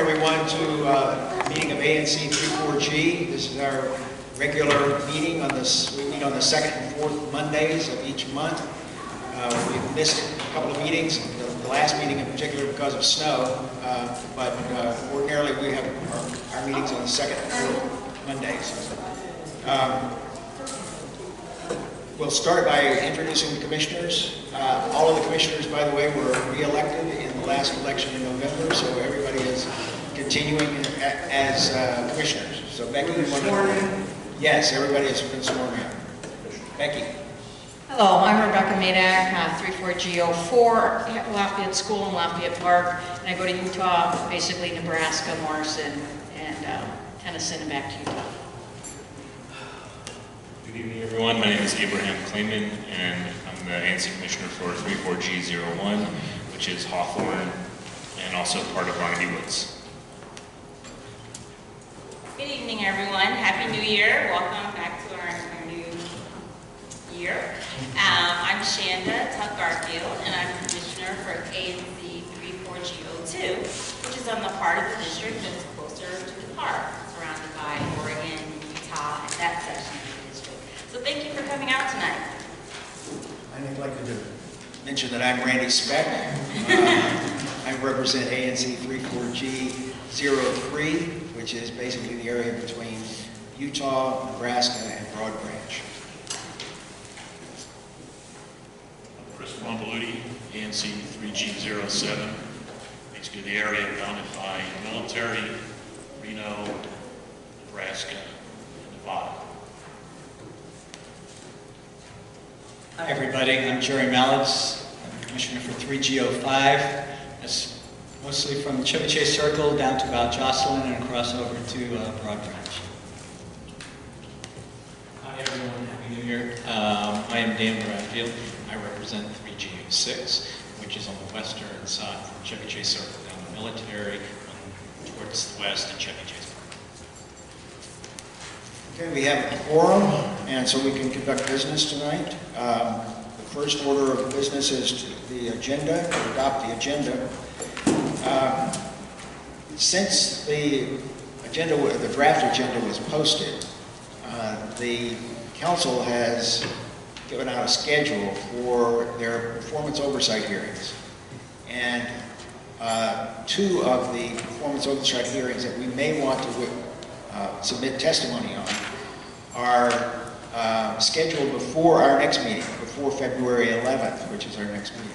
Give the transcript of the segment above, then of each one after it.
everyone to a meeting of ANC 34G. This is our regular meeting on this. We meet on the second and fourth Mondays of each month. We've missed a couple of meetings, the last meeting in particular because of snow, but ordinarily we have our meetings on the second and fourth Mondays. We'll start by introducing the commissioners. All of the commissioners, by the way, were re-elected in the last election in November, so everybody is continuing as commissioners. So Becky, you want to? Yes, everybody has been sworn in. Becky. Hello, I'm Rebecca Madak, 34G04, Lafayette School in Lafayette Park, and I go to Utah, basically Nebraska, Morrison, and Tennyson, and back to Utah. Good evening, everyone. My name is Abraham Klayman, and I'm the ANC Commissioner for 34G01, which is Hawthorne, and also part of Barnaby Woods. Good evening, everyone. Happy New Year. Welcome back to our new year. I'm Shanda Tuck Garfield, and I'm Commissioner for ANC 34G02, which is on the part of the district that's closer to the park, surrounded by Oregon, Utah, and that section. So thank you for coming out tonight. I'd like to mention that I'm Randy Speck. I represent ANC 34G03, which is basically the area between Utah, Nebraska, and Broad Branch. Chris Bombaluti, ANC 3G07, basically the area bounded by military, Reno, Nebraska, and Nevada. Hi everybody, I'm Jerry Malletz. I'm Commissioner for 3G05. That's mostly from Chevy Chase Circle down to about Jocelyn and across over to Broad Branch. Hi everyone, Happy New Year. I am Dan Bradfield. I represent 3G06, which is on the western side from Chevy Chase Circle down the military towards the west and Chevy Chase Park. Okay, we have a quorum, and so we can conduct business tonight. The first order of business is the agenda, to adopt the agenda. Since the draft agenda was posted, the council has given out a schedule for their performance oversight hearings. And two of the performance oversight hearings that we may want to submit testimony on are scheduled before our next meeting, before February 11th, which is our next meeting.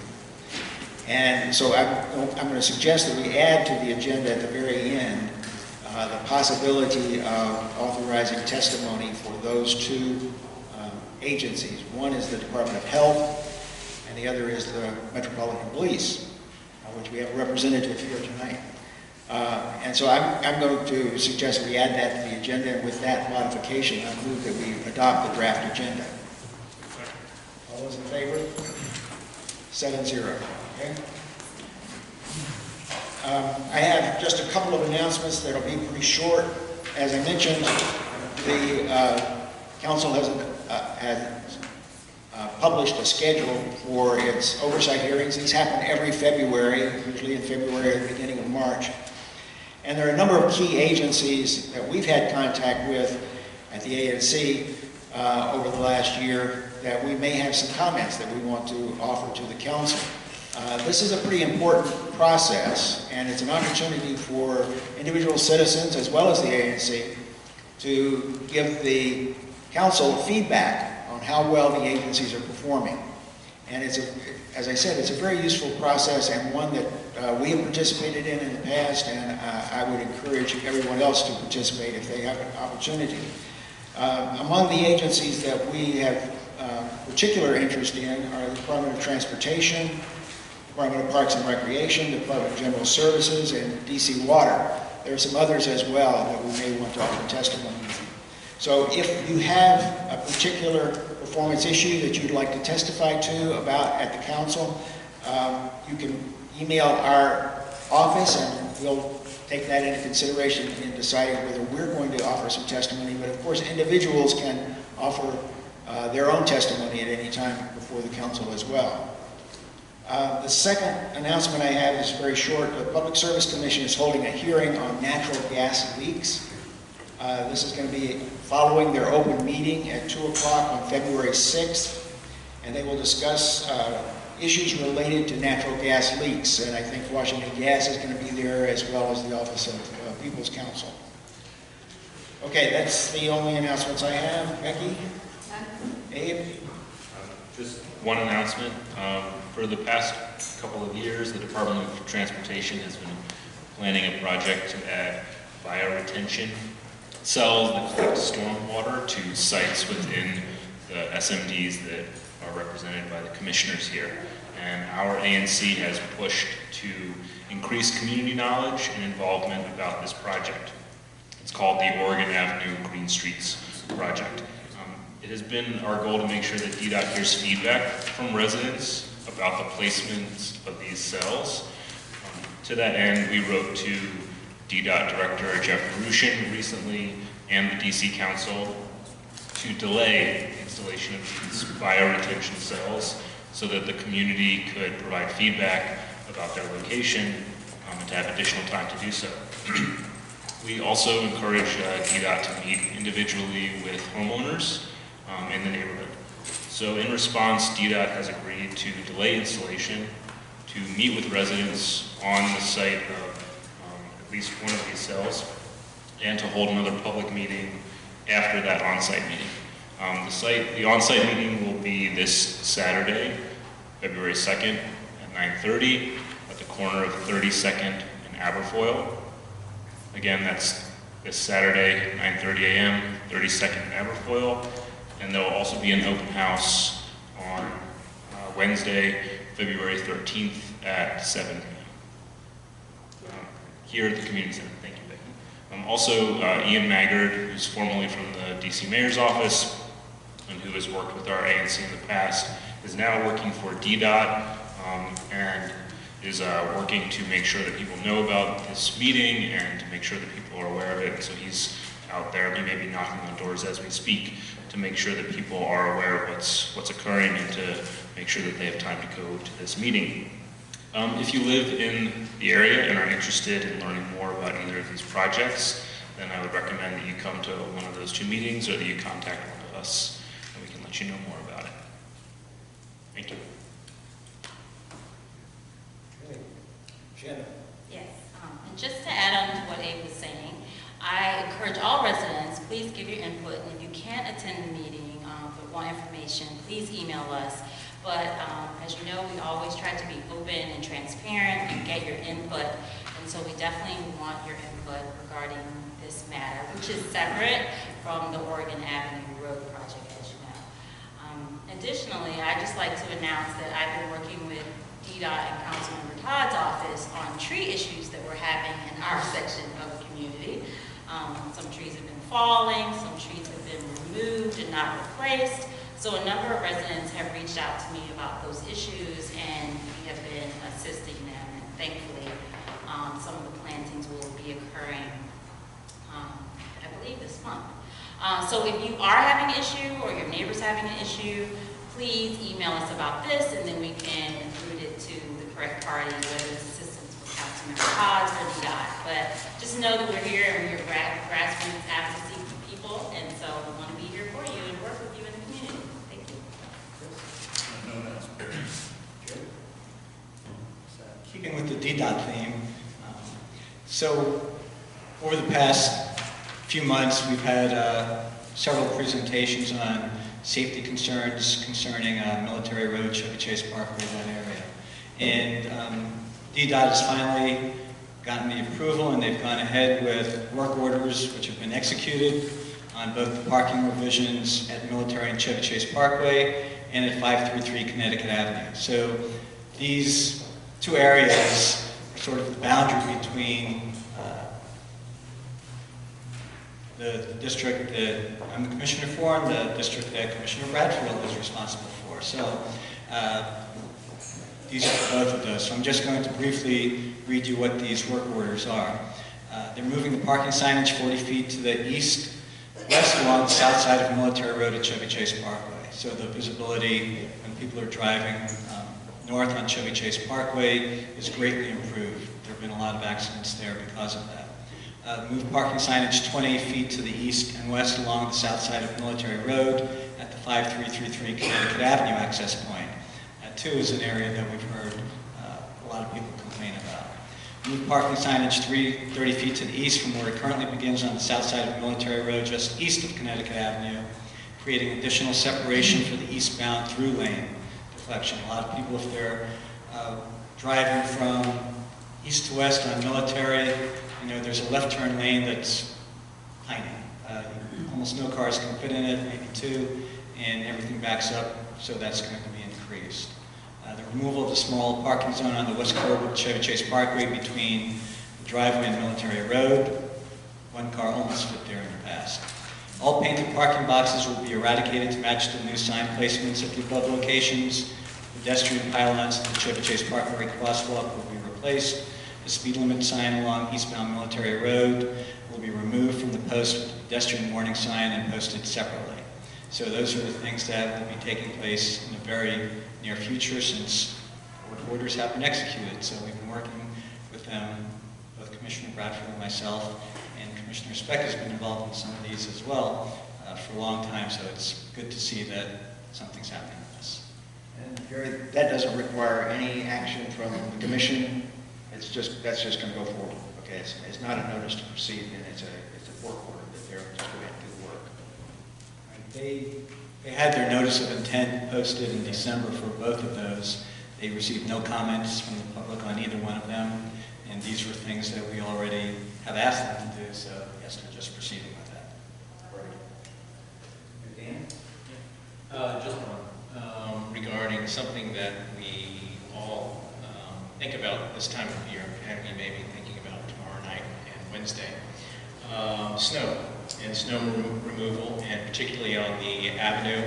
And so I'm going to suggest that we add to the agenda at the very end the possibility of authorizing testimony for those two agencies. One is the Department of Health, and the other is the Metropolitan Police, which we have a representative here tonight. And so I'm going to suggest that we add that to the agenda, and with that modification, I move that we adopt the draft agenda. All those in favor? 7-0. Okay. I have just a couple of announcements that will be pretty short. As I mentioned, the council has published a schedule for its oversight hearings. These happen every February, usually in February or the beginning of March. And there are a number of key agencies that we've had contact with at the ANC over the last year that we may have some comments that we want to offer to the council. This is a pretty important process, and it's an opportunity for individual citizens as well as the ANC to give the council feedback on how well the agencies are performing. And as I said, it's a very useful process and one that we have participated in the past, and I would encourage everyone else to participate if they have an opportunity. Among the agencies that we have particular interest in are the Department of Transportation, Department of Parks and Recreation, Department of General Services, and DC Water. There are some others as well that we may want to offer testimony to. So if you have a particular performance issue that you'd like to testify to about at the council, you can email our office and we'll take that into consideration in deciding whether we're going to offer some testimony. But of course, individuals can offer their own testimony at any time before the council as well. The second announcement I have is very short. The Public Service Commission is holding a hearing on natural gas leaks. This is going to be following their open meeting at 2 o'clock on February 6th, and they will discuss issues related to natural gas leaks. And I think Washington Gas is going to be there, as well as the Office of People's Counsel. Okay, that's the only announcements I have. Becky? Abe? Just one announcement. For the past couple of years, the Department of Transportation has been planning a project to add bioretention cells that collect stormwater to sites within the SMDs that are represented by the commissioners here. And our ANC has pushed to increase community knowledge and involvement about this project. It's called the Oregon Avenue Green Streets Project. It has been our goal to make sure that DDOT hears feedback from residents about the placement of these cells. To that end, we wrote to DDOT Director Jeff Rushin recently and the DC Council to delay installation of these bioretention cells so that the community could provide feedback about their location and to have additional time to do so. We also encourage DDOT to meet individually with homeowners in the neighborhood. So in response, DDOT has agreed to delay installation, to meet with residents on the site of at least one of these cells, and to hold another public meeting after that on-site meeting. The on-site meeting will be this Saturday, February 2nd at 9:30 at the corner of 32nd and Aberfoyle. Again, that's this Saturday, 9:30 a.m., 32nd and Aberfoyle. And there will also be an open house on Wednesday, February 13th at 7 p.m. Here at the Community Center. Thank you, Becky. Also, Ian Maggard, who's formerly from the DC Mayor's Office and who has worked with our ANC in the past, is now working for DDOT and is working to make sure that people know about this meeting and to make sure that people are aware of it. So he's out there, he may be knocking on doors as we speak, to make sure that people are aware of what's occurring and to make sure that they have time to go to this meeting. If you live in the area and are interested in learning more about either of these projects, then I would recommend that you come to one of those two meetings or that you contact one of us and we can let you know more about it. Thank you. Okay. Shannon? Yes, and just to add on to what Abe was saying, I encourage all residents, please give your input, and if you can't attend the meeting but want information, please email us. But as you know, we always try to be open and transparent and get your input, and so we definitely want your input regarding this matter, which is separate from the Oregon Avenue Road project, as you know. Additionally, I'd just like to announce that I've been working with DDOT and Councilmember Todd's office on tree issues that we're having in our section of the community. Some trees have been falling, some trees have been removed and not replaced. So a number of residents have reached out to me about those issues, and we have been assisting them. And thankfully, some of the plantings will be occurring, I believe, this month. So if you are having an issue or your neighbor's having an issue, please email us about this, and then we can route it to the correct party, whether it's assistance with Councilmember Hodge or DDOT. But just know that we're here and we're grassroots advocacy people, and so we want to be here for you and work with you in the community. Thank you. Keeping with the DDOT theme, so over the past few months we've had several presentations on safety concerns concerning Military Road, Chevy Chase Parkway, that area. And DDOT has finally gotten the approval, and they've gone ahead with work orders which have been executed on both the parking revisions at Military and Chevy Chase Parkway and at 533 Connecticut Avenue. So these two areas are sort of the boundary between the district that I'm the commissioner for and the district that Commissioner Bradfield is responsible for. So these are for both of those. So I'm just going to briefly read you what these work orders are. They're moving the parking signage 40 feet to the east-west along the south side of Military Road at Chevy Chase Parkway. So the visibility when people are driving north on Chevy Chase Parkway is greatly improved. There have been a lot of accidents there because of that. Move parking signage 20 feet to the east and west along the south side of Military Road at the 5333 Connecticut Avenue access point. That too is an area that we've heard a lot of people complain about. Move parking signage 30 feet to the east from where it currently begins on the south side of Military Road just east of Connecticut Avenue, creating additional separation for the eastbound through lane deflection. A lot of people, if they're driving from east to west on Military, you know, there's a left turn lane that's tiny. Almost no cars can fit in it, maybe two, and everything backs up, so that's going to be increased. The removal of the small parking zone on the west curb of Chevy Chase Parkway between the driveway and Military Road. One car almost fit there in the past. All painted parking boxes will be eradicated to match the new sign placements at the above locations. Pedestrian pylons at the Chevy Chase Parkway crosswalk will be replaced. The speed limit sign along eastbound Military Road will be removed from the post with the pedestrian warning sign and posted separately. So those are the things that will be taking place in the very near future since court orders have been executed. So we've been working with them, both Commissioner Bradford and myself, and Commissioner Speck has been involved in some of these as well for a long time. So it's good to see that something's happening with this. And Gary, that doesn't require any action from the commission. It's just, that's just going to go forward. Okay, it's not a notice to proceed, and it's a work order that they're just going to do the work. They had their notice of intent posted in December for both of those. They received no comments from the public on either one of them, and these were things that we already have asked them to do, so yes, they're just proceeding with that. Dan? Just one. Regarding something that we all think about this time of year, and we may be thinking about tomorrow night and Wednesday. Snow and snow removal, and particularly on the avenue.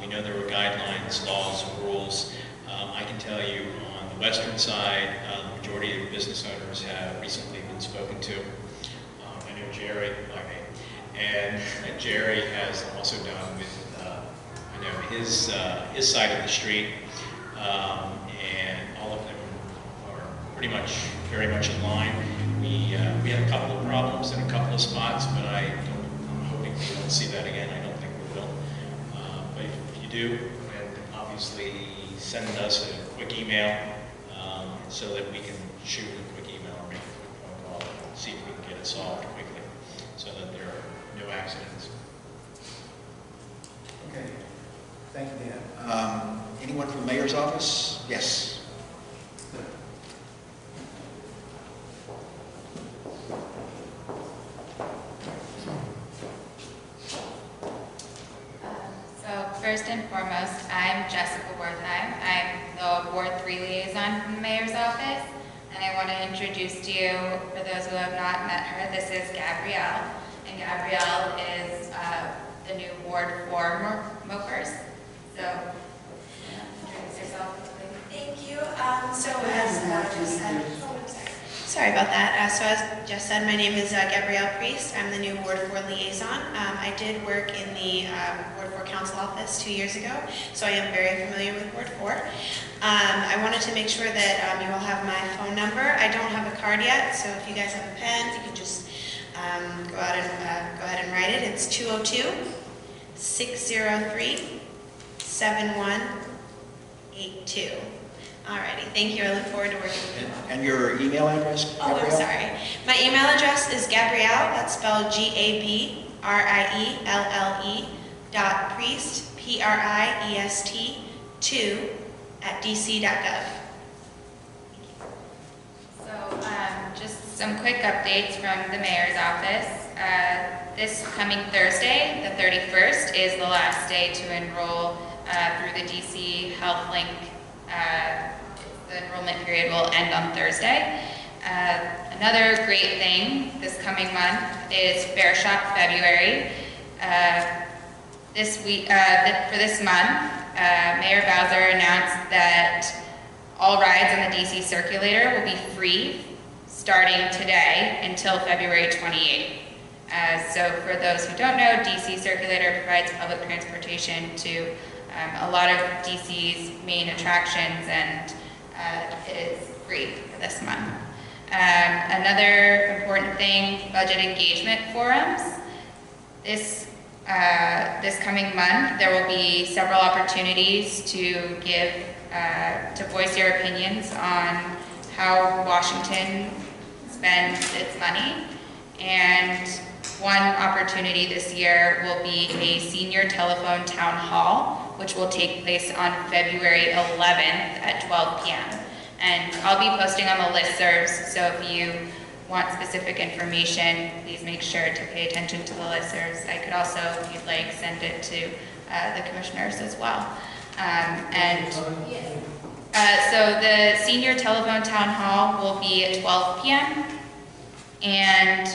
We know there were guidelines, laws, and rules. I can tell you on the western side, the majority of business owners have recently been spoken to. I know Jerry, by name, and Jerry has also done with I know his side of the street, and all of them are pretty much very much in line. We had a couple of problems in a couple of spots, but I'm hoping we won't see that again. I don't think we will. But if you do, then obviously send us a quick email so that we can shoot a quick email or make a quick phone call and see if we can get it solved quickly so that there are no accidents. Okay. Thank you, Dan. Anyone from the mayor's office? Yes. First and foremost, I'm Jessica Wertheim. I'm the Ward 3 liaison from the Mayor's office, and I want to introduce to you, for those who have not met her, this is Gabrielle, and Gabrielle is the new Ward 4 mopers. So, introduce yourself, please. Thank you. So as just said, sorry about that. So as just said, my name is Gabrielle Priest. I'm the new Ward 4 liaison. I did work in the Ward 4 Council office 2 years ago, so I am very familiar with Ward 4. I wanted to make sure that you all have my phone number. I don't have a card yet, so if you guys have a pen, you can just go ahead and write it. It's 202-603-7182. Alrighty, thank you. I look forward to working with you. And your email address, Gabrielle? Oh, I'm sorry. My email address is Gabrielle, that's spelled Gabrielle, .priest, Priest, 2 @dc.gov. So, just some quick updates from the Mayor's office. This coming Thursday, the 31st, is the last day to enroll through the DC Health Link. The enrollment period will end on Thursday. Another great thing this coming month is Fair Shop February. This week, for this month, Mayor Bowser announced that all rides on the DC Circulator will be free starting today until February 28th. So for those who don't know, DC Circulator provides public transportation to a lot of DC's main attractions, and it is free for this month. Another important thing, budget engagement forums. This coming month, there will be several opportunities to voice your opinions on how Washington spends its money. And one opportunity this year will be a senior telephone town hall, which will take place on February 11th at 12 p.m. And I'll be posting on the listservs, so if you want specific information, please make sure to pay attention to the listservs. I could also, if you'd like, send it to the commissioners as well. So the senior telephone town hall will be at 12 p.m. And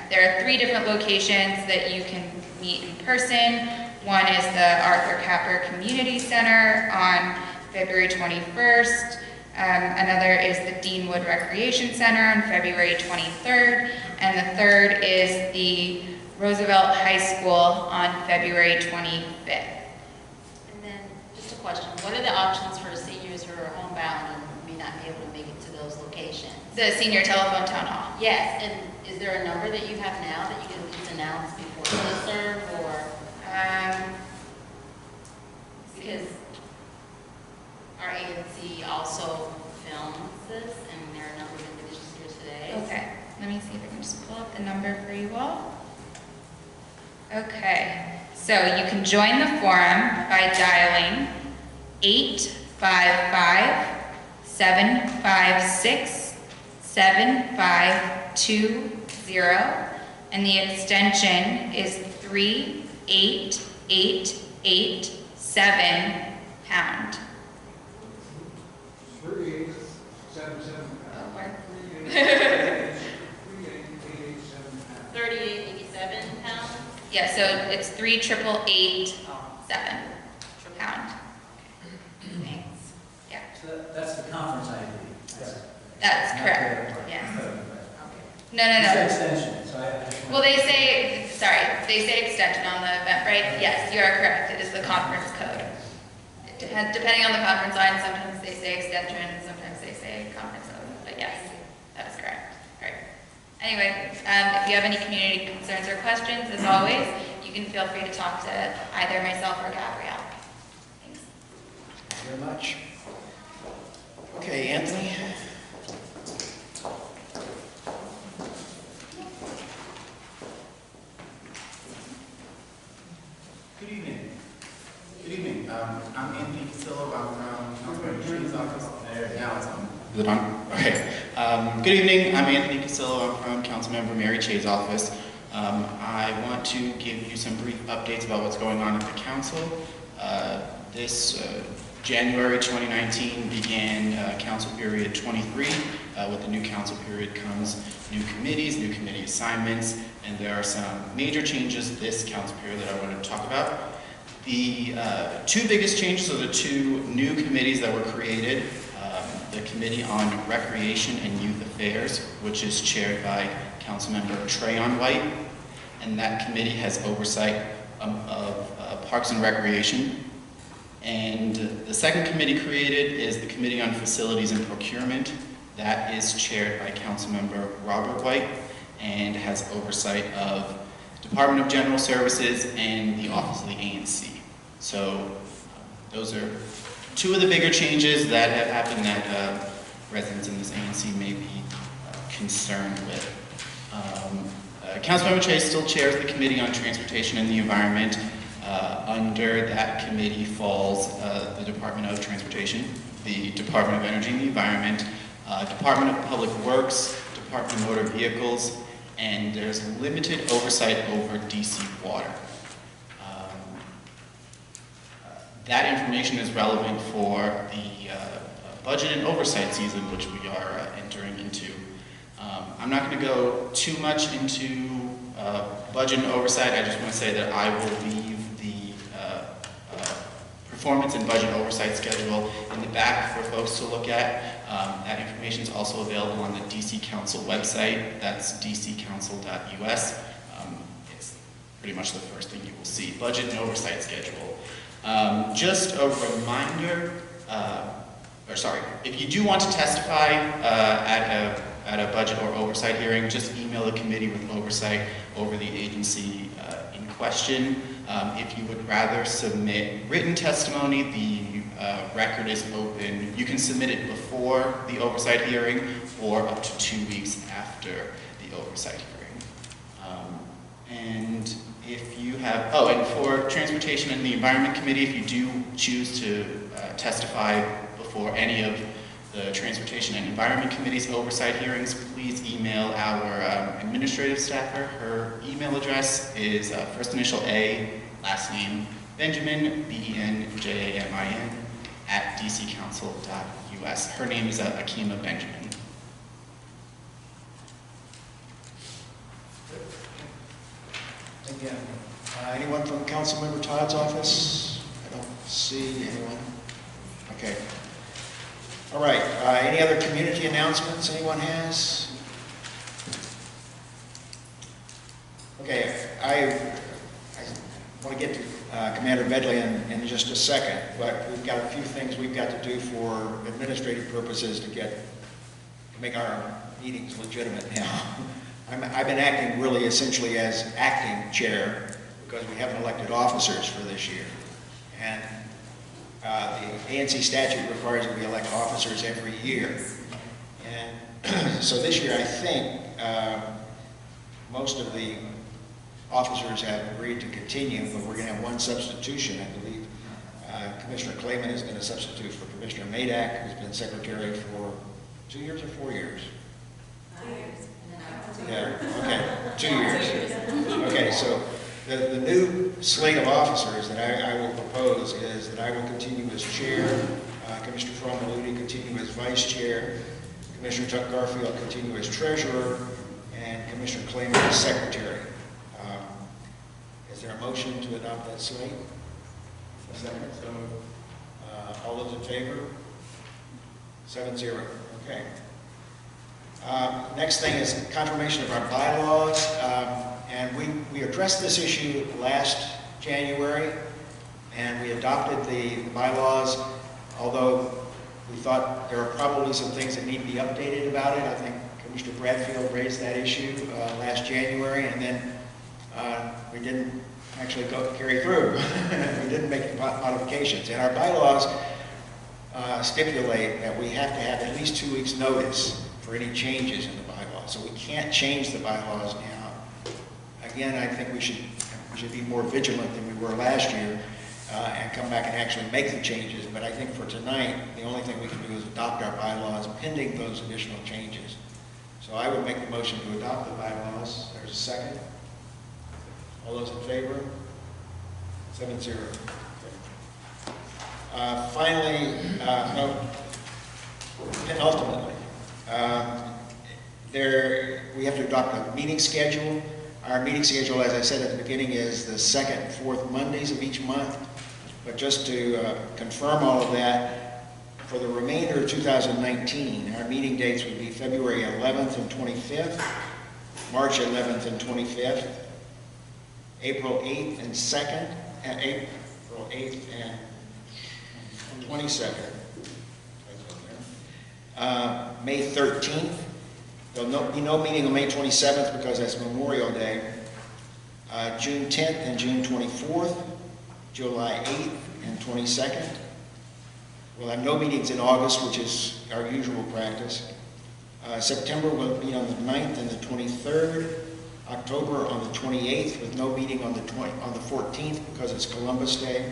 there are 3 different locations that you can meet in person. One is the Arthur Capper Community Center on February 21st. Another is the Deanwood Recreation Center on February 23rd. And the third is the Roosevelt High School on February 25th. And then, just a question, what are the options for seniors who are homebound and may not be able to make it to those locations? The senior telephone town hall. Yes, and is there a number that you have now that you can at least announce before the serve, or? Because our ANC also films this, and there are a number of individuals here today. Okay, let me see if I can just pull up the number for you all. Okay, so you can join the forum by dialing 855-756-7520, and the extension is 38887 pound. 3877. 3887 pounds? Yeah, so it's 38887 pound. Thanks. Yeah, So that's the conference ID. that's correct. Yes. No, You said no. extension, so I just Well, they say extension on the Eventbrite. Yes, you are correct. It is the conference code. Depending on the conference line, sometimes they say extension, sometimes they say conference code. But yes, that is correct. All right. Anyway, if you have any community concerns or questions, as always, you can feel free to talk to either myself or Gabrielle. Thanks. Thank you very much. Okay, Anthony. Good evening. Good evening. I'm Anthony Casillo. I'm from Councilmember Tree's office. Now it's on. Is it on? Okay. Good evening. I'm Anthony Casillo. I'm from Councilmember Mary Che's office. I want to give you some brief updates about what's going on at the council. This January 2019 began council period 23. With the new council period comes new committee assignments, and there are some major changes this council period that I want to talk about. The 2 biggest changes are the 2 new committees that were created. The Committee on Recreation and Youth Affairs, which is chaired by Councilmember Trayon White, and that committee has oversight of Parks and Recreation. And the second committee created is the Committee on Facilities and Procurement. That is chaired by Councilmember Robert White and has oversight of Department of General Services and the Office of the ANC. So those are 2 of the bigger changes that have happened that residents in this ANC may be concerned with. Councilmember Chase still chairs the Committee on Transportation and the Environment. Under that committee falls the Department of Transportation, the Department of Energy and the Environment, Department of Public Works, Department of Motor Vehicles, and there's limited oversight over DC water. That information is relevant for the budget and oversight season, which we are entering into. I'm not going to go too much into budget and oversight. I just want to say that I will leave the performance and budget oversight schedule in the back for folks to look at. That information is also available on the DC Council website. That's dccouncil.us. It's pretty much the first thing you will see. Budget and oversight schedule. Just a reminder, if you do want to testify at a budget or oversight hearing, just email the committee with oversight over the agency in question. If you would rather submit written testimony, the record is open. You can submit it before the oversight hearing or up to 2 weeks after the oversight hearing. And if you have, and for Transportation and the Environment Committee, if you do choose to testify before any of the Transportation and Environment Committee's oversight hearings, please email our administrative staffer. Her email address is first initial A, last name Benjamin, BENJAMIN, @dccouncil.us. Her name is Akima Benjamin. Again, anyone from Councilmember Todd's office? I don't see anyone. Okay. All right. Any other community announcements anyone has? Okay. I want to get to Commander Bedlion in just a second, but we've got a few things we've got to do for administrative purposes to make our meetings legitimate now. I've been acting really essentially as acting chair because we haven't elected officers for this year. And the ANC statute requires that we elect officers every year. And so this year I think most of the officers have agreed to continue, but we're going to have one substitution, I believe. Commissioner Clayman is going to substitute for Commissioner Madak, who's been secretary for 2 years or 4 years? 2 years. Yeah, okay, 2 years. Okay, so the new slate of officers that I will propose is that I will continue as chair, Commissioner Maludi continue as vice chair, Commissioner Tuck Garfield continue as treasurer, and Commissioner Clayman as secretary. Is there a motion to adopt that slate? A second? All those in favor? 7-0, okay. Next thing is confirmation of our bylaws, and we addressed this issue last January, and we adopted the bylaws, although we thought there are probably some things that need to be updated about it. I think Commissioner Bradfield raised that issue last January, and then we didn't actually carry through. We didn't make modifications, and our bylaws stipulate that we have to have at least 2 weeks' notice for any changes in the bylaws. So we can't change the bylaws now. Again, I think we should be more vigilant than we were last year and come back and actually make the changes. But I think for tonight, the only thing we can do is adopt our bylaws pending those additional changes. So I would make the motion to adopt the bylaws. There's a second. All those in favor? 7-0. Finally, penultimately, we have to adopt a meeting schedule. Our meeting schedule, as I said at the beginning, is the second and fourth Mondays of each month. But just to confirm all of that, for the remainder of 2019, our meeting dates would be February 11th and 25th, March 11th and 25th, April 8th and 2nd, April 8th and 22nd, May 13th. There'll be no meeting on May 27th because that's Memorial Day. June 10th and June 24th, July 8th and 22nd. We'll have no meetings in August, which is our usual practice. September will be on the 9th and the 23rd. October on the 28th with no meeting on the 14th because it's Columbus Day.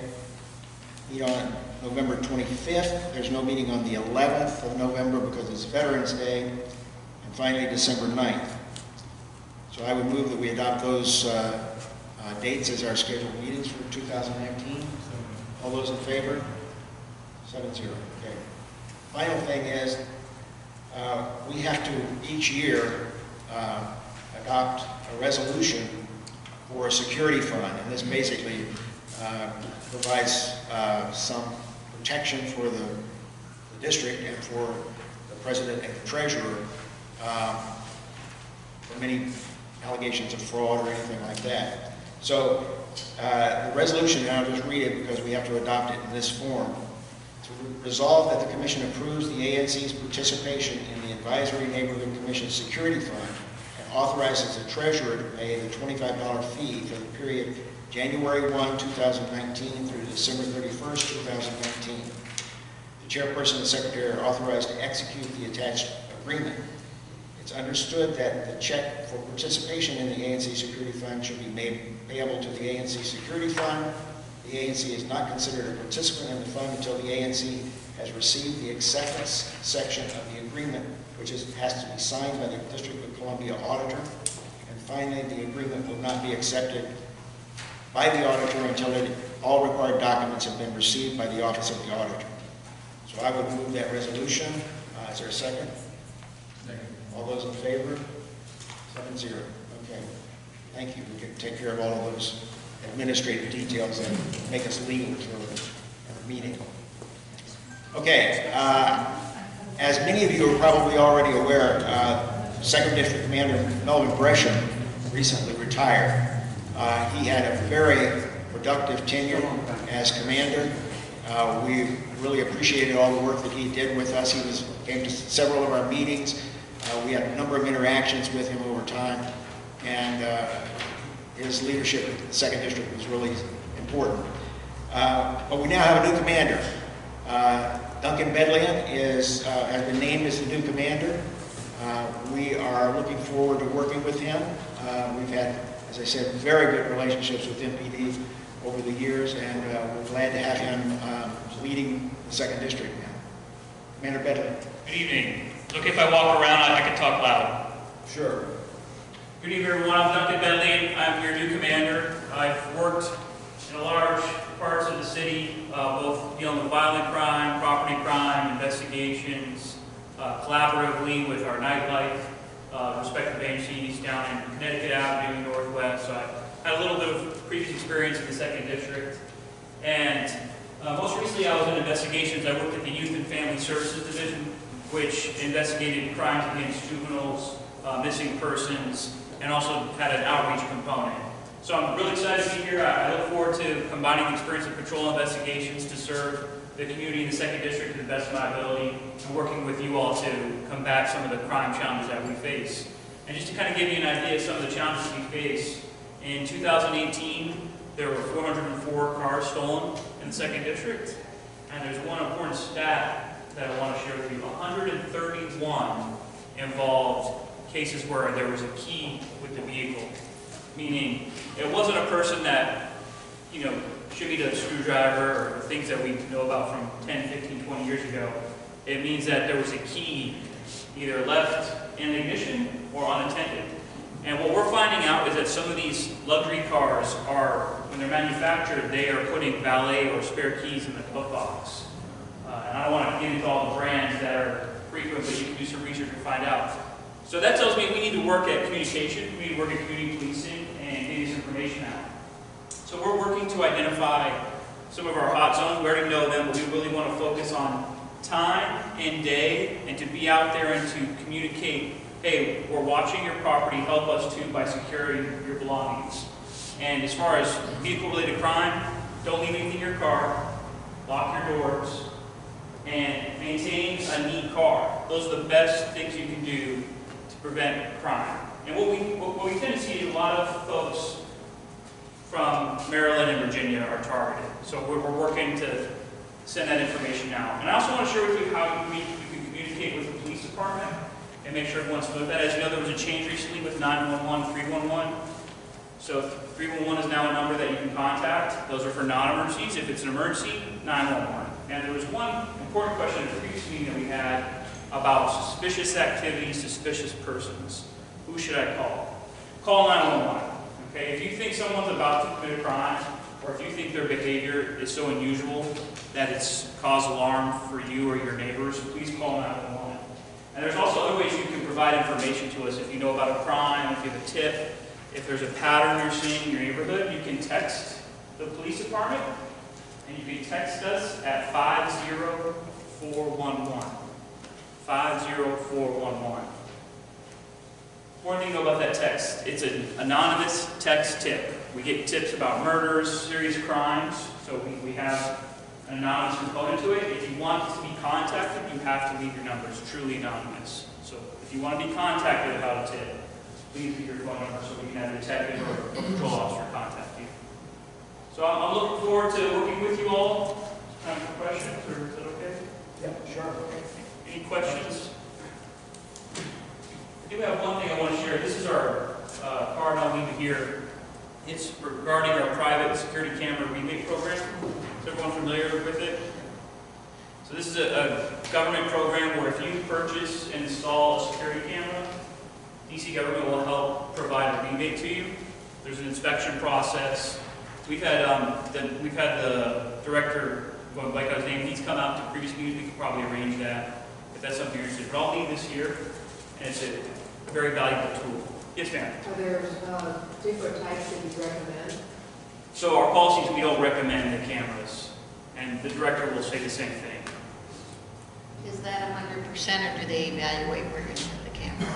Meet on November 25th. There's no meeting on the 11th of November because it's Veterans Day. And finally, December 9th. So I would move that we adopt those dates as our scheduled meetings for 2019. All those in favor? 7-0. Okay. Final thing is we have to each year adopt a resolution for a security fund, and this basically provides some protection for the district and for the president and the treasurer from any allegations of fraud or anything like that. So the resolution, and I'll just read it because we have to adopt it in this form. To resolve that the Commission approves the ANC's participation in the Advisory Neighborhood Commission Security Fund and authorizes the treasurer to pay the $25 fee for the period January 1, 2019 through December 31st, 2019. The chairperson and secretary are authorized to execute the attached agreement. It's understood that the check for participation in the ANC Security Fund should be made payable to the ANC Security Fund. The ANC is not considered a participant in the fund until the ANC has received the acceptance section of the agreement, which has to be signed by the District of Columbia auditor. And finally, the agreement will not be accepted by the auditor until all required documents have been received by the Office of the Auditor. So I would move that resolution. Is there a second? Second. All those in favor? 7-0. Okay. Thank you. We can take care of all of those administrative details and make us legal for our meeting. Okay. As many of you are probably already aware, 2nd District Commander Melvin Gresham recently retired. He had a very productive tenure as commander. We really appreciated all the work that he did with us. He came to several of our meetings. We had a number of interactions with him over time, and his leadership in the 2nd District was really important. But we now have a new commander. Duncan Bedlion has been named as the new commander. We are looking forward to working with him. We've had, as I said, very good relationships with MPD over the years, and we're glad to have him leading the 2nd District now. Commander Bedlion. Good evening. Look, if I walk around, I can talk loud. Sure. Good evening, everyone. I'm Duncan Bedlion. I'm your new commander. I've worked in large parts of the city, both dealing with violent crime, property crime, investigations, collaboratively with our nightlife, respective agencies down in Connecticut Avenue, Northwest. So I had a little bit of previous experience in the 2nd District. And most recently, I was in investigations. I worked at the Youth and Family Services Division, which investigated crimes against juveniles, missing persons, and also had an outreach component. So I'm really excited to be here. I look forward to combining the experience of patrol investigations to serve the community in the 2nd District to the best of my ability, and working with you all to combat some of the crime challenges that we face. And just to kind of give you an idea of some of the challenges we face, in 2018, there were 404 cars stolen in the 2nd District. And there's one important stat that I want to share with you. 131 involved cases where there was a key with the vehicle. Meaning, it wasn't a person that, shimmied a screwdriver or things that we know about from 10, 15, 20 years ago. It means that there was a key either left in the ignition or unattended. And what we're finding out is that some of these luxury cars are, when they're manufactured, they are putting valet or spare keys in the glove box. And I don't want to get into all the brands that are frequent, but you can do some research and find out. So that tells me we need to work at communication, we need to work at community policing, and get this information out. So we're working to identify some of our hot zones. We already know them, but we really want to focus on time and day, and to be out there and to communicate, hey, we're watching your property, help us too by securing your belongings. And as far as vehicle-related crime, don't leave anything in your car, lock your doors, and maintain a neat car. Those are the best things you can do to prevent crime. And what we tend to see is a lot of folks from Maryland and Virginia are targeted. So we're working to send that information out. And I also want to share with you how you can communicate with the police department and make sure everyone's familiar with that. As you know, there was a change recently with 911, 311. So 311 is now a number that you can contact. Those are for non-emergencies. If it's an emergency, 911. And there was one important question at the previous meeting that we had about suspicious activities, suspicious persons. Who should I call? Call 911. Okay, if you think someone's about to commit a crime, or if you think their behavior is so unusual that it's caused alarm for you or your neighbors, please call 911. And there's also other ways you can provide information to us. If you know about a crime, if you have a tip, if there's a pattern you're seeing in your neighborhood, you can text the police department, and you can text us at 50411. 50411. One thing to know about that text, it's an anonymous text tip. We get tips about murders, serious crimes, so we have an anonymous component to it. If you want to be contacted, you have to leave your number. It's truly anonymous. So if you want to be contacted about a tip, please leave your phone number so we can have a detective or a patrol officer contact you. So I'm looking forward to working with you all. Time for questions, or is that okay? Yeah, sure. Any questions? I do have one thing I want to share. This is our card I'll leave it here. It's regarding our private security camera rebate program. Is everyone familiar with it? So this is a government program where if you purchase and install a security camera, DC government will help provide a rebate to you. There's an inspection process. We've had the director, going by his name, he's come out to previous meetings. We could probably arrange that if that's something you're interested in. But I'll leave this here, and it's a very valuable tool. Yes, ma'am. Are there different types that you recommend? So our policies, we don't recommend the cameras, and the director will say the same thing. Is that 100% or do they evaluate where you're going to put the camera?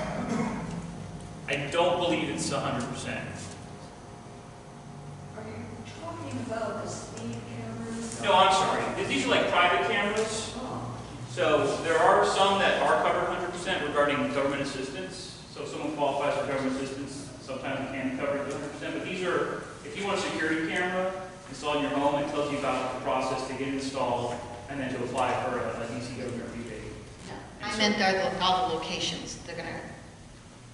I don't believe it's 100%. Are you talking about the speed cameras? No, I'm sorry. These are like private cameras. So there are some that are covered 100% regarding government assistance. So if someone qualifies for government assistance, sometimes it can be covered 100%. But these are, if you want a security camera installed in your home, it tells you about the process to get it installed and then to apply for a DC government rebate. No. I meant all the locations.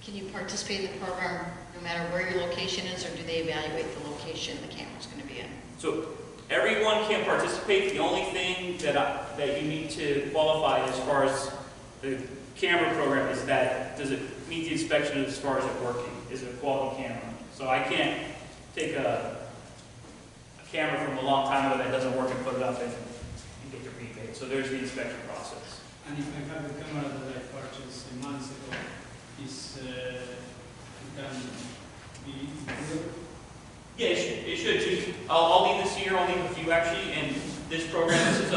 Can you participate in the program no matter where your location is, or do they evaluate the location the camera's going to be in? So everyone can participate. The only thing that you need to qualify as far as the camera program is that does it meet the inspection as far as it working? Is it a quality camera? So I can't take a camera from a long time ago that doesn't work and put it up and get the rebate. So there's the inspection process. And if I have the camera that I purchased months ago, can be good? Yeah, it should too. I'll leave this here. I'll leave a few actually. And this program, this is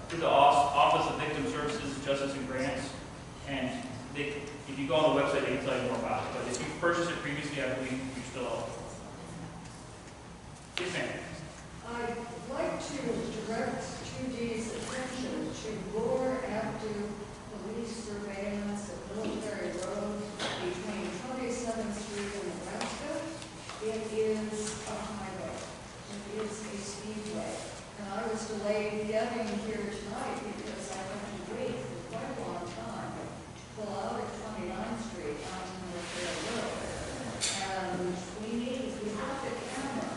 through the Office of Victim Services, Justice and Grants. And if you go on the website, they can tell you more about it. But if you've purchased it previously, I believe you're still eligible. Yes, ma'am. I'd like to direct 2D's attention to more active police surveillance of Military Road between 27th Street and Nebraska. It is a highway. It is a speedway. And I was delayed getting here tonight because I had to wait for quite a long time to pull out at 29th Street on Military Road. And we have the camera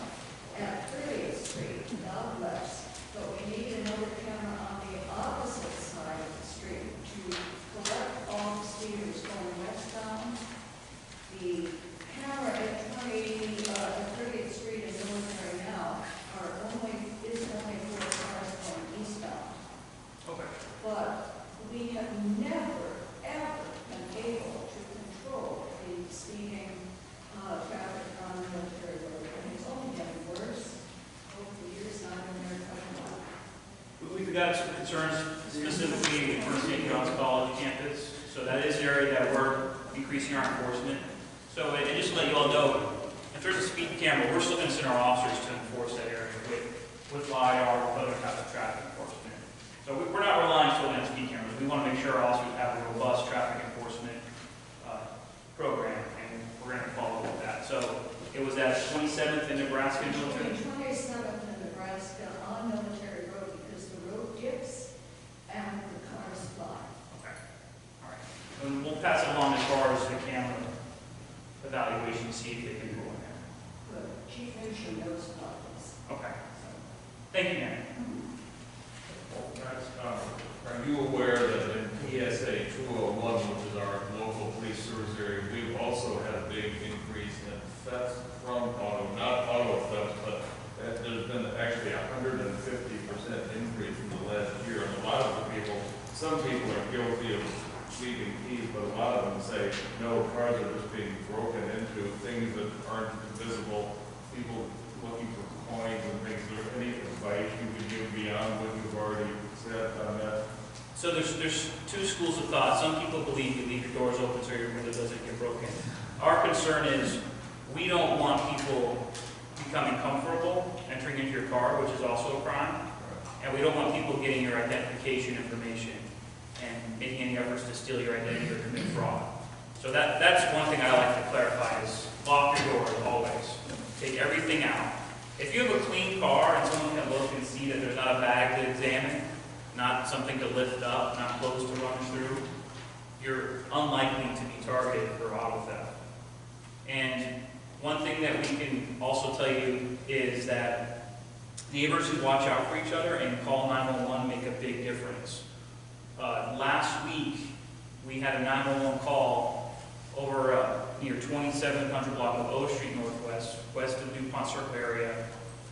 at 30th Street, not west, but we need another camera on the opposite side of the street to collect all the speeders going westbound. The camera at 30th Street and Military now is only for cars going eastbound. Okay. But we have never, ever been able to control the speeding traffic on Military Road. And it's only getting worse over the years I've been there coming up. We've got some concerns specifically for St. John's College campus. So that is an area that we're increasing our enforcement. So, and just to let you all know, if there's a speed camera, we're still going to send our officers to enforce that area with LiDAR, with other types of traffic enforcement. So we're not relying solely on speed cameras. We want to make sure our officers have a robust traffic enforcement program, and we're going to follow with that. So it was at 27th in Nebraska Military. 27th in Nebraska on Military Road because the road dips and the cars fly. Okay. All right. And we'll pass it along as far as the camera evaluation to see if they can go in there. Good. Chief Nation knows about this. Okay. Thank you, ma'am. Are you aware that in PSA 201, which is our local police service area, we've also had a big increase in thefts from auto, not auto thefts, but there's been actually 150% increase in the last year. And a lot of the people, some people are guilty of leaving keys, but a lot of them say, no, cars are just being broken into, things that aren't visible, people looking for coins and things. Is there any advice you can give beyond what you've already said on that? So there's two schools of thought. Some people believe you leave your doors open so your window doesn't get broken. our concern is we don't want people becoming comfortable entering into your car, which is also a crime. And we don't want people getting your identification information and making any efforts to steal your identity or commit fraud. So that's one thing I like to clarify is lock your doors always. Take everything out. If you have a clean car and someone can look and see that there's not a bag to examine, not something to lift up, not clothes to rummage through, you're unlikely to be targeted for auto theft. And one thing that we can also tell you is that neighbors who watch out for each other and call 911 make a big difference. Last week, we had a 911 call over near 2700 block of O Street Northwest, west of DuPont Circle area,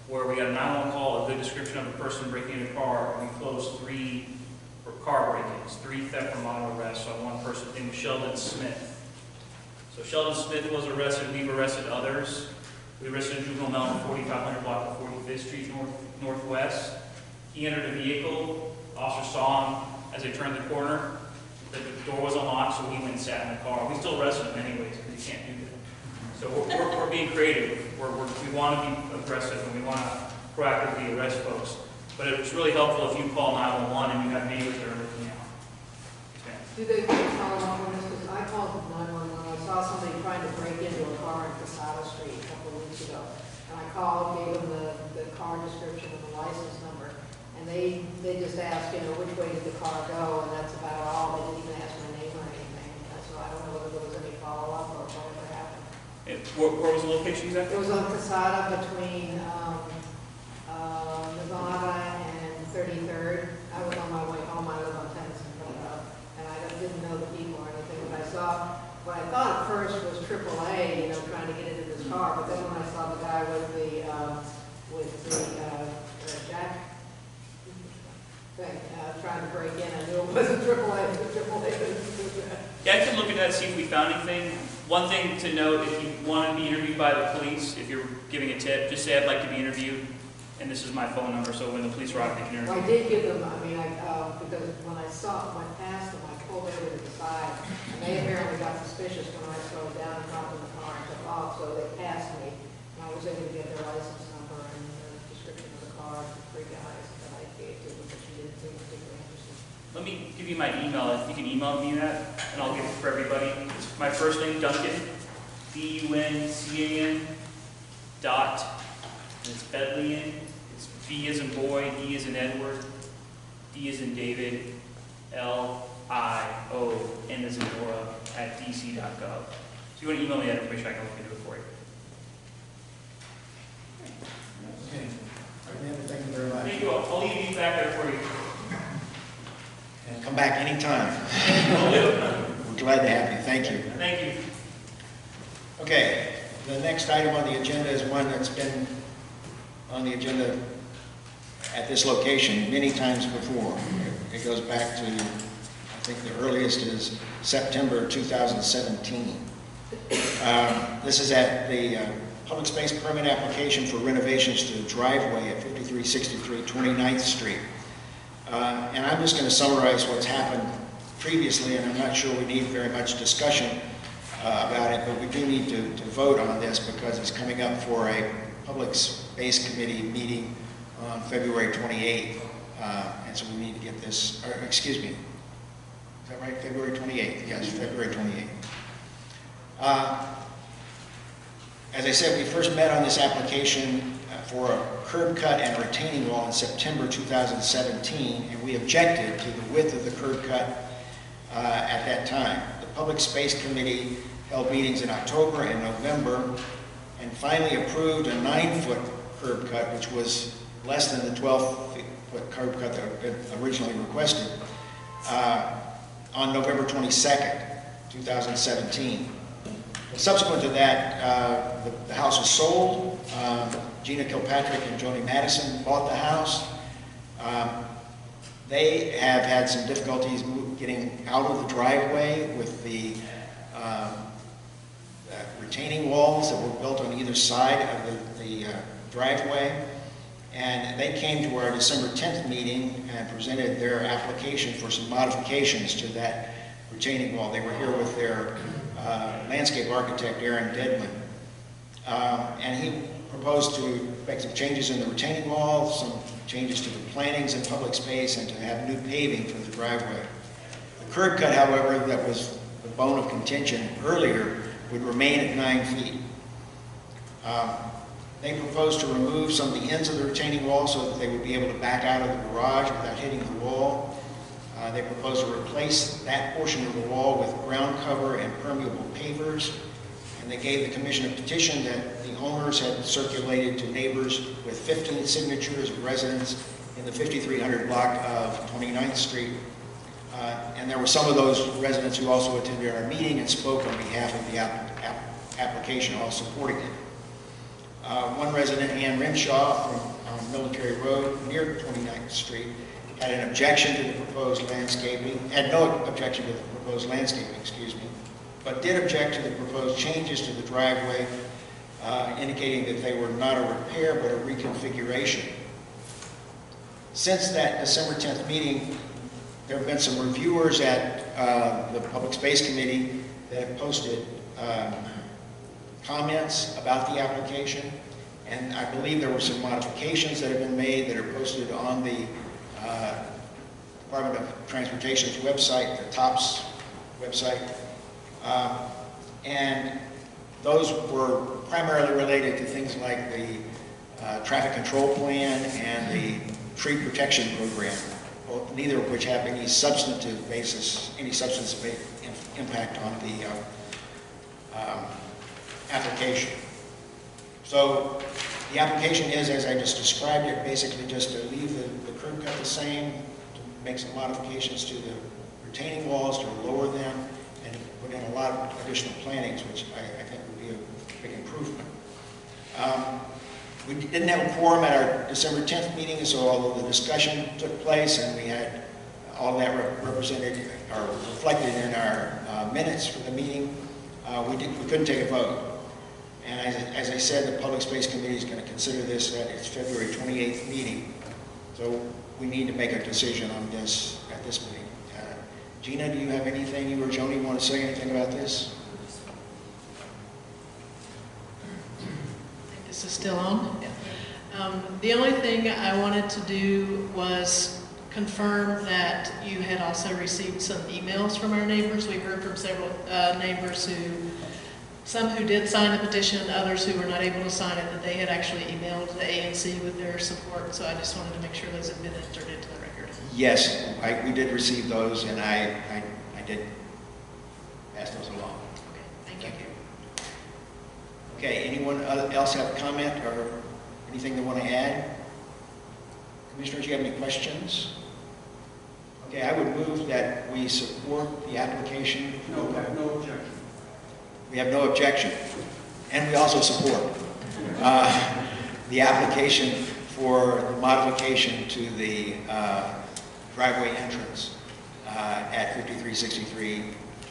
where we got a 911 call, a good description of a person breaking in a car, and we closed 3 car break-ins, 3 theft from auto arrests on one person named Sheldon Smith. So Sheldon Smith was arrested, we've arrested others. We arrested a juvenile male in 4500 block of 45th Street Northwest. He entered a vehicle, officer saw him as they turned the corner. The door was unlocked, so he went and sat in the car. We still arrested him anyways, because he can't do that. So we're being creative. We want to be aggressive, and we want to proactively arrest folks. But it's really helpful if you call 911 and you have neighbors that are looking out. Do they follow up on this? Because I called 911. I saw somebody trying to break into a car in Casada Street a couple of weeks ago. And I called, gave them the car description and the license number. And they just asked, which way did the car go? And that's about all. They didn't even ask my name or anything. So I don't know whether there was any follow-up or whatever happened. Where was the location exactly? It was on Casada between Nevada and 33rd. I was on my way home. I live on Tennyson, and I didn't know the people or anything. But I saw, what I thought at first was AAA, trying to get into this car. But then when I saw the guy with the jack thing, trying to break in, I knew it wasn't AAA. Yeah, I can look at that, see if we found anything. One thing to note, if you want to be interviewed by the police, if you're giving a tip, just say I'd like to be interviewed, and this is my phone number, so when the police arrive, they can interview. Well, I did give them, because when I went past them, I pulled over to the side, and they apparently got suspicious when I slowed down and got in the car and took off, so they passed me, and I was able to get their license number and the description of the car, the 3 guys that I gave to them, but she didn't seem particularly interested. Let me give you my email. If you can email me that, and I'll give it for everybody. It's my first name, Duncan, D-U-N-C-A-N, dot, and it's Bedlion. It's B as in boy, E as in Edward, D as in David, L-I-O-N as in Nora, at dc.gov. So if you want to email me that information, I can look into it for you. Okay. Thank you very much. Thank you all. I'll leave these back there for you. And come back anytime. We're glad to have you. Thank you. Thank you. Okay, the next item on the agenda is one that's been on the agenda at this location many times before. It goes back to, I think the earliest is September 2017. This is at the public space permit application for renovations to the driveway at 5363 29th Street. And I'm just going to summarize what's happened previously, and I'm not sure we need very much discussion about it, but we do need to vote on this because it's coming up for a public space committee meeting on February 28th. And so we need to get this, or excuse me, is that right? February 28th, yes, February 28th. As I said, we first met on this application for a curb cut and retaining wall in September 2017, and we objected to the width of the curb cut at that time. The Public Space Committee held meetings in October and November, and finally approved a 9-foot curb cut, which was less than the 12-foot curb cut that had been originally requested, on November 22nd, 2017. Subsequent to that, the house was sold. Gina Kilpatrick and Joni Madison bought the house. They have had some difficulties getting out of the driveway with the retaining walls that were built on either side of the driveway. And they came to our December 10th meeting and presented their application for some modifications to that retaining wall. They were here with their landscape architect, Aaron Bedlion. And he proposed to make some changes in the retaining wall, some changes to the plantings and public space, and to have new paving for the driveway. The curb cut, however, that was the bone of contention earlier, would remain at 9 feet. They proposed to remove some of the ends of the retaining wall so that they would be able to back out of the garage without hitting the wall. They proposed to replace that portion of the wall with ground cover and permeable pavers. And they gave the commission a petition that the owners had circulated to neighbors with 15 signatures of residents in the 5300 block of 29th Street. And there were some of those residents who also attended our meeting and spoke on behalf of the application, all supporting it. One resident, Ann Rimshaw from Military Road near 29th Street, had an objection to the proposed landscaping, had no objection to the proposed landscaping, excuse me, but did object to the proposed changes to the driveway, indicating that they were not a repair but a reconfiguration. Since that December 10th meeting, there have been some reviewers at the Public Space Committee that have posted comments about the application, and I believe there were some modifications that have been made that are posted on the Department of Transportation's website, the TOPS website, and those were primarily related to things like the traffic control plan and the tree protection program, neither of which have any substantive basis, any substantive impact on the application. So the application is, as I just described it, basically just to leave the curb cut the same, to make some modifications to the retaining walls to lower them, and to put in a lot of additional plantings, which I think would be a big improvement. We didn't have a quorum at our December 10th meeting, so although the discussion took place and we had all that represented or reflected in our minutes for the meeting, we couldn't take a vote. And as I said, the Public Space Committee is going to consider this at its February 28th meeting. So we need to make a decision on this at this meeting. Gina, do you have anything, you or Joni, want to say anything about this? This is still on? Yeah. The only thing I wanted to do was confirm that you had also received some emails from our neighbors. We heard from several neighbors some who did sign the petition, others who were not able to sign it, that they had actually emailed the ANC with their support. So I just wanted to make sure those had been entered into the record. Yes, we did receive those, and I did pass those along. Okay, thank you. Okay, anyone else have a comment or anything they want to add? Commissioners, do you have any questions? Okay, I would move that we support the application. No, I have no objection. We have no objection. And we also support the application for the modification to the driveway entrance at 5363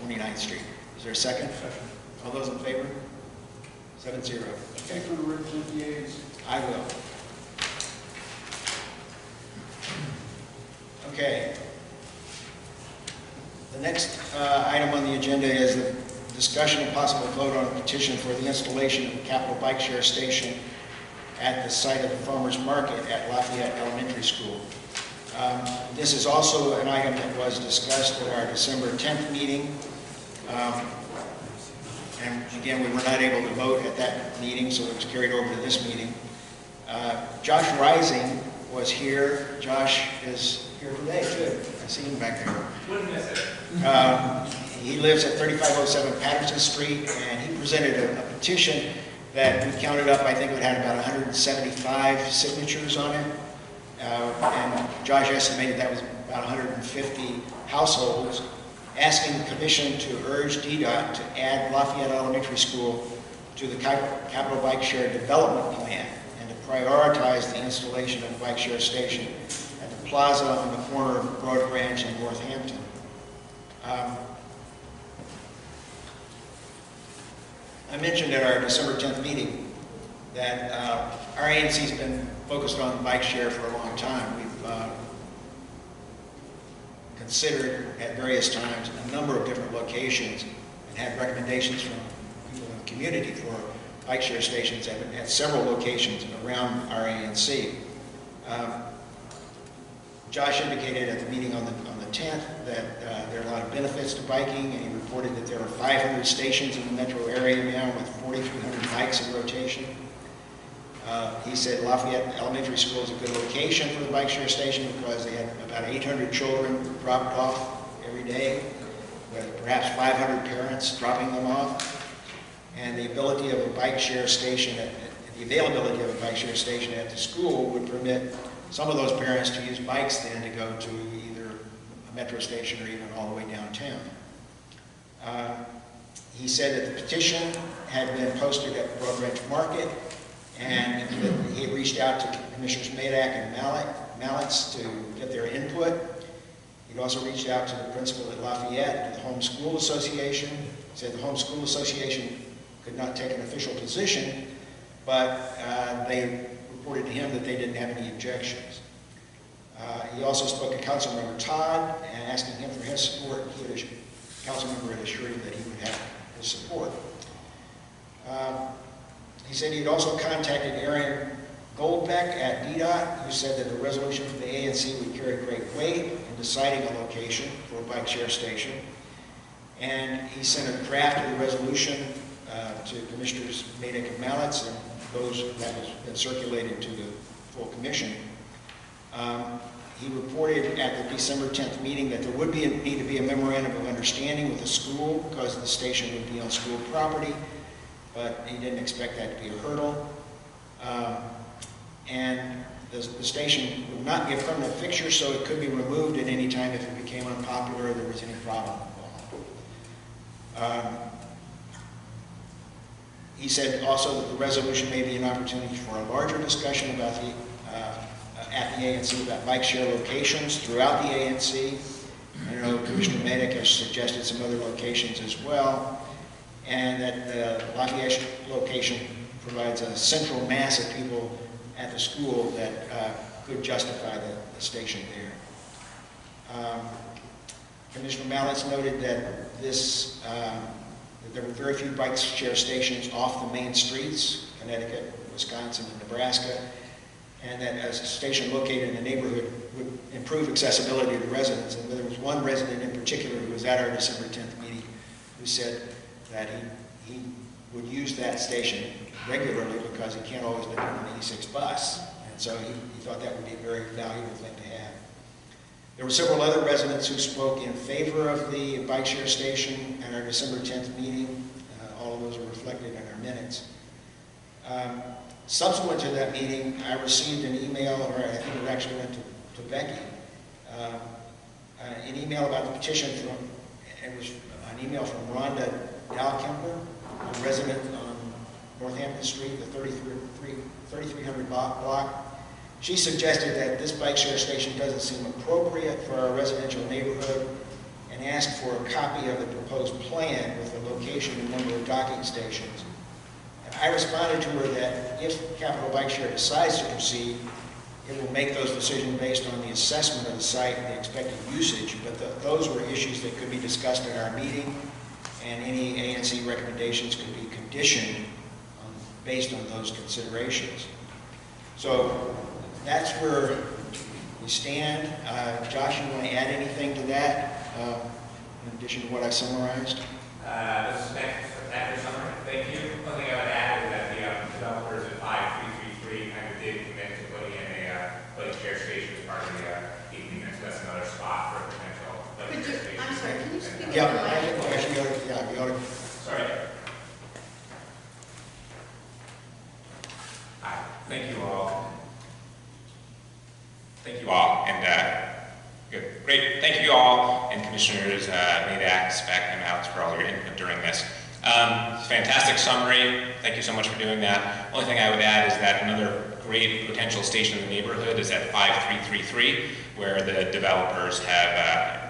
29th Street. Is there a second? Second. All those in favor? 7-0. Okay. Who's going to represent the ANC? I will. Okay. The next item on the agenda is the discussion and possible vote on a petition for the installation of a Capital Bikeshare station at the site of the Farmers Market at Lafayette Elementary School. This is also an item that was discussed at our December 10th meeting. And again, we were not able to vote at that meeting, so it was carried over to this meeting. Josh Rising was here. Josh is here today, too. I see him back there. Wouldn't miss it. He lives at 3507 Patterson Street, and he presented a petition that we counted up. I think it had about 175 signatures on it. And Josh estimated that was about 150 households, asking the commission to urge DDOT to add Lafayette Elementary School to the Capital Bikeshare development plan and to prioritize the installation of a bike share station at the plaza on the corner of Broad Branch and Northampton. I mentioned at our December 10th meeting that our ANC has been focused on bike share for a long time. We've considered at various times a number of different locations and had recommendations from people in the community for bike share stations at several locations around our ANC. Josh indicated at the meeting on the 10th that there are a lot of benefits to biking, and he reported that there are 500 stations in the metro area now with 4,300 bikes in rotation. He said Lafayette Elementary School is a good location for the bike share station because they had about 800 children dropped off every day, with perhaps 500 parents dropping them off. And the ability of a bike share station, the availability of a bike share station at the school would permit some of those parents to use bikes then to go to either a metro station or even all the way downtown. He said that the petition had been posted at Broad Branch Market, and that he had reached out to Commissioners Madak and Mallets to get their input. He'd also reached out to the principal at Lafayette, to the Home School Association. He said the Home School Association could not take an official position, but they reported to him that they didn't have any objections. He also spoke to Councilmember Todd and asking him for his support. Councilmember had assured him that he would have his support. He said he'd also contacted Aaron Goldbeck at DDOT, who said that the resolution from the ANC would carry great weight in deciding a location for a bike share station. And he sent a draft of the resolution to Commissioners Madak and Mallets, and that has been circulated to the full commission. He reported at the December 10th meeting that there would need to be a memorandum of understanding with the school because the station would be on school property, but he didn't expect that to be a hurdle. And the station would not be a permanent fixture, so it could be removed at any time if it became unpopular or there was any problem involved. He said also that the resolution may be an opportunity for a larger discussion about at the ANC about bike share locations throughout the ANC. I know Commissioner Madak has suggested some other locations as well, and that the Lafayette location provides a central mass of people at the school that could justify the station there. Commissioner Mallets noted that that there were very few bike share stations off the main streets, Connecticut, Wisconsin, and Nebraska, and that as a station located in the neighborhood would improve accessibility to residents. And there was one resident in particular who was at our December 10th meeting who said that he would use that station regularly because he can't always get on the E6 bus. And so he thought that would be a very valuable thing to have. There were several other residents who spoke in favor of the bike share station at our December 10th meeting. All of those are reflected in our minutes. Subsequent to that meeting, I received an email, or I think it actually went to Becky, an email about the petition it was an email from Rhonda Dalkemper, a resident on Northampton Street, the 3300 block. She suggested that this bike share station doesn't seem appropriate for our residential neighborhood and asked for a copy of the proposed plan with the location and number of docking stations. And I responded to her that if Capital Bikeshare decides to proceed, it will make those decisions based on the assessment of the site and the expected usage, but those were issues that could be discussed at our meeting, and any ANC recommendations could be conditioned based on those considerations. So that's where we stand. Josh, you want to add anything to that, in addition to what I summarized? This is Nick. Thank you. One thing I would add is that the developers at 5333 kind of did commit to putting in a bike share station as part of the evening. That's another spot for a potential bike share station. I'm sorry, can you speak up? Yeah, we ought to. Sorry. Hi. Thank you all. Thank you all, and good, great. Thank you all, and Commissioners Madak, Speck, and Mallets for all your input during this. Fantastic summary. Thank you so much for doing that. Only thing I would add is that another great potential station in the neighborhood is at 5333, where the developers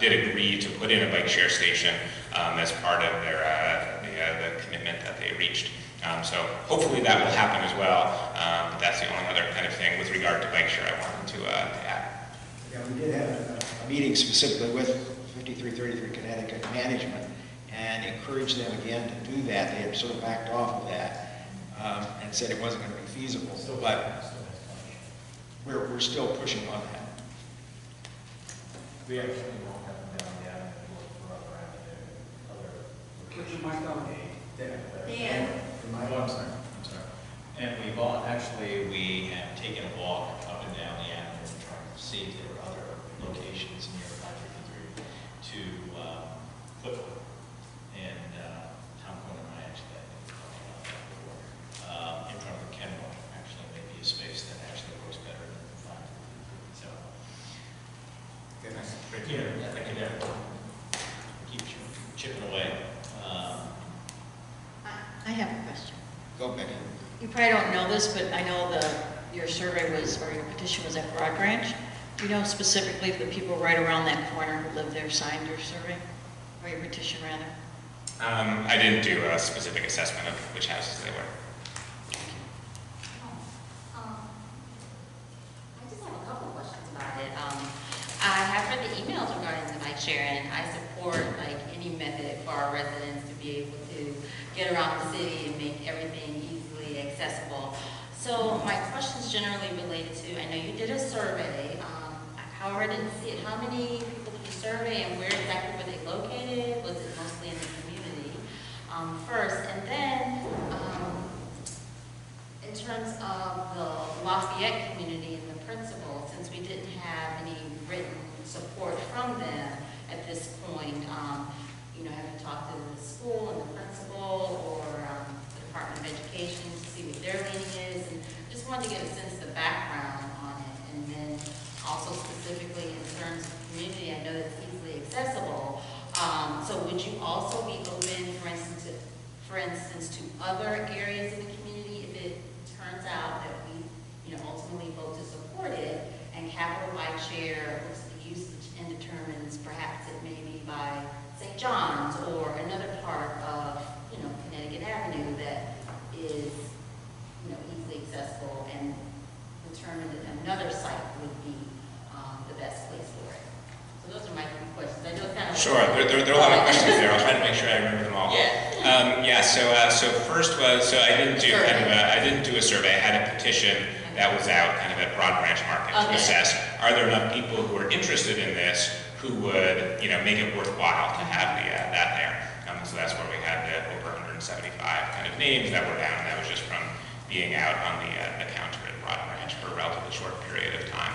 did agree to put in a bike share station as part of their the commitment that they reached. So hopefully that will happen as well. That's the only other kind of thing with regard to bike share I wanted to add. Yeah, we did have a meeting specifically with 5333 Connecticut management, and encouraged them again to do that. They had sort of backed off of that and said it wasn't going to be feasible. But we're still pushing on that. We actually won't have them down yet. Put your mic on. Dan. I'm sorry. And we've all, actually, we have taken a walk up and down the avenue and trying to see if there were other locations near 553 to put them. And Tom Quinn and I actually had before. In front of the kennel, actually, may be a space that actually works better than 553. So, Okay, nice. thank you. Yeah, thank you. Keep chipping away. I have a question. Go, Becky. You probably don't know this, but I know your survey was, or your petition was at Broad Branch. Do you know specifically if the people right around that corner who live there signed your survey? Or your petition, rather? I didn't do a specific assessment of which houses they were. I just have a couple of questions about it. I have read the emails regarding the bike share, and I support like any method for our residents to be able to get around the city and make everything easily accessible. So my question is generally related to, I know you did a survey, however I didn't see it. How many people did you survey and where exactly were they located? Was it mostly in the community? First, and then in terms of the Lafayette community and the principal, since we didn't have any written support from them at this point, you know, have you talked to the school and the principal or the Department of Education to see what their leaning is? And just wanted to get a sense of the background on it. And then also specifically in terms of community, I know that's easily accessible. So would you also be open, for instance, to other areas in the community if it turns out that we, you know, ultimately vote to support it and Capital Bikeshare looks at the usage and determines perhaps it may be by St. John's or another part of, you know, Connecticut Avenue that is, you know, easily accessible and determined that another site would be the best place for it. So those are my three questions. I know it's kind of Sure, there are a lot of questions there. I'll try to make sure I remember them all. Yeah. So first was, so I didn't do I didn't do a survey. I had a petition that was out kind of at Broad Branch Market to assess, are there enough people who are interested in this who would, you know, make it worthwhile to have that there. So that's where we had over 175 kind of names that were down, and that was just from being out on the counter at Broad Branch for a relatively short period of time.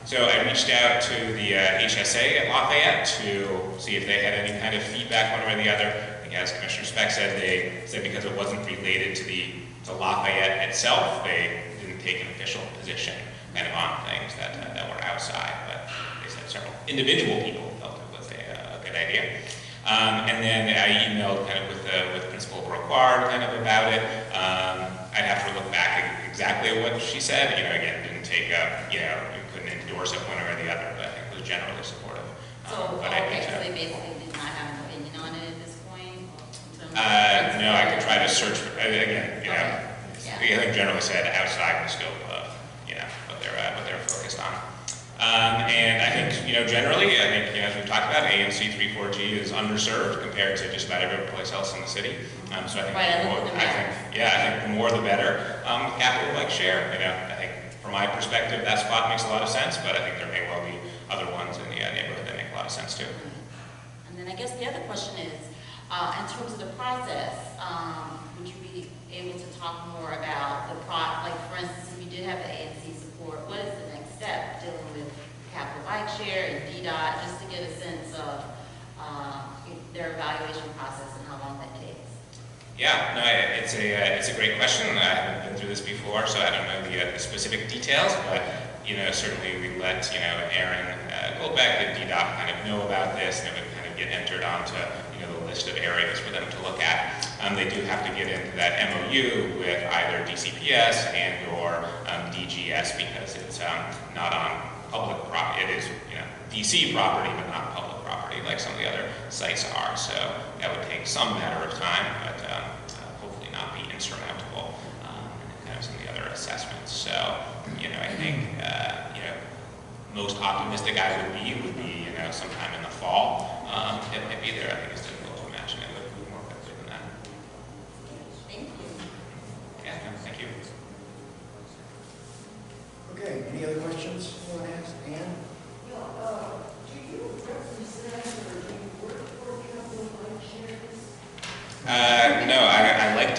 So I reached out to the HSA at Lafayette to see if they had any kind of feedback one way or the other. I think as Commissioner Speck said, they said because it wasn't related to Lafayette itself, they didn't take an official position kind of on things that were outside, but they said several individual people felt it was a good idea. And then I emailed kind of with Principal Brocard kind of about it. I'd have to look back exactly at what she said. You know, again, didn't take up, you know, couldn't endorse it one or the other, but I think was generally supportive. So, but so they basically did not have an opinion on it at this point? No, I could try to search for, again, you know, I think generally said outside the scope of, you know, what they're focused on. And I think, you know, generally, I think, you know, as we've talked about, ANC 3-4G is underserved compared to just about every place else in the city. So I think, I think the more the better. Capital Bikeshare, you know, I think from my perspective, that spot makes a lot of sense, but I think there may well be other ones in the neighborhood that make a lot of sense too. And then I guess the other question is, in terms of the process, would you be able to talk more about the like for instance, if you did have the ANC support, what is the next step dealing with Capital Bikeshare and DDOT, just to get a sense of their evaluation process and how long that takes? Yeah, no, it's a great question. I haven't been through this before, so I don't know the specific details, but you know, certainly we let, you know, Aaron Goldbeck and DDOT kind of know about this, and it would kind of get entered onto, you know, the list of areas for them to look at. They do have to get into that MOU with either DCPS and or DGS because it's not on public property. It is, you know, DC property, but not public property like some of the other sites are. So that would take some matter of time, but hopefully not be insurmountable in kind of some of the other assessments. So, you know, I think, you know, most optimistic I would be, you know, sometime in the fall. It might be there, I think, is the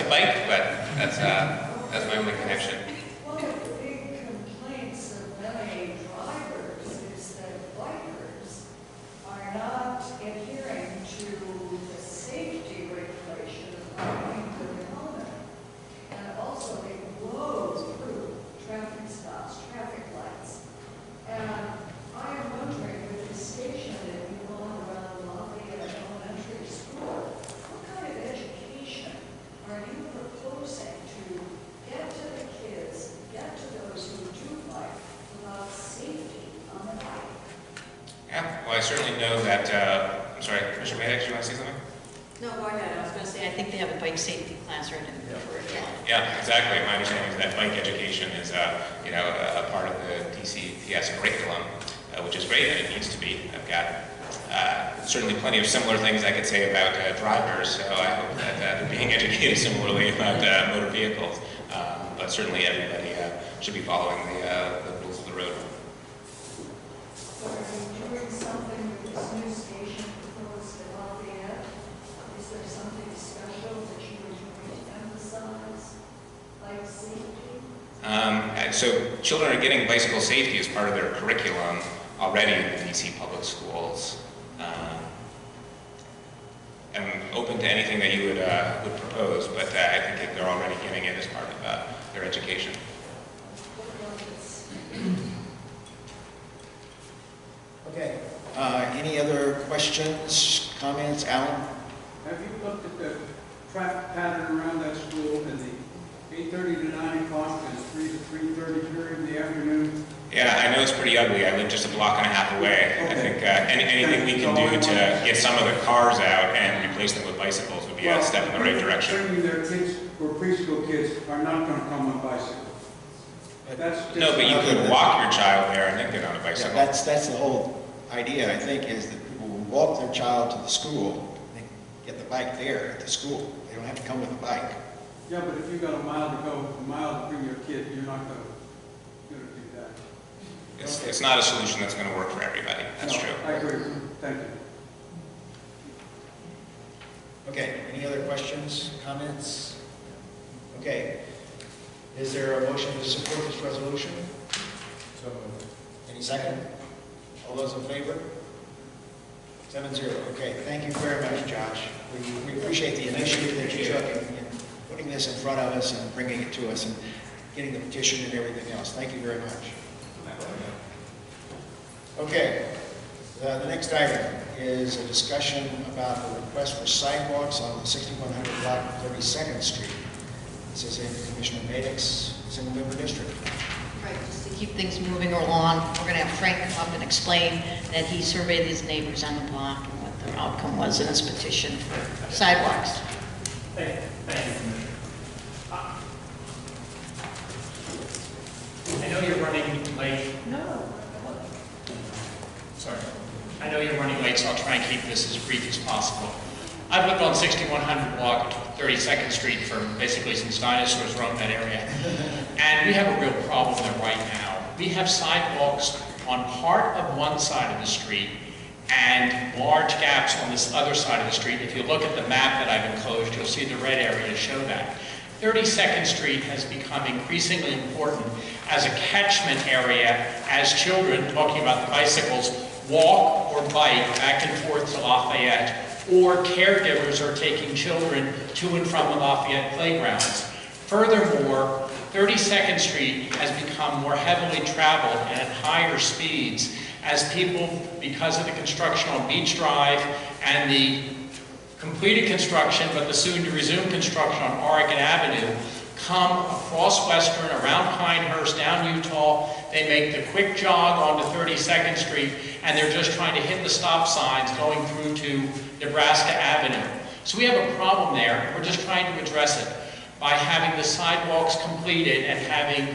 the bike, but that's my only connection. One of the big complaints of many drivers is that bikers are not adhering to the safety regulations of going to the helmet. And also they blow through traffic stops, traffic lights. And I am wondering, with the station that you gone around Lafayette Elementary School, what kind of education are you proposing to get to the kids, get to those who do bike about safety on the bike? Yeah, well, I certainly know that, I'm sorry, Commissioner Maddox, do you want to say something? No, go ahead. I was going to say, I think they have a bike safety class right in there. Yeah, exactly. My understanding is that bike education is, a part of the DCPS curriculum, which is great, and it needs to be. I've got certainly plenty of similar things I could say about drivers, so I hope that they're being educated similarly about motor vehicles. But certainly everybody should be following the rules of the road. So are you doing something with this new station proposed at Lafayette? Is there something special that you would want to emphasize, like safety? So children are getting bicycle safety as part of their curriculum already in the DC public schools. I'm open to anything that you would propose, but I think they're already getting it as part of their education. Okay, any other questions, comments? Alan? Have you looked at the traffic pattern around that school and the 8:30 to 9 o'clock and 3 to 3:30 period in the afternoon? Yeah, I know it's pretty ugly. I live just a block and a half away. Okay. I think anything we can do to get some of the cars out and replace them with bicycles would be a step in the right direction. Training their kids, or preschool kids, are not going to come on bicycles. That's just No, but you could walk your child there and then get on a bicycle. Yeah, that's the whole idea, I think, is that people will walk their child to the school, they get the bike there at the school. They don't have to come with a bike. Yeah, but if you got a mile to go, a mile to bring your kid, you're not going to do that. It's not a solution that's going to work for everybody. That's No, true. I agree. Thank you. Okay, any other questions, comments? Okay, is there a motion to support this resolution? So moved. Any second? All those in favor? 7-0. Okay, thank you very much, Josh. We appreciate the initiative that you took in putting this in front of us and bringing it to us and getting the petition and everything else. Thank you very much. Okay, the next item is a discussion about the request for sidewalks on the 6100 block of 32nd Street. This is in Commissioner Maddox's single-member district. Right, just to keep things moving along, we're going to have Frank come up and explain that he surveyed his neighbors on the block and what their outcome was in his petition for sidewalks. Thank you, Commissioner. I know you're running late. No. Sorry. I know you're running late, so I'll try and keep this as brief as possible. I've lived on 6100 block, 32nd Street for basically since dinosaurs roamed that area. And we have a real problem there right now. We have sidewalks on part of one side of the street and large gaps on this other side of the street. If you look at the map that I've enclosed, you'll see the red area to show that. 32nd Street has become increasingly important as a catchment area as children, talking about the bicycles, walk or bike back and forth to Lafayette, or caregivers are taking children to and from the Lafayette playgrounds. Furthermore, 32nd Street has become more heavily traveled and at higher speeds as people, because of the construction on Beach Drive and the completed construction, but the soon-to-resume construction on Oregon Avenue, come across Western, around Pinehurst, down Utah. They make the quick jog onto 32nd Street, and they're just trying to hit the stop signs going through to Nebraska Avenue. So we have a problem there. We're just trying to address it by having the sidewalks completed and having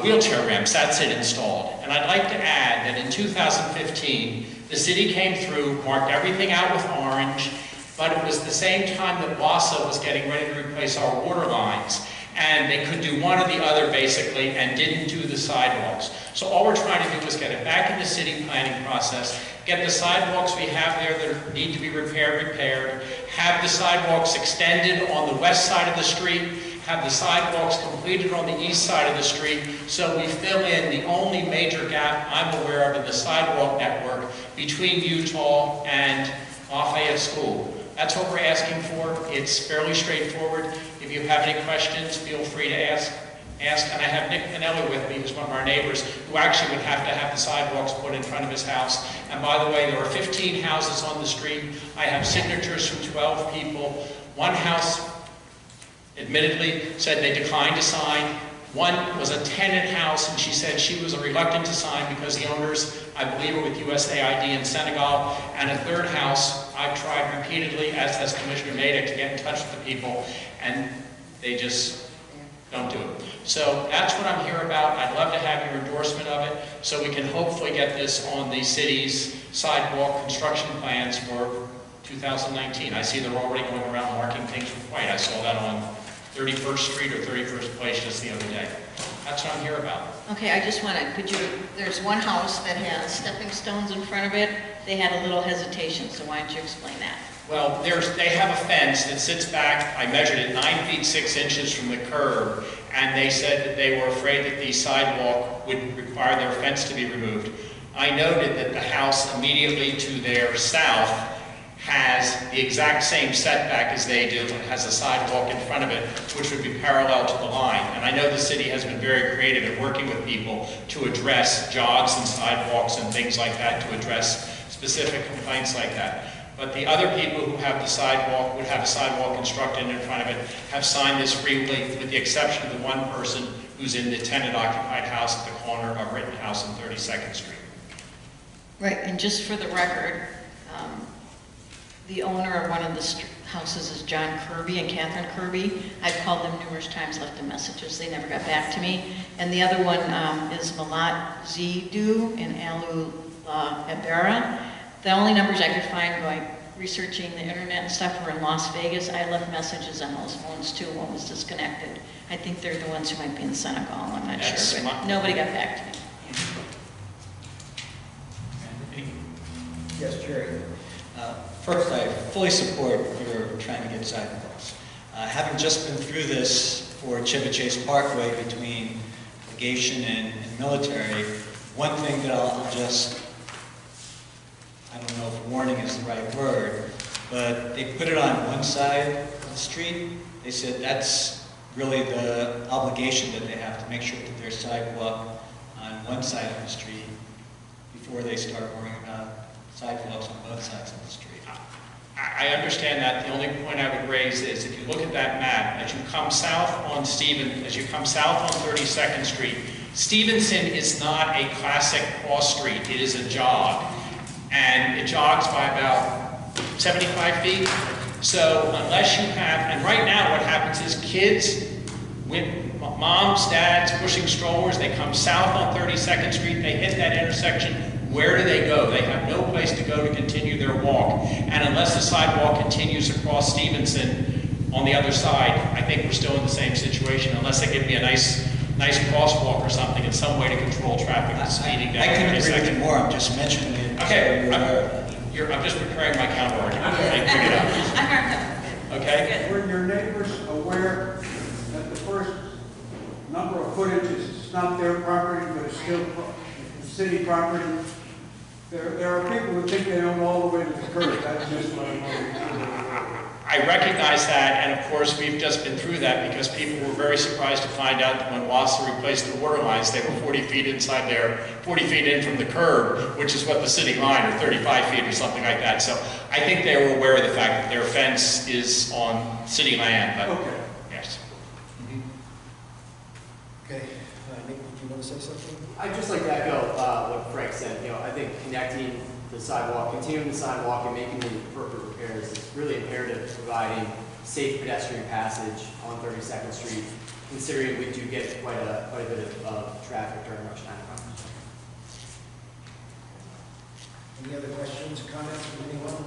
wheelchair ramps, that's it, installed. And I'd like to add that in 2015, the city came through, marked everything out with orange, but it was the same time that WASA was getting ready to replace our water lines. And they could do one or the other, basically, and didn't do the sidewalks. So all we're trying to do is get it back in the city planning process, get the sidewalks we have there that need to be repaired, have the sidewalks extended on the west side of the street, have the sidewalks completed on the east side of the street, so we fill in the only major gap I'm aware of in the sidewalk network between Utah and Lafayette School. That's what we're asking for. It's fairly straightforward. If you have any questions, feel free to ask. And I have Nick Pinelli with me, who's one of our neighbors, who actually would have to have the sidewalks put in front of his house. And by the way, there are 15 houses on the street. I have signatures from 12 people. One house, admittedly, said they declined to sign. One was a tenant house, and she said she was reluctant to sign because the owners, I believe, are with USAID in Senegal. And a third house, I've tried repeatedly, as has Commissioner Natick, to get in touch with the people, and they just don't do it. So that's what I'm here about. I'd love to have your endorsement of it so we can hopefully get this on the city's sidewalk construction plans for 2019. I see they're already going around marking things with white. I saw that on 31st Street or 31st Place just the other day. That's what I'm here about. Okay, I just want to, there's one house that has stepping stones in front of it. They had a little hesitation, so why don't you explain that? Well, they have a fence that sits back, I measured it 9 feet 6 inches from the curb, and they said that they were afraid that the sidewalk would require their fence to be removed. I noted that the house immediately to their south has the exact same setback as they do, and has a sidewalk in front of it, which would be parallel to the line. And I know the city has been very creative at working with people to address jogs and sidewalks and things like that, to address specific complaints like that. But the other people who have the sidewalk, would have a sidewalk constructed in front of it, have signed this freely, with the exception of the one person who's in the tenant-occupied house at the corner of Rittenhouse and 32nd Street. Right, and just for the record, the owner of one of the houses is John Kirby and Catherine Kirby. I've called them numerous times, left them messages, they never got back to me. And the other one is Malat Zidu in Alu Ebera. The only numbers I could find going researching the internet and stuff were in Las Vegas. I left messages on those phones too. One was disconnected. I think they're the ones who might be in Senegal. I'm not sure, but nobody got back to me. Yes, Jerry. First, I fully support your trying to get sidewalks. Having just been through this for Chevy Chase Parkway between Legation and Military, one thing that I'll just, I don't know if warning is the right word, but they put it on one side of the street. They said that's really the obligation that they have to make sure that there's sidewalk on one side of the street before they start worrying about sidewalks on both sides of the street. I understand that. The only point I would raise is if you look at that map, as you come south on 32nd Street, Stevenson is not a classic cross street. It is a jog. And it jogs by about 75 feet. So unless you have, and right now what happens is kids with moms, dads pushing strollers, they come south on 32nd Street, they hit that intersection. Where do they go? They have no place to go to continue their walk. And unless the sidewalk continues across Stevenson on the other side, I think we're still in the same situation, unless they give me a nice crosswalk or something in some way to control traffic and speeding down. I can agree with you more. I'm just mentioning it. Okay, I'm just preparing my counter argument. Bring it up. Okay? Were your neighbors aware that the first number of footage is not their property, but it's still city property? There are people who think they own all the way to the curb. That's just what I'm I recognize that, and of course we've just been through that because people were very surprised to find out that when WASA replaced the water lines, they were 40 feet inside there, 40 feet in from the curb, which is what the city line, or 35 feet or something like that. So I think they were aware of the fact that their fence is on city land, but okay. Yes. Okay, Nick, did you want to say something? I'd just like to echo what Frank said. You know, I think connecting the sidewalk, continuing the sidewalk, and making the appropriate repairs is really imperative to providing safe pedestrian passage on 32nd Street, considering we do get quite a bit of traffic during rush time. Any other questions or comments from anyone?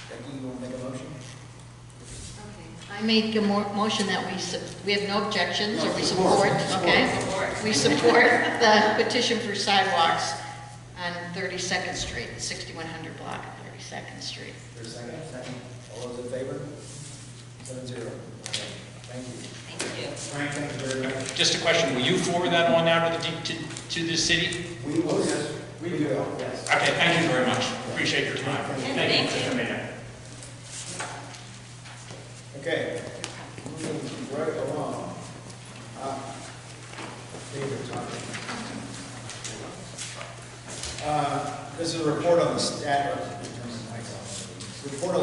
Becky, you want to make a motion? I make a motion that we have no objections, or we support, we support the petition for sidewalks on 32nd Street, the 6100 block of 32nd Street. For a second? Second. All those in favor? 7-0. Okay, thank you. Thank you. Frank, thank you very much. Just a question, will you forward that on now to the city? We will, yes. We will, yes. Okay, thank you very much. Appreciate your time. Thank you, Mr. Mayor. Okay, moving right along. Favorite topic. This is a report on the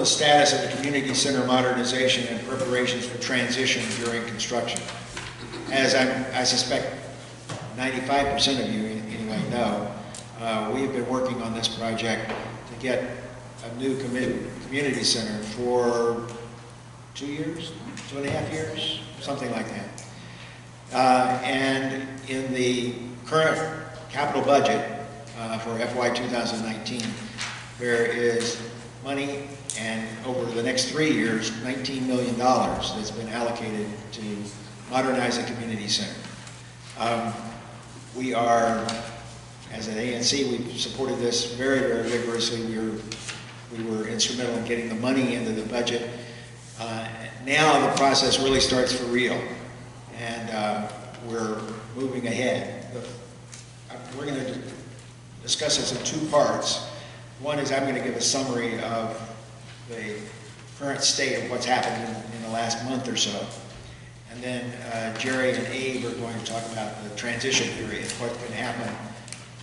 status of the community center modernization and preparations for transition during construction. As I suspect 95% of you anyway know, we've been working on this project to get a new community center for 2 years, 2.5 years, something like that. And in the current capital budget for FY 2019, there is money, and over the next 3 years, $19 million that's been allocated to modernize the community center. We are, as an ANC, we've supported this very, very vigorously. We were instrumental in getting the money into the budget. Now the process really starts for real, and we're moving ahead. We're going to discuss this in 2 parts. One is I'm going to give a summary of the current state of what's happened in the last month or so. And then Jerry and Abe are going to talk about the transition period, what can happen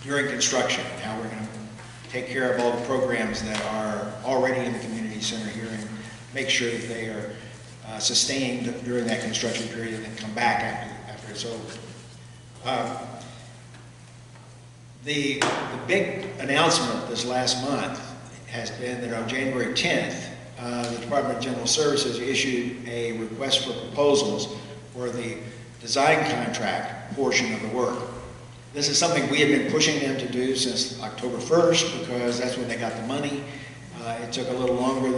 during construction, how we're going to take care of all the programs that are already in the community center here and make sure that they are sustained during that construction period and then come back after it's over. The big announcement this last month has been that on January 10th, the Department of General Services issued a request for proposals for the design contract portion of the work. This is something we have been pushing them to do since October 1st because that's when they got the money. It took a lot longer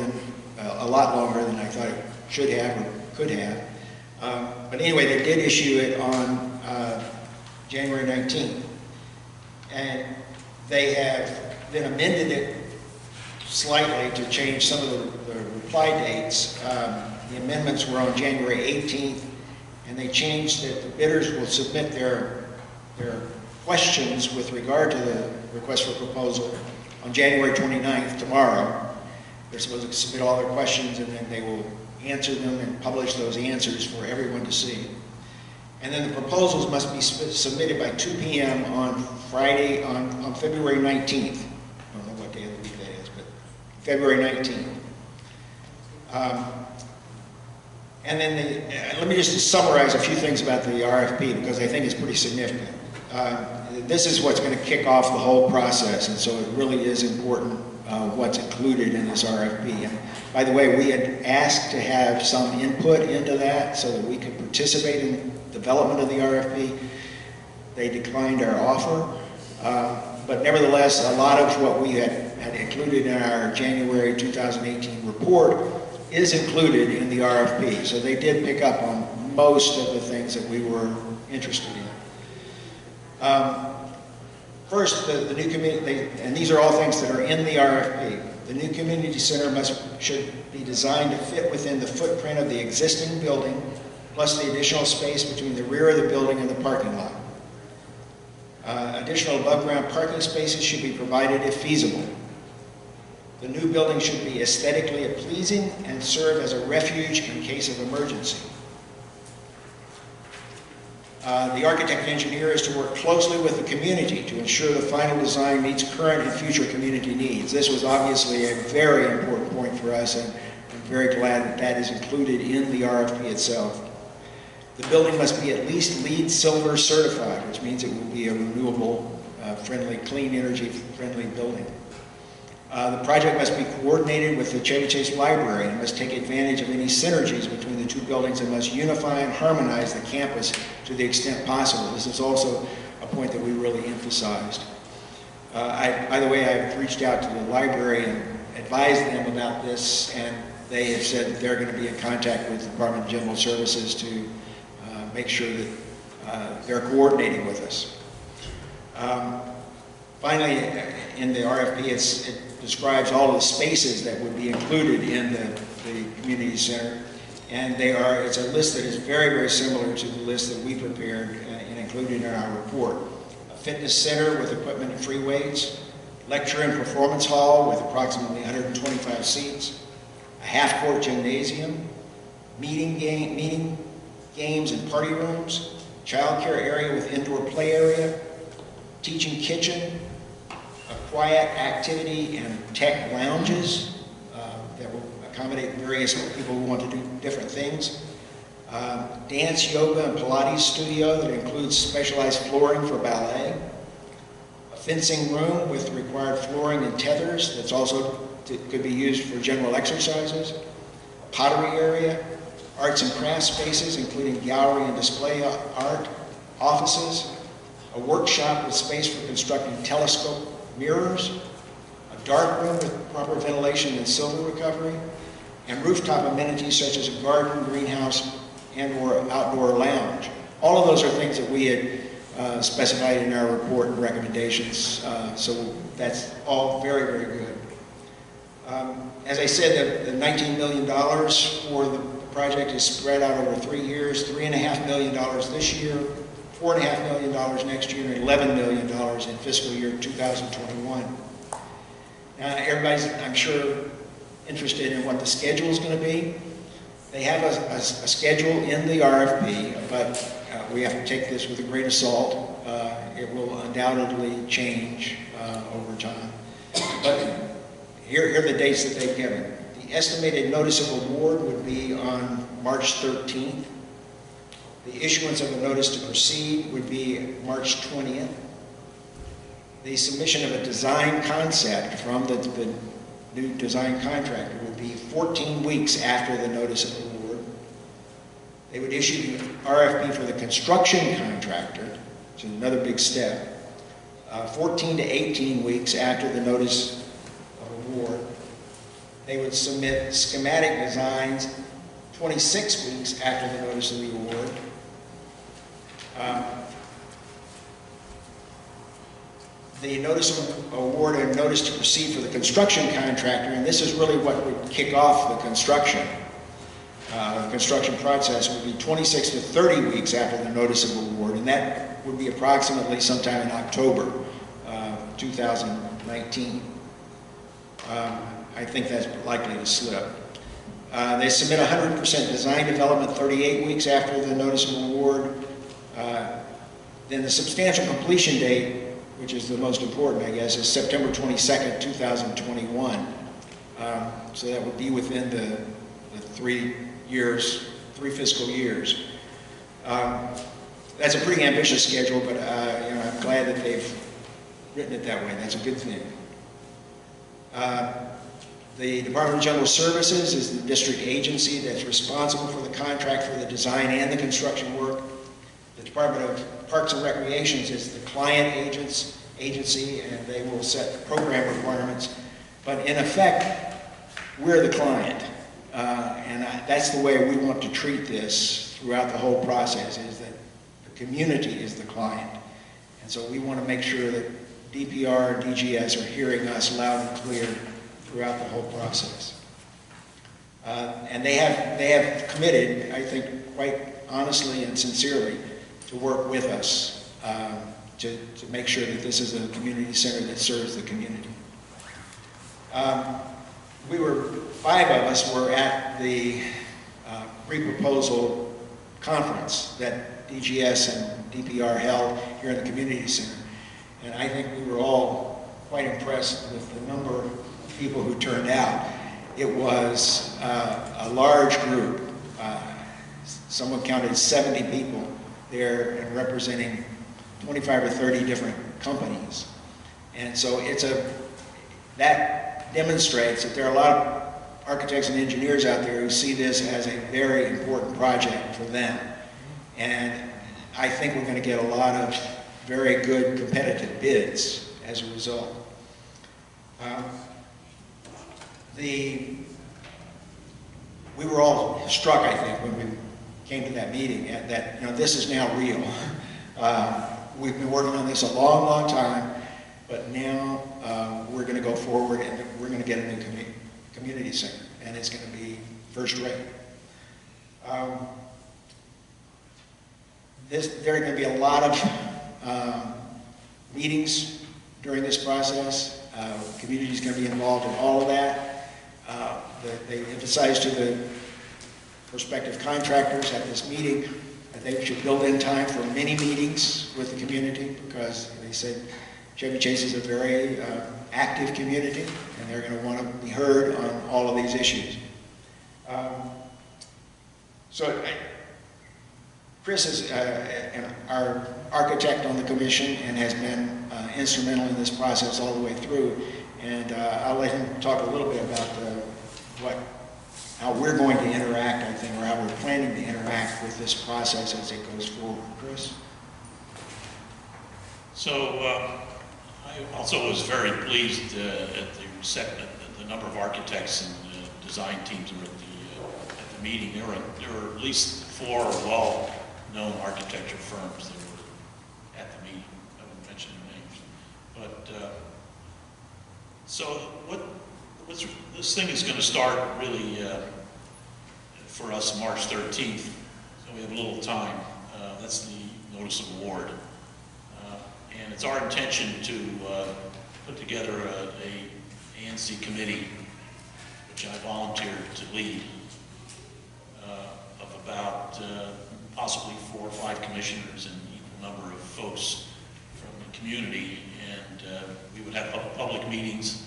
than I thought it should have or could have. But anyway, they did issue it on January 19th. And they have then amended it slightly to change some of the reply dates. The amendments were on January 18th, and they changed that the bidders will submit their questions with regard to the request for proposal on January 29th, tomorrow. They're supposed to submit all their questions, and then they will answer them and publish those answers for everyone to see. And then the proposals must be submitted by 2 p.m. on Friday, on February 19th. I don't know what day of the week that is, but February 19th. And then let me just summarize a few things about the RFP because I think it's pretty significant. This is what's going to kick off the whole process, and so it really is important what's included in this RFP. And by the way, we had asked to have some input into that so that we could participate in development of the RFP. They declined our offer, but nevertheless, a lot of what we had included in our January 2018 report is included in the RFP. So they did pick up on most of the things that we were interested in. First, the new community, and these are all things that are in the RFP. The new community center should be designed to fit within the footprint of the existing building, plus the additional space between the rear of the building and the parking lot. Additional above-ground parking spaces should be provided if feasible. The new building should be aesthetically pleasing and serve as a refuge in case of emergency. The architect and engineer is to work closely with the community to ensure the final design meets current and future community needs. This was obviously a very important point for us, and I'm very glad that that is included in the RFP itself. The building must be at least LEED Silver certified, which means it will be a renewable, friendly, clean energy friendly building. The project must be coordinated with the Chevy Chase Library and must take advantage of any synergies between the two buildings and must unify and harmonize the campus to the extent possible. This is also a point that we really emphasized. By the way, I've reached out to the library and advised them about this, and they have said that they're going to be in contact with the Department of General Services to make sure that they're coordinating with us. Finally, in the RFP, it describes all of the spaces that would be included in the the community center. And it's a list that is very, very similar to the list that we prepared and included in our report. A fitness center with equipment and free weights, lecture and performance hall with approximately 125 seats, a half-court gymnasium, meeting games and party rooms, childcare area with indoor play area, teaching kitchen, a quiet activity and tech lounges that will accommodate various people who want to do different things. Dance, yoga, and Pilates studio that includes specialized flooring for ballet. A fencing room with required flooring and tethers that's also could be used for general exercises. A pottery area. Arts and crafts spaces including gallery and display art. Offices. A workshop with space for constructing telescope mirrors. A dark room with proper ventilation and silver recovery. And rooftop amenities such as a garden, greenhouse, and/or outdoor lounge. All of those are things that we had specified in our report and recommendations, so that's all very, very good. As I said, the $19 million for the project is spread out over 3 years, $3.5 million this year, $4.5 million next year, and $11 million in fiscal year 2021. Everybody's, I'm sure, interested in what the schedule is going to be. They have a schedule in the RFP, but we have to take this with a grain of salt. It will undoubtedly change over time. But here are the dates that they've given. The estimated notice of award would be on March 13th. The issuance of a notice to proceed would be March 20th. The submission of a design concept from the new design contractor would be 14 weeks after the notice of award. They would issue the RFP for the construction contractor, which is another big step, 14 to 18 weeks after the notice of award. They would submit schematic designs 26 weeks after the notice of the award. The notice of award and notice to proceed for the construction contractor, and this is really what would kick off the construction process, would be 26 to 30 weeks after the notice of award, and that would be approximately sometime in October 2019. I think that's likely to slip. They submit 100% design development 38 weeks after the notice of award. Then the substantial completion date, which is the most important, I guess, is September 22nd, 2021. So that would be within the 3 fiscal years. That's a pretty ambitious schedule, but I'm glad that they've written it that way. That's a good thing. The Department of General Services is the district agency that's responsible for the contract for the design and the construction work. The Department of Parks and Recreations is the client agency, and they will set program requirements. But in effect, we're the client. And that's the way we want to treat this throughout the whole process, is that the community is the client. And so we want to make sure that DPR and DGS are hearing us loud and clear throughout the whole process. And they have committed, I think, quite honestly and sincerely, to work with us to make sure that this is a community center that serves the community. 5 of us were at the pre-proposal conference that DGS and DPR held here in the community center. And I think we were all quite impressed with the number of people who turned out. It was a large group. Someone counted 70 people there and representing 25 or 30 different companies. And so that demonstrates that there are a lot of architects and engineers out there who see this as a very important project for them. And I think we're going to get a lot of very good competitive bids as a result. We were all struck, I think, when we came to that meeting, that this is now real. We've been working on this a long, long time, but now we're going to go forward and we're going to get a new community center, and it's going to be first rate. There are going to be a lot of meetings during this process. The community is going to be involved in all of that. They emphasized to the prospective contractors at this meeting that they should build in time for many meetings with the community, because they said Chevy Chase is a very active community, and they're going to want to be heard on all of these issues. Chris is our architect on the commission and has been instrumental in this process all the way through. And I'll let him talk a little bit about how we're going to interact, I think, or how we're planning to interact with this process as it goes forward. Chris? So I also was very pleased at the number of architects and design teams were at the meeting. There were at least 4 well-known architecture firms that were at the meeting. I won't mention their names. But so this thing is going to start really for us March 13th. So we have a little time. That's the notice of award. And it's our intention to put together a ANC committee, which I volunteered to lead, of about possibly 4 or 5 commissioners and an equal number of folks from the community. And we would have public meetings.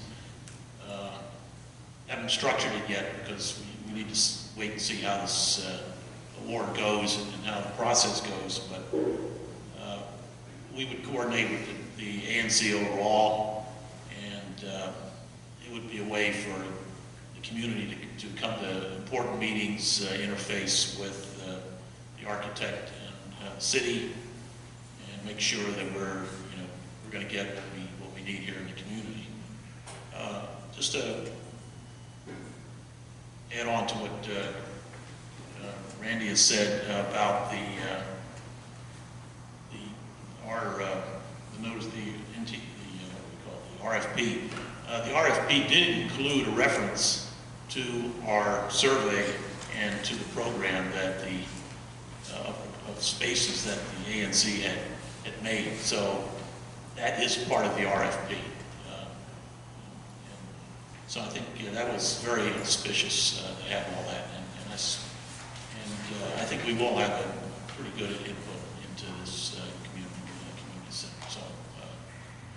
Haven't structured it yet because we need to wait and see how this award goes and how the process goes. But we would coordinate with the ANC overall, and it would be a way for the community to come to important meetings, interface with the architect and the city, and make sure that we're going to get what we need here in the community. Just to add on to what Randy has said about the RFP. The RFP did include a reference to our survey and to the program that of spaces that the ANC had made. So that is part of the RFP. So I think that was very auspicious to have all that, and I think we will have a pretty good input into this community center. So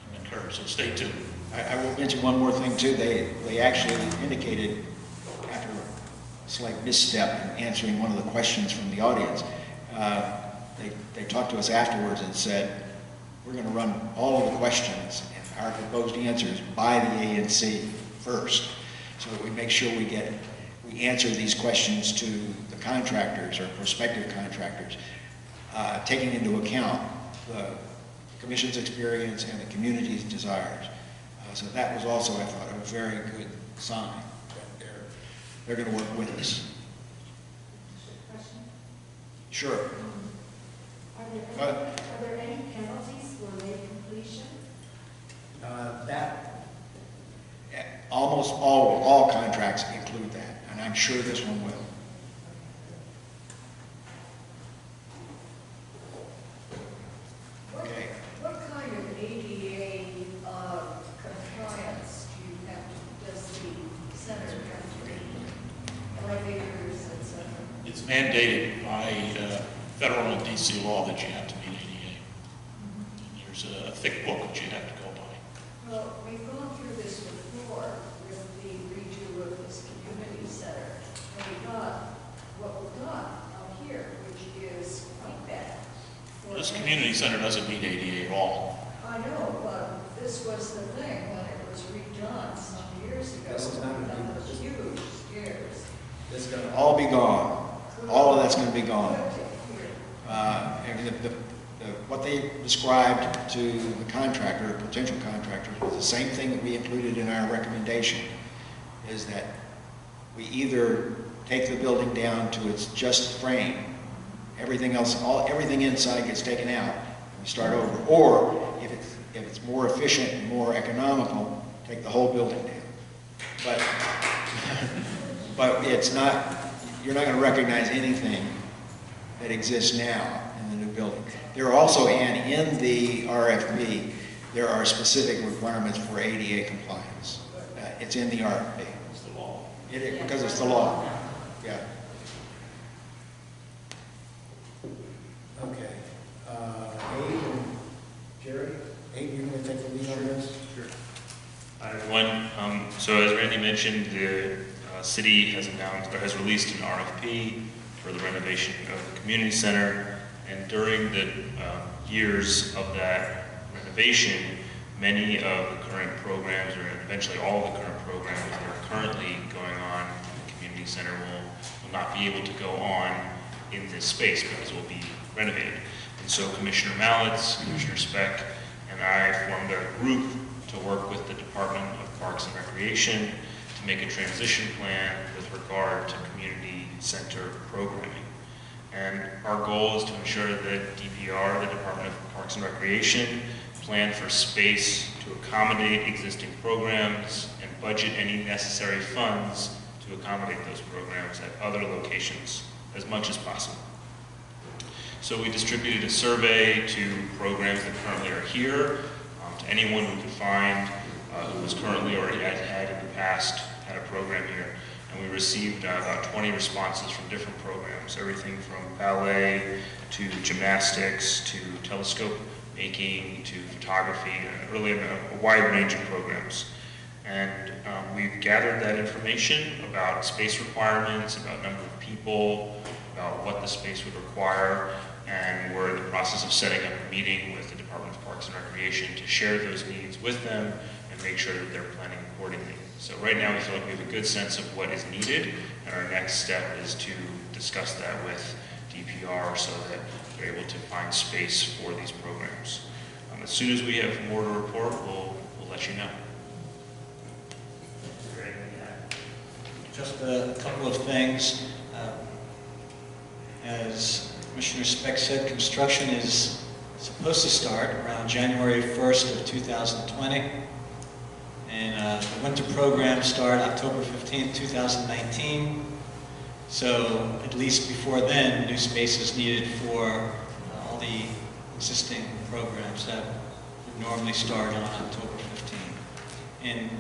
I'm encouraged. So stay tuned. I will mention one more thing too. They actually indicated, after a slight misstep in answering one of the questions from the audience, they talked to us afterwards and said, we're going to run all of the questions and our proposed answers by the ANC first, so that we make sure we answer these questions to the contractors or prospective contractors, taking into account the Commission's experience and the community's desires. So that was also, I thought, a very good sign that they're going to work with us. Question? Sure. Are there any penalties for late completion? Almost all contracts include that, and I'm sure this one will. Okay. What kind of ADA compliance does the center have to be? Elevators, etc.? It's mandated by federal and DC law that you have to meet ADA. And there's a thick book that you have to go by. Well, we've gone through this before with the redo of this community center. And we got what we've got out here, which is quite bad. This community center doesn't meet ADA at all. I know, but this was the thing when it was redone some years ago. This is not a new- Those huge stairs. It's going to all be gone. All of that's going to be gone. And what they described to the contractor, or potential contractors, was the same thing that we included in our recommendation, is that we either take the building down to its just frame, everything else, everything inside gets taken out, and we start over, or if it's more efficient and more economical, take the whole building down. But but it's not, you're not going to recognize anything that exists now in the new building. There are also, and in the RFP, there are specific requirements for ADA compliance. It's in the RFP. It's the law. It is, because it's the law. Yeah. Okay. Abe and Jerry? Abe, you're going to take the lead on this? Sure. Hi, everyone. So as Randy mentioned, the city has announced, or has released an RFP for the renovation of the community center. And during the years of that renovation, many of the current programs, or eventually all of the current programs that are currently going on in the community center will not be able to go on in this space because it will be renovated. And so Commissioner Mallitz, Commissioner Speck, and I formed a group to work with the Department of Parks and Recreation to make a transition plan with regard to community center programming. And our goal is to ensure that DPR, the Department of Parks and Recreation, plan for space to accommodate existing programs and budget any necessary funds to accommodate those programs at other locations as much as possible. So we distributed a survey to programs that currently are here, to anyone we could find who was currently or had in the past had a program here. And we received about 20 responses from different programs, everything from ballet to gymnastics to telescope making to photography, really a wide range of programs. And we've gathered that information about space requirements, about number of people, about what the space would require, and we're in the process of setting up a meeting with the Department of Parks and Recreation to share those needs with them and make sure that they're planning accordingly. So right now we feel like we have a good sense of what is needed, and our next step is to discuss that with DPR so that they're able to find space for these programs. As soon as we have more to report, we'll let you know. Just a couple of things. As Commissioner Speck said, construction is supposed to start around January 1st of 2020. And the winter programs start October 15th, 2019. So at least before then, new space is needed for all the existing programs that would normally start on October 15th. And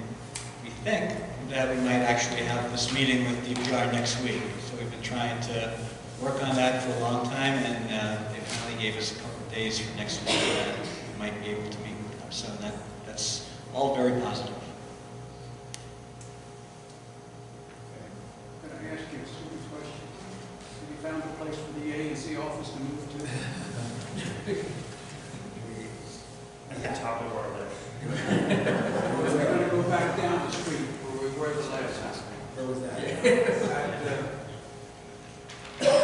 we think that we might actually have this meeting with DPR next week. So we've been trying to work on that for a long time, and they finally gave us a couple of days for next week that we might be able to meet with them. So that's all very positive. Can I ask you a stupid question? Have you found a place for the ANC office to move to? At the top of our list. We're going to go back down the street where we were the last time. Where was that? At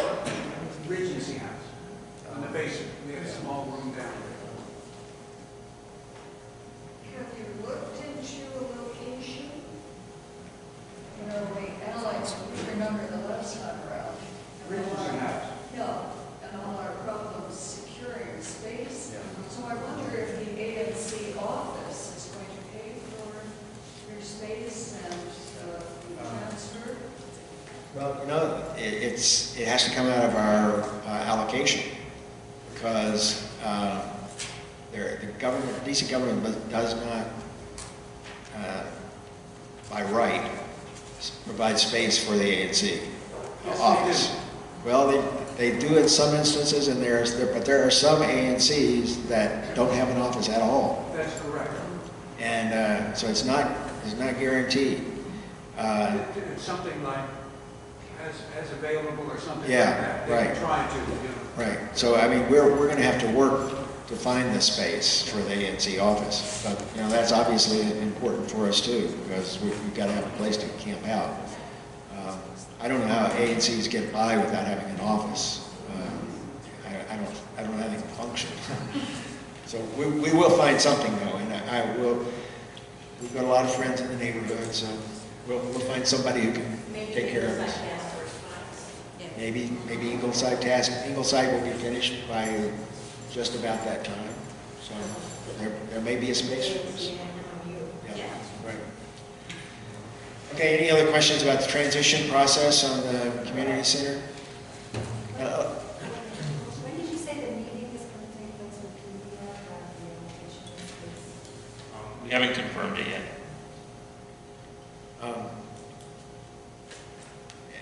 Regency House, in the basement. We have a small room down there. Have you looked into a location? You know, the Allies, we remember the last time around. Regency House. No, and all our problems securing space. So I wonder if the ANC office is going to pay for your space and the transfer? Well, you know, it has to come out of our allocation because the government, DC government does not, by right, provide space for the ANC office. Well, they do in some instances, and but there are some ANCs that don't have an office at all. That's correct. And so it's not guaranteed. It's something like as available or something Yeah, like that. right. They're trying to, you know. Right. So I mean, we're going to have to work to find the space for the ANC office, but you know that's obviously important for us too because we've got to have a place to camp out. I don't know how ANCs get by without having an office. I don't know how they can function. So we will find something though, and we've got a lot of friends in the neighborhood, so we'll find somebody who can take care of us. Maybe Ingleside Task. Ingleside will be finished by just about that time, so there may be a space for us. Yeah, right. Okay, any other questions about the transition process on the community center? When did you say the meeting is going to take place with PBR about the location of this? We haven't confirmed it yet.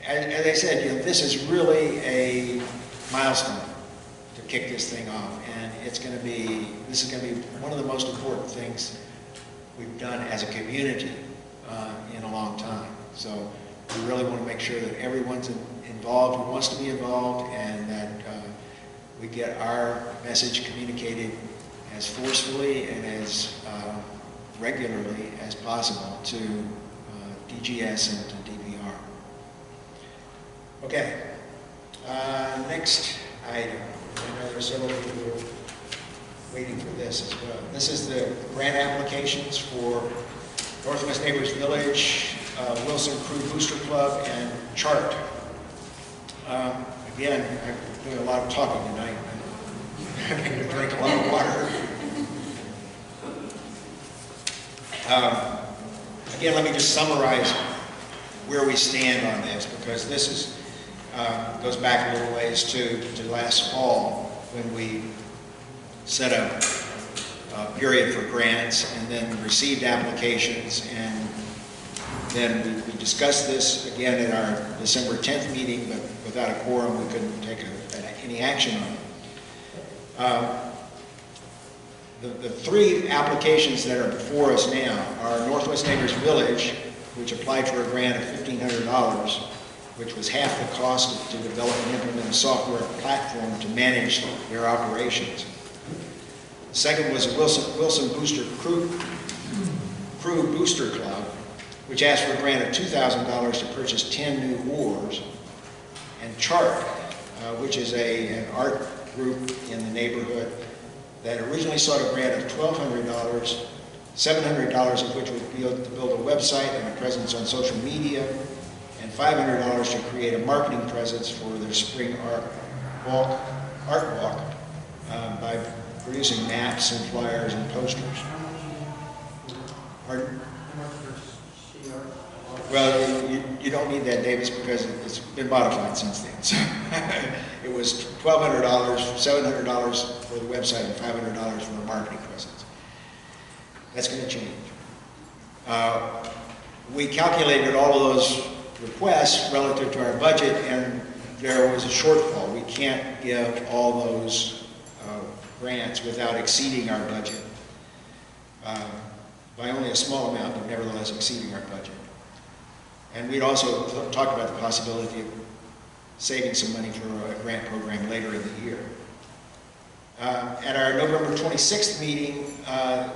As I said, this is really a milestone to kick this thing off, and this is going to be one of the most important things we've done as a community in a long time. So we really want to make sure that everyone's involved who wants to be involved, and that we get our message communicated as forcefully and as regularly as possible to DGS and to DPR. Okay, next item. I know there are several people who are waiting for this as well. This is the grant applications for Northwest Neighbors Village, Wilson Crew Booster Club, and Chart. Again, I'm doing a lot of talking tonight. I'm having to drink a lot of water. Again, let me just summarize where we stand on this, because this is goes back a little ways to last fall, when we set up a period for grants and then received applications, and then we discussed this again at our December 10th meeting, but without a quorum we couldn't take any action on it. The three applications that are before us now are Northwest Neighbors Village, which applied for a grant of $1,500, which was half the cost to develop and implement a software platform to manage their operations. The second was a Wilson Booster Crew Booster Club, which asked for a grant of $2,000 to purchase 10 new oars. And Chart, which is an art group in the neighborhood that originally sought a grant of $1,200, $700 of which would be to build a website and a presence on social media, and $500 to create a marketing presence for their spring art walk by producing maps and flyers and posters. Pardon? Well, you don't need that, Davis, because it's been modified since then. So it was $1,200, $700 for the website, and $500 for the marketing presence. That's going to change. We calculated all of those requests relative to our budget, and there was a shortfall. We can't give all those grants without exceeding our budget by only a small amount, but nevertheless exceeding our budget. And we'd also talked about the possibility of saving some money for a grant program later in the year. At our November 26th meeting,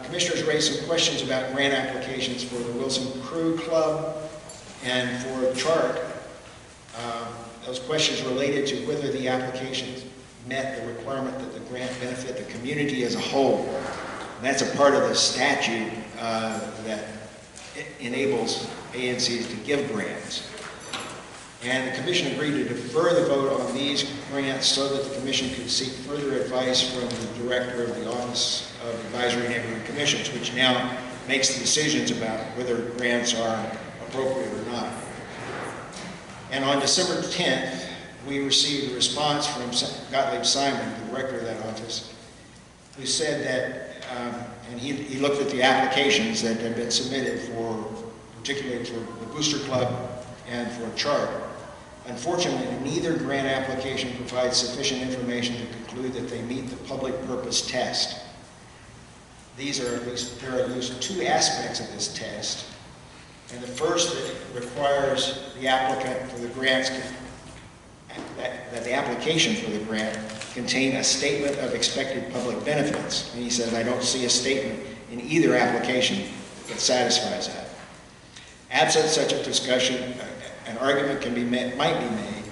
commissioners raised some questions about grant applications for the Wilson Crew Club and for Chart. Those questions related to whether the applications met the requirement that the grant benefit the community as a whole. And that's a part of the statute that enables ANCs to give grants. And the commission agreed to defer the vote on these grants so that the commission could seek further advice from the director of the Office of Advisory Neighborhood Commissions, which now makes the decisions about whether grants are appropriate or not. And on December 10th, we received a response from Gottlieb Simon, the director of that office, who said that, and he looked at the applications that had been submitted particularly for the Booster Club and for Chart. Unfortunately, neither grant application provides sufficient information to conclude that they meet the public purpose test. There are at least two aspects of this test. And the first requires the applicant for the grants, that the application for the grant contain a statement of expected public benefits. And he says, I don't see a statement in either application that satisfies that. Absent such a discussion, an argument might be made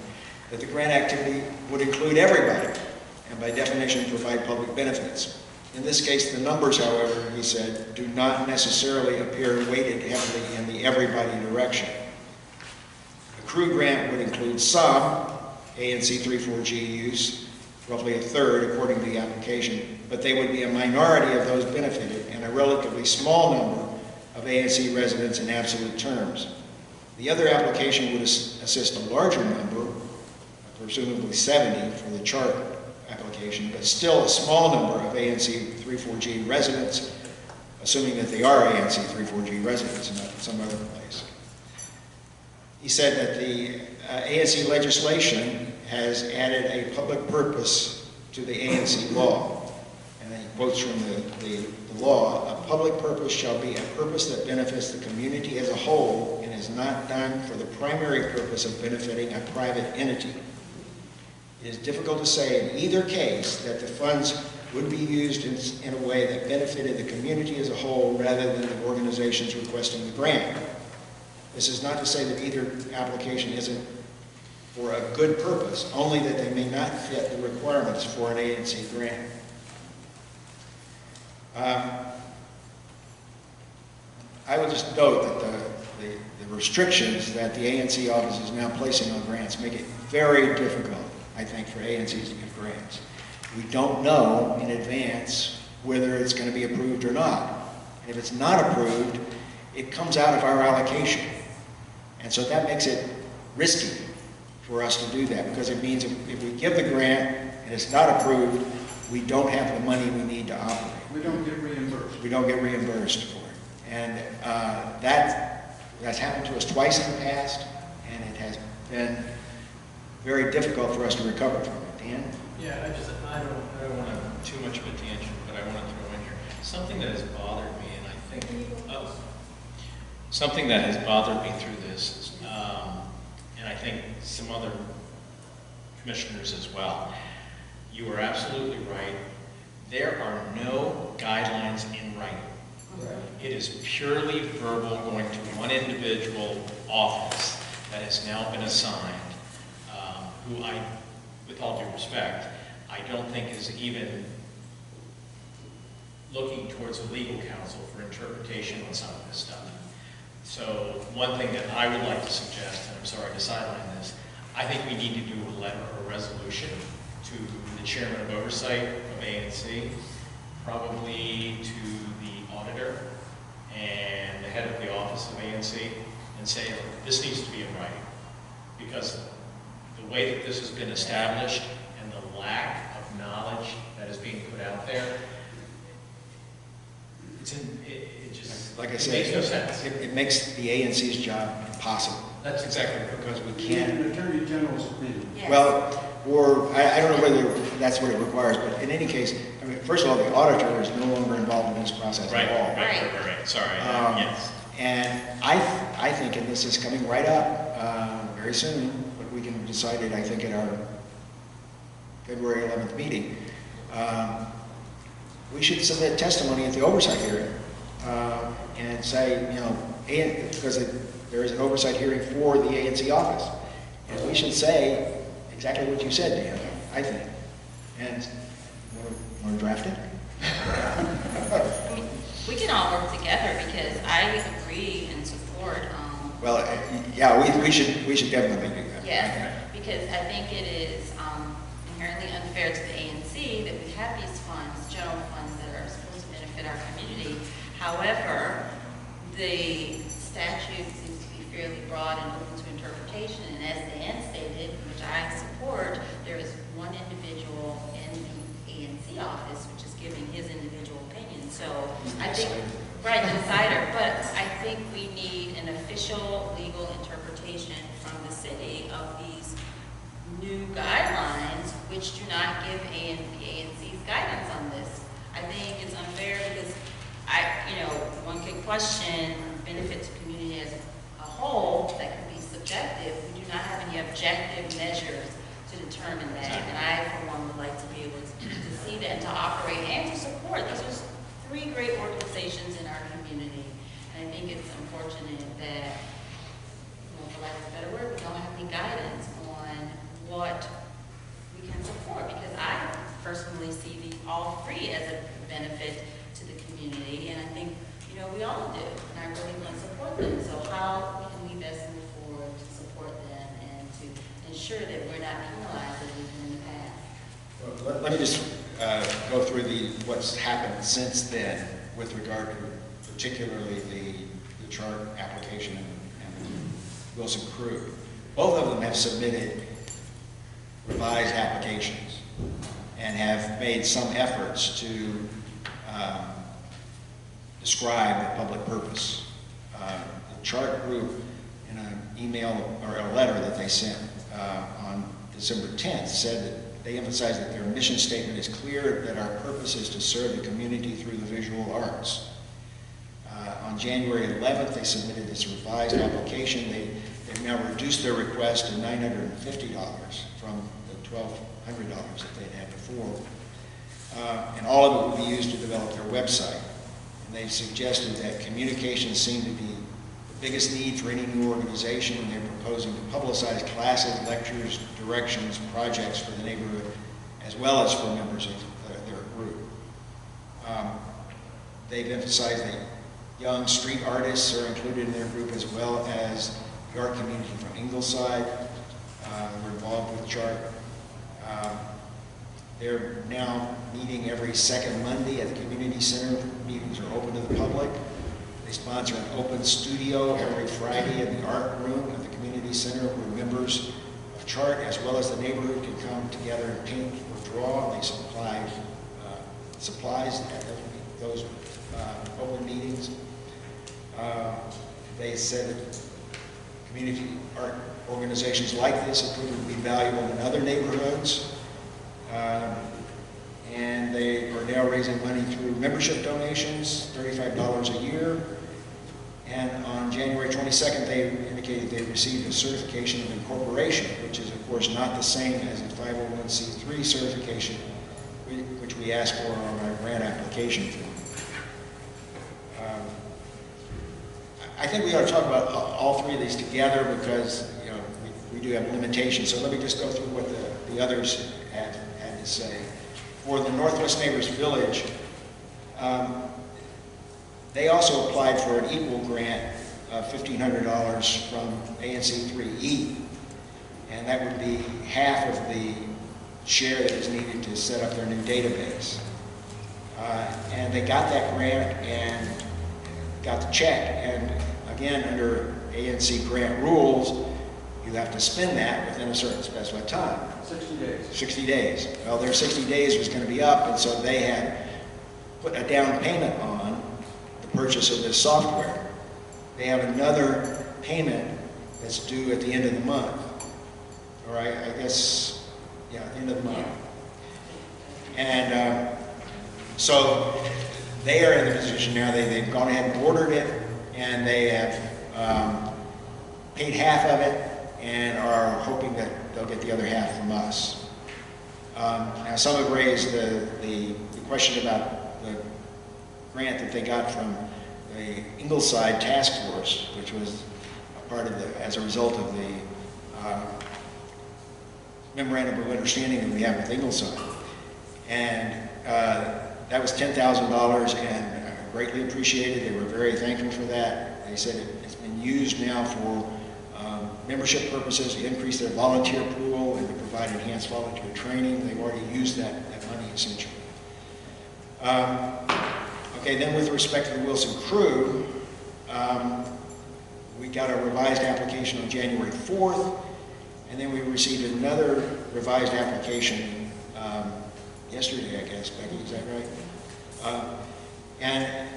that the grant activity would include everybody, and by definition provide public benefits. In this case, the numbers, however, he said, do not necessarily appear weighted heavily in the everybody direction. The crew grant would include some ANC 3,4G use, roughly a third according to the application, but they would be a minority of those benefited and a relatively small number of ANC residents in absolute terms. The other application would assist a larger number, presumably 70 for the chart application, but still a small number of ANC 34G residents, assuming that they are ANC 34G residents and not some other place. He said that the ANC legislation has added a public purpose to the ANC law. And then he quotes from the law, "A public purpose shall be a purpose that benefits the community as a whole and is not done for the primary purpose of benefiting a private entity." It is difficult to say in either case that the funds would be used in a way that benefited the community as a whole rather than the organizations requesting the grant. This is not to say that either application isn't for a good purpose, only that they may not fit the requirements for an ANC grant. I would just note that the restrictions that the ANC office is now placing on grants make it very difficult, I think, for ANCs to give grants. We don't know in advance whether it's going to be approved or not. And if it's not approved, it comes out of our allocation. And so that makes it risky for us to do that, because it means if we give the grant and it's not approved, we don't have the money we need to operate. We don't get reimbursed. We don't get reimbursed for it. And that's happened to us twice in the past, and it has been very difficult for us to recover from it. Dan? Yeah, I don't want to too much of a tangent, but I want to throw in here something that has bothered me, and I think something that has bothered me through this, and I think some other commissioners as well. You are absolutely right. There are no guidelines in writing. It is purely verbal, going to one individual office that has now been assigned, who I, with all due respect, I don't think is even looking towards a legal counsel for interpretation on some of this stuff. So one thing that I would like to suggest, and I'm sorry to sideline this, I think we need to do a letter or resolution to the chairman of oversight of ANC, probably to the auditor and the head of the office of ANC, and say, this needs to be in writing. Because the way that this has been established and the lack of knowledge that is being put out there, it just, like I said, makes no sense. It makes the ANC's job impossible. That's exactly right. Because we We can't. need an attorney general's opinion. Yes. Well, or I don't know whether that's what it requires, but in any case, I mean, first of all, the auditor is no longer involved in this process Right, at all. right. Sorry, yes. And I think, and this is coming right up very soon, but we can decide it, I think, at our February 11th meeting. We should submit testimony at the oversight hearing and say, you know, because there is an oversight hearing for the ANC office. And we should say exactly what you said, Dan, I think. And want to draft it? We can all work together because I agree and support. Well, yeah, we should definitely do that. Yes, because I think it is inherently unfair to the ANC that we have these funds, general funds that are supposed to benefit our community. However, the statute seems to be fairly broad and open to interpretation, and as Dan stated, which I support, there is one individual in the ANC office which is giving his individual opinion. So I think, right, the decider, but I think we need an official legal interpretation from the city of these new guidelines, which do not give the ANC's guidance on this. I think it's unfair because one could question benefit to community as a whole, that can be subjective. We do not have any objective measures to determine that. And I, for one, would like to be able to see that and to operate and to support. These are three great organizations in our community. And I think it's unfortunate that, for lack of a better word, we don't have any guidance on what we can support. Because I personally see all three as a benefit to the community. And I think, we all do, and I really want to support them. So how can we best move forward to support them and to ensure that we're not penalized as we've been in the past? Well, let me just go through what's happened since then with regard to particularly the chart application and Wilson crew. Both of them have submitted revised applications and have made some efforts to describe the public purpose. The chart group, in an email or a letter that they sent on December 10th, said that they emphasized that their mission statement is clear, that our purpose is to serve the community through the visual arts. On January 11th, they submitted this revised application. They've now reduced their request to $950 from the $1,200 that they'd had before. And all of it will be used to develop their website. And they've suggested that communications seem to be the biggest need for any new organization, and they're proposing to publicize classes, lectures, directions, projects for the neighborhood, as well as for members of their group. They've emphasized that young street artists are included in their group, as well as the art community from Ingleside. We're involved with CHART. They're now meeting every second Monday at the community center. Meetings are open to the public. They sponsor an open studio every Friday in the art room at the community center, where members of CHART as well as the neighborhood can come together and paint or draw. They supply supplies at those open meetings. They said that community art organizations like this would be valuable in other neighborhoods. And they are now raising money through membership donations, $35 a year. And on January 22nd, they indicated they received a certification of incorporation, which is, of course, not the same as a 501c3 certification, which we asked for on our grant application form. I think we ought to talk about all three of these together because, you know, we do have limitations. So let me just go through what the others had to say. For the Northwest Neighbors Village, they also applied for an equal grant of $1,500 from ANC 3E, and that would be half of the share that is needed to set up their new database. And they got that grant and got the check, and again, under ANC grant rules, you have to spend that within a certain specified time. 60 days. 60 days. Well, their 60 days was going to be up, and so they had put a down payment on the purchase of this software. They have another payment that's due at the end of the month. All right, I guess, yeah, at the end of the month. And so they are in the position now, they've gone ahead and ordered it, and they have paid half of it and are hoping that they'll get the other half from us. Now, some have raised the question about the grant that they got from the Ingleside Task Force, which was a part of as a result of the memorandum of understanding that we have with Ingleside. And that was $10,000 and greatly appreciated. They were very thankful for that. They said it's been used now for membership purposes to increase their volunteer pool and to provide enhanced volunteer training. They've already used that money essentially. Okay, then with respect to the Wilson crew, we got a revised application on January 4th, and then we received another revised application yesterday, I guess. Becky, is that right? And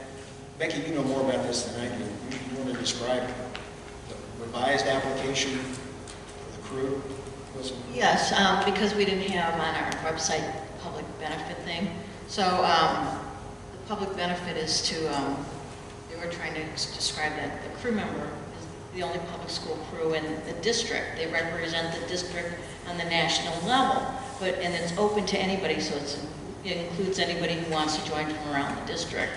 Becky, you know more about this than I do. You want to describe the revised application for the crew? Yes, because we didn't have on our website public benefit thing. So the public benefit is to, they were trying to describe that the crew member is the only public school crew in the district. They represent the district on the national level, and it's open to anybody, so it includes anybody who wants to join from around the district.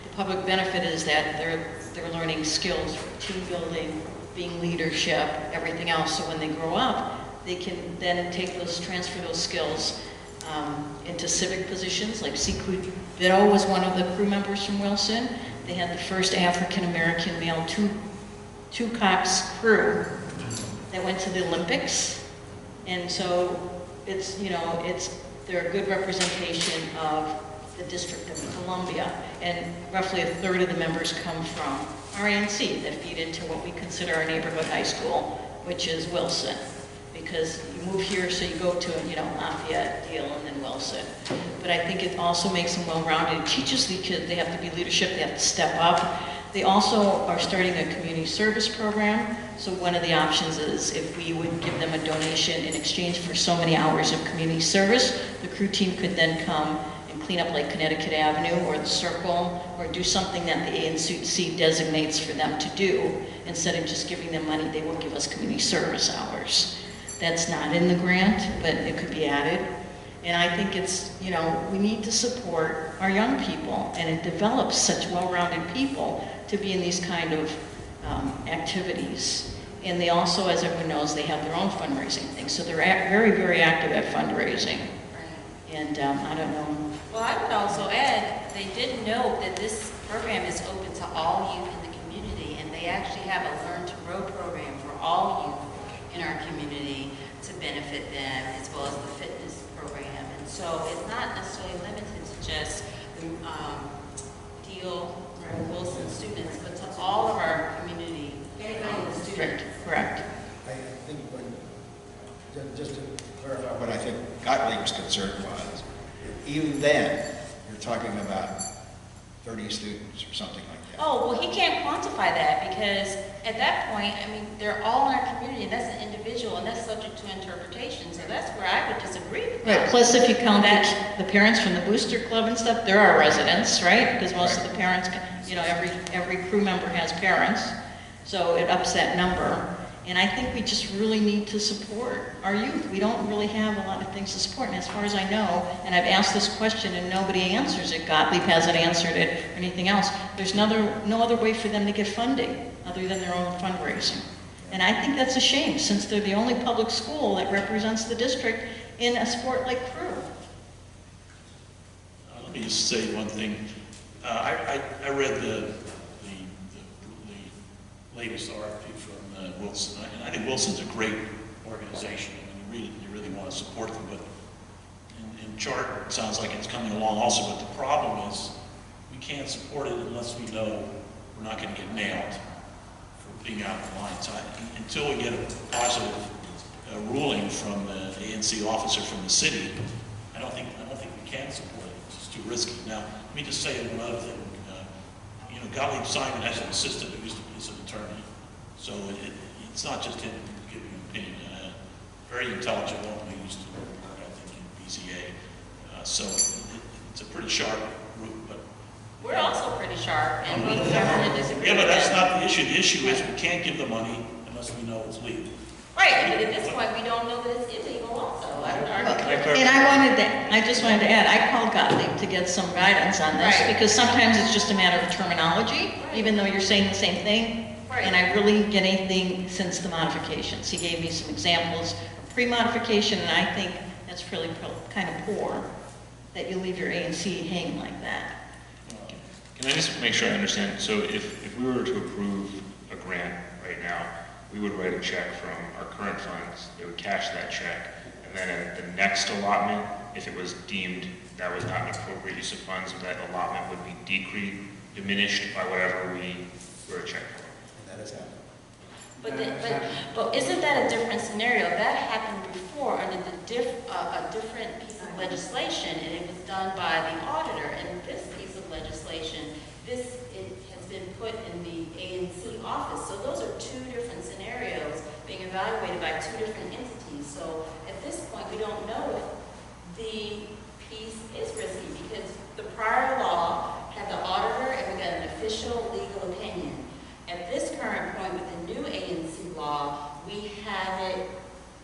The public benefit is that they're learning skills for team building, being leadership, everything else. So when they grow up, they can then transfer those skills into civic positions. Like Siku Vito was one of the crew members from Wilson. They had the first African-American male two-cox crew that went to the Olympics. And so it's, you know, they're a good representation of the District of Columbia, and roughly a third of the members come from our ANC that feed into what we consider our neighborhood high school, which is Wilson. Because you move here, so you go to, Lafayette, Deal, and then Wilson. But I think it also makes them well-rounded. It teaches the kids they have to be leadership, they have to step up. They also are starting a community service program. So one of the options is if we would give them a donation in exchange for so many hours of community service, the crew team could then come and clean up like Connecticut Avenue or the Circle, or do something that the ANC designates for them to do. Instead of just giving them money, they will give us community service hours. That's not in the grant, but it could be added. And I think it's, we need to support our young people, and it develops such well-rounded people to be in these kind of activities. And they also, as everyone knows, they have their own fundraising things. So they're very, very active at fundraising. And I don't know. Well, I would also add, they did note that this program is open to all youth in the community, and they actually have a Learn to Row program for all youth in our community to benefit them, as well as the fitness program. And so it's not necessarily limited to just the Deal or Wilson students, but to all of our community students. Correct. I think just to clarify what I think Gottlieb's concern was, even then, you're talking about 30 students or something like that. Oh, well, he can't quantify that because at that point, they're all in our community, and that's an individual, and that's subject to interpretation. So that's where I would disagree with Right, that. plus if you count the parents from the booster club and stuff, there are residents, right? Because most of the parents, every crew member has parents, so it ups that number. And I think we just really need to support our youth. We don't really have a lot of things to support, and as far as I know, and I've asked this question and nobody answers it, Gottlieb hasn't answered it or anything else, there's no other way for them to get funding other than their own fundraising. And I think that's a shame, since they're the only public school that represents the district in a sport like crew. Let me just say one thing. I read the latest RFP from Wilson, and I think Wilson's a great organization. When you read it, you really want to support them, but in chart, it sounds like it's coming along also, but the problem is we can't support it unless we know we're not going to get nailed for being out of line. So until we get a positive ruling from the ANC officer from the city, I don't think we can support it. It's just too risky. Now, let me just say one other thing. Gottlieb Simon has an assistant who is an attorney, so it's not just him giving an opinion. Very intelligent woman who used to work, I think, in BZA. So it's a pretty sharp group. But We're also pretty sharp, and both government disagree. yeah, but that's not the issue. The issue is we can't give the money unless we know it's legal. Right, but at this point, we don't know that it's illegal also. And I just wanted to add, I called Gottlieb to get some guidance on this, Right. because sometimes it's just a matter of terminology, even though you're saying the same thing. Right. And I really get anything since the modifications. He gave me some examples of pre-modification, and I think that's really kind of poor that you leave your ANC hanging like that. Can I just make sure I understand? So if we were to approve a grant right now, we would write a check from our current funds, they would cash that check, and then at the next allotment, if it was deemed that was not an appropriate use of funds, that allotment would be diminished by whatever we wrote a check for. And that has happened. But isn't that a different scenario? That happened before under a different piece of legislation, and it was done by the auditor. And this piece of legislation, it has been put in the ANC office. So those are two different scenarios being evaluated by two different entities. So at this point, we don't know if the piece is risky, because the prior law had the auditor and we got an official legal opinion. At this current point with the new ANC law, we have it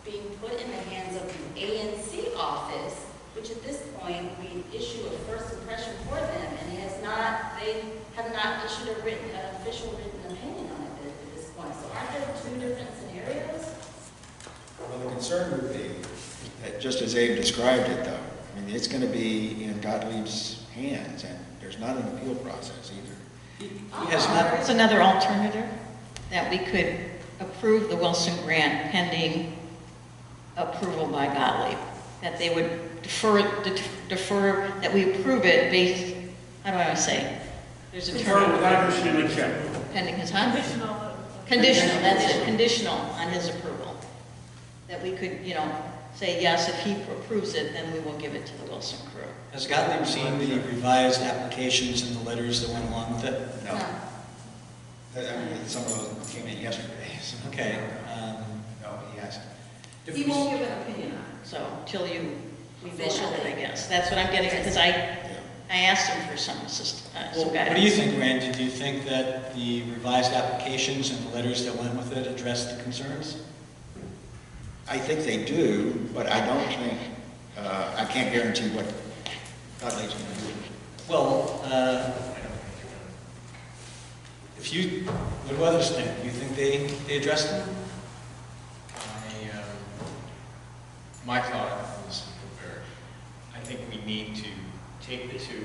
being put in the hands of the ANC office, which at this point we issue a first impression for them, and they have not issued an official written opinion on it at this point. So aren't there two different scenarios? Well, the concern would be that, just as Abe described it, though, it's going to be in Gottlieb's hands, and there's not an appeal process either. There's another alternative, that we could approve the Wilson grant pending approval by Gottlieb, that they would defer that we approve it based, how do I want to say? There's a term. Without issuing a check. Pending his, huh? Conditional, that's it, conditional on his approval. That we could, you know, say yes, if he approves it, then we will give it to the Wilson crew. Has Gottlieb seen the revised applications and the letters that went along with it? No. I mean, some of them came in yesterday. So. Okay. No, he hasn't. He won't give an opinion on it, so till you official it, I guess. That's what I'm getting at, because I asked him for some assistance, some guidance. What do you think, Randy? Do you think that the revised applications and the letters that went with it address the concerns? I think they do, but I don't think, I can't guarantee what Gottlieb's going to do. Well, what do others think? Do you think they addressed them? My thought was prepared. I think we need to take the two.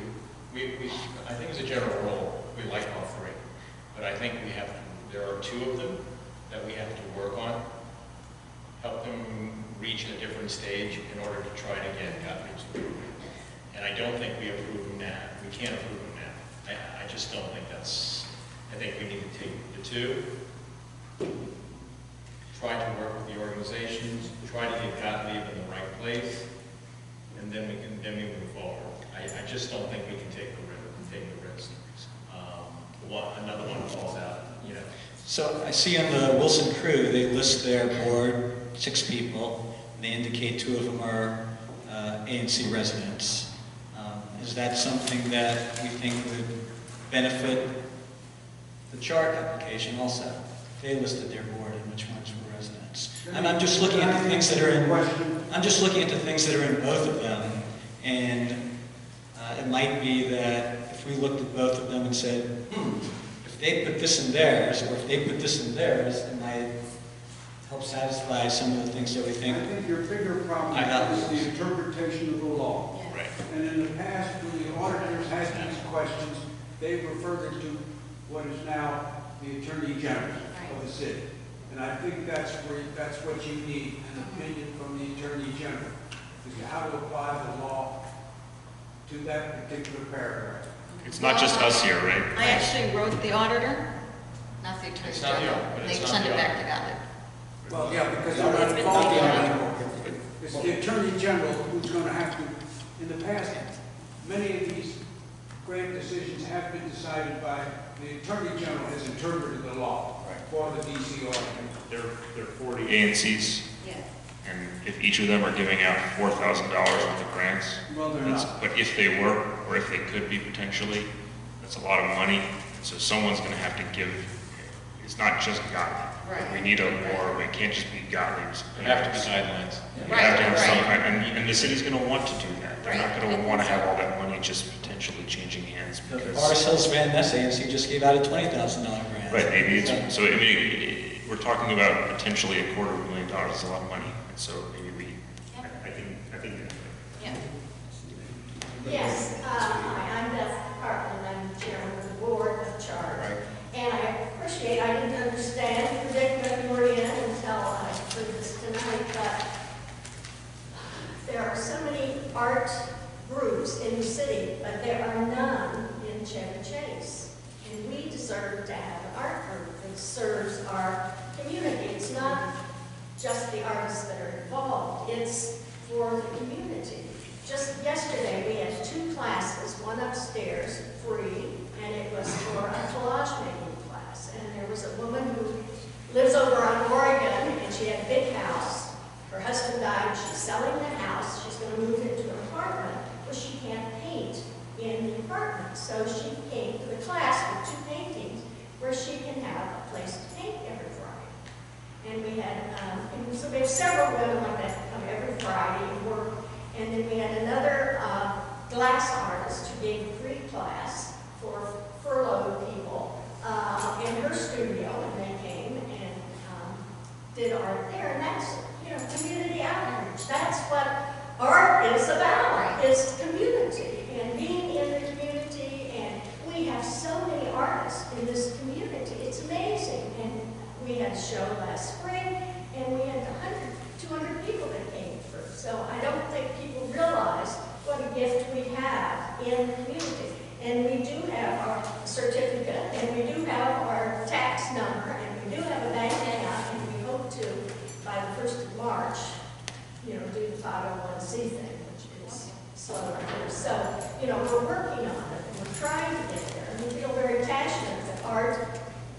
I think as a general rule, we like all three, but I think we have to. There are two of them that we have to work on. Help them reach a different stage in order to try to get Gottlieb's approval. And I don't think we approve them now. We can't approve them now. I just don't think that's. I think we need to take the two. Try to work with the organizations, try to get Gottlieb in the right place, and then we move forward. I just don't think we can take the risk. Another one falls out, you know. So I see on the Wilson crew, they list their board, 6 people, and they indicate 2 of them are ANC residents. Is that something that we think would benefit the chart application also? They listed their board and which ones were residents. I'm just looking at the things that are in. I'm just looking at the things that are in both of them, and it might be that if we looked at both of them and said, if they put this in theirs, or if they put this in theirs, it might help satisfy some of the things that we think. I think your bigger problem is the interpretation of the law. Right. And in the past, when the auditors had these questions, they referred it to what is now the Attorney General of the city. And I think that's what you need, an opinion from the Attorney General, is how to apply the law to that particular paragraph. It's not just us here, right? I actually wrote the auditor, not the Attorney General. They send it back to Gottlieb. Well, yeah, because they're not involved in it. It's the Attorney General who's going to have to, in the past, many of these grant decisions have been decided by the Attorney General has interpreted the law for the DC auditor. There are 40 ANCs. Yeah. And if each of them are giving out $4,000 worth of grants, well, they're not. But if they were, or if they could be potentially, that's a lot of money. So someone's going to have to give. It's not just Gottlieb. Right. We need a more. It can't just be Gottlieb's. There have to be guidelines. We have to have some kind, and the city's going to want to do that. They're not going to want to have all that money just potentially changing hands. The Because Forest Hills Van Ness ANC just gave out a $20,000 grant. right, maybe it's so. I mean, we're talking about potentially $250,000. It's a lot of money, and so maybe we. I think. Yeah. Yes, hi, I'm Beth Cartland, I'm the chairman of the board of Charter. Right. And I appreciate, I didn't understand the predicament you were in until I heard this tonight, but there are so many art groups in the city, but there are none in Chevy Chase. And we deserve to have an art group that serves our community. It's not just the artists that are involved, it's for the community. Just yesterday, we had 2 classes, one upstairs, free, and it was for a collage making class. And there was a woman who lives over on Oregon, and she had a big house. Her husband died, she's selling the house, she's going to move into an apartment, but she can't paint in the apartment. So she came to the class with 2 paintings where she can have a place to paint every Friday. And we had, and so we have several women like that come every Friday and work. And then we had another glass artist who gave a free class for furloughed people in her studio, and they came and did art there. And that's, you know, community outreach. That's what art is about, is community and being in the community. And we have so many artists in this community. It's amazing. And we had a show last spring, and we had 100, 200 people that came through. So I don't think people realize in the community. And we do have our certificate, and we do have our tax number, and we do have a bank account, and we hope to, by the 1st of March, do the 501c thing, which is slow. So, we're working on it, and we're trying to get there, and we feel very passionate that art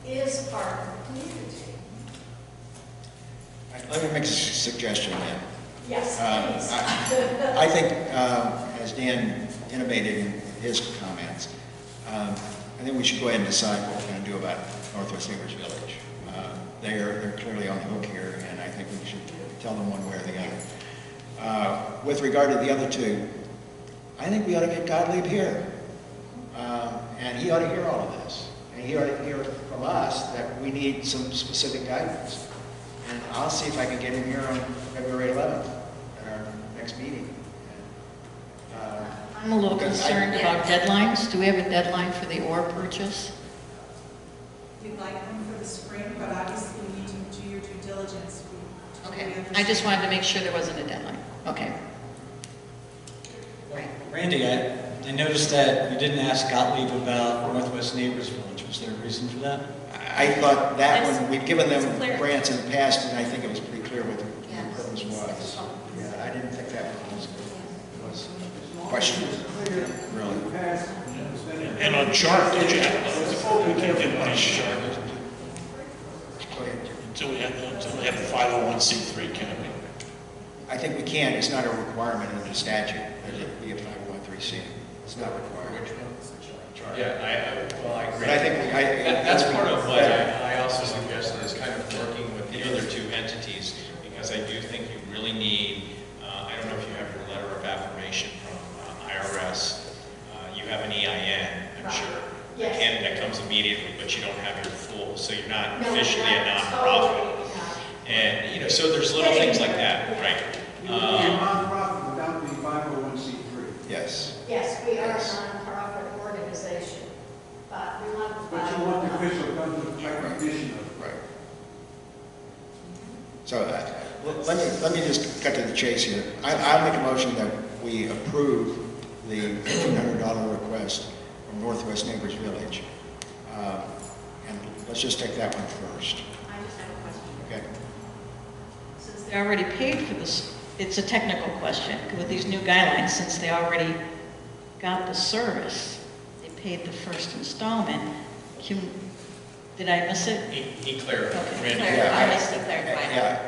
is part of the community. Let me make a suggestion then. Yes, please. I think, as Dan intimated in his comments, I think we should go ahead and decide what we're going to do about Northwest Neighbors Village. They're clearly on the hook here, and I think we should tell them one way or the other. With regard to the other two, I think we ought to get Gottlieb here, and he ought to hear all of this. And he ought to hear from us that we need some specific guidance. And I'll see if I can get him here on February 11th at our next meeting. I'm a little concerned about deadlines. Do we have a deadline for the ore purchase? We'd like them for the spring, but obviously we need to do your due diligence. Okay. I just wanted to make sure there wasn't a deadline. Okay. Randy, I noticed that you didn't ask Gottlieb about Northwest Neighbors Village. Was there a reason for that? I thought that when we've given them grants in the past, and I think it was pretty clear what the purpose was. Yeah, I didn't think that was questionable, really. And on chart, did you have, we can't get on chart until we have the 501c3, can we? I think we can. It's not a requirement under the statute that it be a 501c. It's not required. Which one? Yeah, I agree. But I think that's part of what I also suggested is kind of working with the other two entities, because I do think you really need, I don't know if you have your letter of affirmation from IRS. You have an EIN, I'm sure. Yes. And that comes immediately, but you don't have your full, so you're not officially a nonprofit. And, so there's little things like that, right? You can be a nonprofit without being 501c3. Yes. Yes, we are a nonprofit organization, but we want the But you want the official government recognition of it. Right. So let me just cut to the chase here. I'll make a motion that we approve the $1,500 request from Northwest Neighbors Village. And let's just take that one first. I just have a question. Okay. Since they already paid for this, it's a technical question. With these new guidelines, since they already got the service, they paid the first installment. Did I miss it? He clarified. Okay. I missed it clarified. Yeah.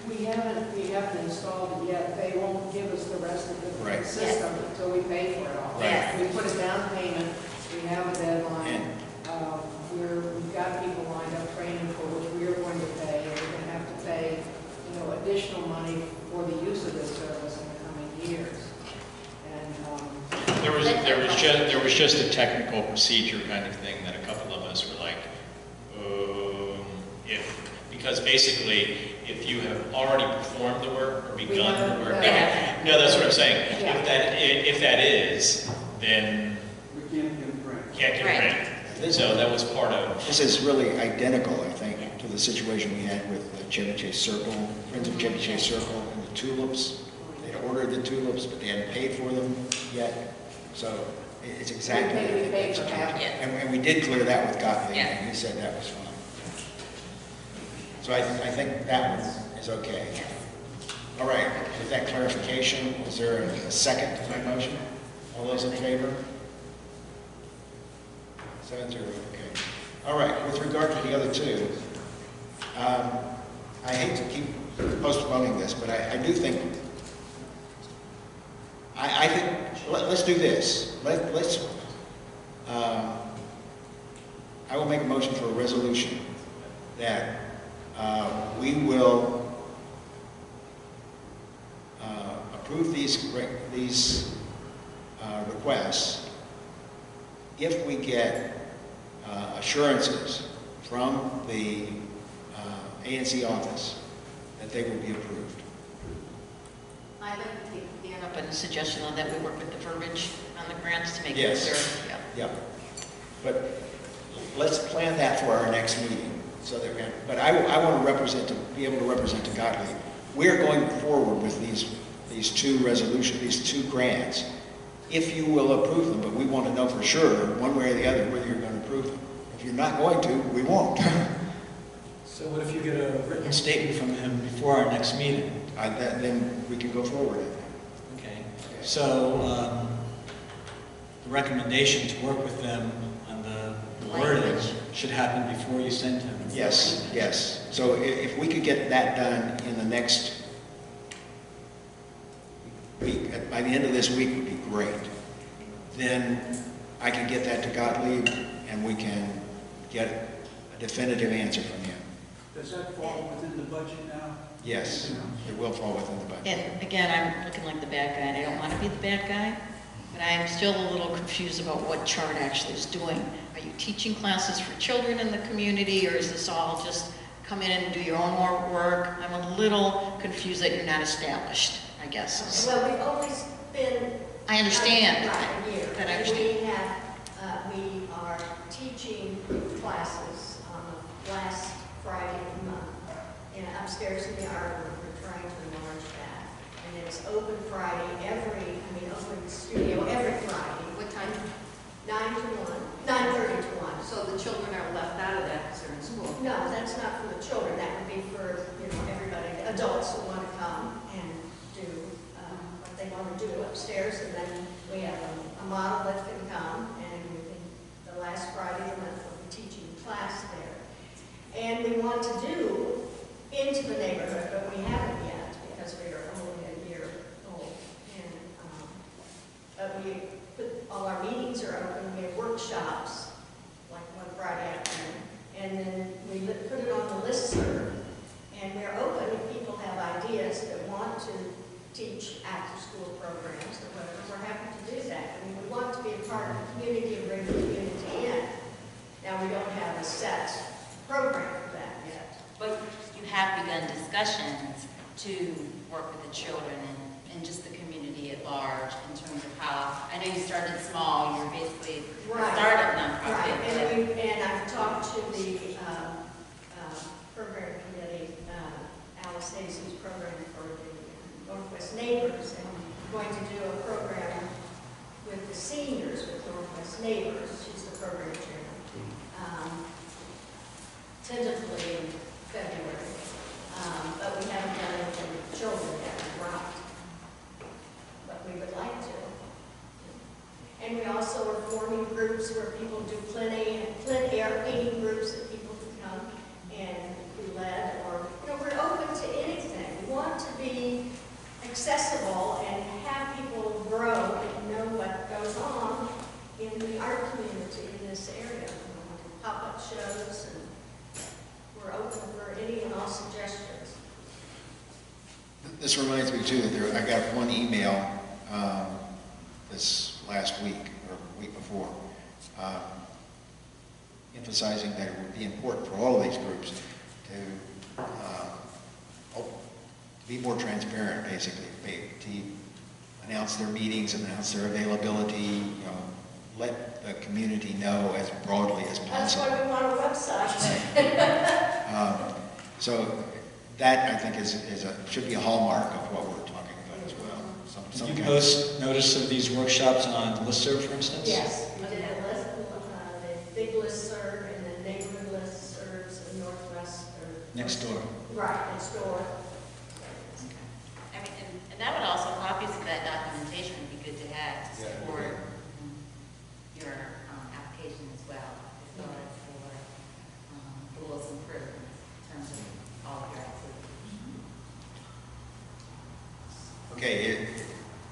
We haven't installed it yet. They won't give us the rest of the Right. system until we pay for it all. Right. We put a down payment, we have a deadline. We've got people lined up training for which we are going to pay, and we're going to have to pay, additional money for the use of this service in the coming years. And There was just a technical procedure kind of thing that a couple of us were like, because basically, if you have already performed the work or begun the work, no, that's what I'm saying. Yeah. If that is, then We can't get a grant. can't get a grant. So that was part of. This is really identical, I think, to the situation we had with the Chevy Chase Circle, Friends of Chevy Chase Circle, and the tulips. They'd ordered the tulips, but they hadn't paid for them yet. So it's exactly. We paid for half. And we did clear that with Gottlieb, and he said that was fine. So I think that one is okay. All right, with that clarification, is there a second to my motion? All those in favor? 7-0, okay. All right, with regard to the other two, I hate to keep postponing this, but I do think, I think, let's do this. I will make a motion for a resolution that we will approve these requests if we get assurances from the ANC office that they will be approved. I'd like to take Dan up on a suggestion on that we work with the verbiage on the grants to make it Yes. clear. Yeah. But let's plan that for our next meeting. So that but I want to be able to represent to Gottlieb. We're going forward with these two resolutions, these two grants, if you will approve them, but we want to know for sure, one way or the other, whether you're going to approve them. If you're not going to, we won't. So what if you get a written statement from him before our next meeting? Then we can go forward. Okay. So the recommendation to work with them on the wording should happen before you send him. Yes, yes. So if we could get that done in the next week, by the end of this week would be great. Then I can get that to Gottlieb and we can get a definitive answer from him. Does that fall within the budget now? Yes, it will fall within the budget. And again, I'm looking like the bad guy, and I don't want to be the bad guy, but I am still a little confused about what CHART actually is doing. Are you teaching classes for children in the community, or is this all just come in and do your own work? I'm a little confused that you're not established, I guess. Well, we've always been. I understand. Right, a year. But I understand. We are teaching classes on the last Friday of the month. And upstairs in the art room, we're trying to enlarge that. And it's open Friday open studio every Friday. What time? 9 to 1, 9:30 to 1. So the children are left out of that because they're in school? No, that's not for the children. That would be for, everybody, adults who want to come and do what they want to do upstairs. And then we have a model that can come, and the last Friday of the month we'll be teaching class there. And we want to do into the neighborhood, but we haven't yet because we are only a year old. And but all our meetings are open. We have workshops, like one Friday afternoon, and then we put it on the listserv. And we're open if people have ideas that want to teach after-school programs or whatever. We're happy to do that. I mean, we want to be a part of the community and bring the community in. Now, we don't have a set program for that yet. But you have begun discussions to work with the children and just the community at large in terms of how, I know you started small, you're basically a startup nonprofit. Right, and I've talked to the program committee, Alice Hayes, who's programming for the Northwest Neighbors, and we're going to do a program with the seniors with Northwest Neighbors. She's the program chair. Tentatively in February, but we haven't done anything with children yet, right? But we would like to. And we also are forming groups where people do plein air painting groups that people can come and be led, or, we're open to anything. We want to be accessible and have people grow and know what goes on in the art community in this area. Pop-up shows, and we're open for any and all suggestions. This reminds me too that I got one email this last week or week before emphasizing that it would be important for all of these groups to be more transparent, basically, to announce their meetings, announce their availability, let the community know as broadly as possible. That's why we want a website. So that, I think, should be a hallmark of what we're talking about as well. Did you post notice of these workshops on listserv, for instance? Yes, we did a list, the big listserv and the neighborhood listservs in Northwest. Next door. Right, next door. I mean, and that would also, copies of that documentation would be good to have to support your application as well as for rules improvements in terms of all of your activities. Okay,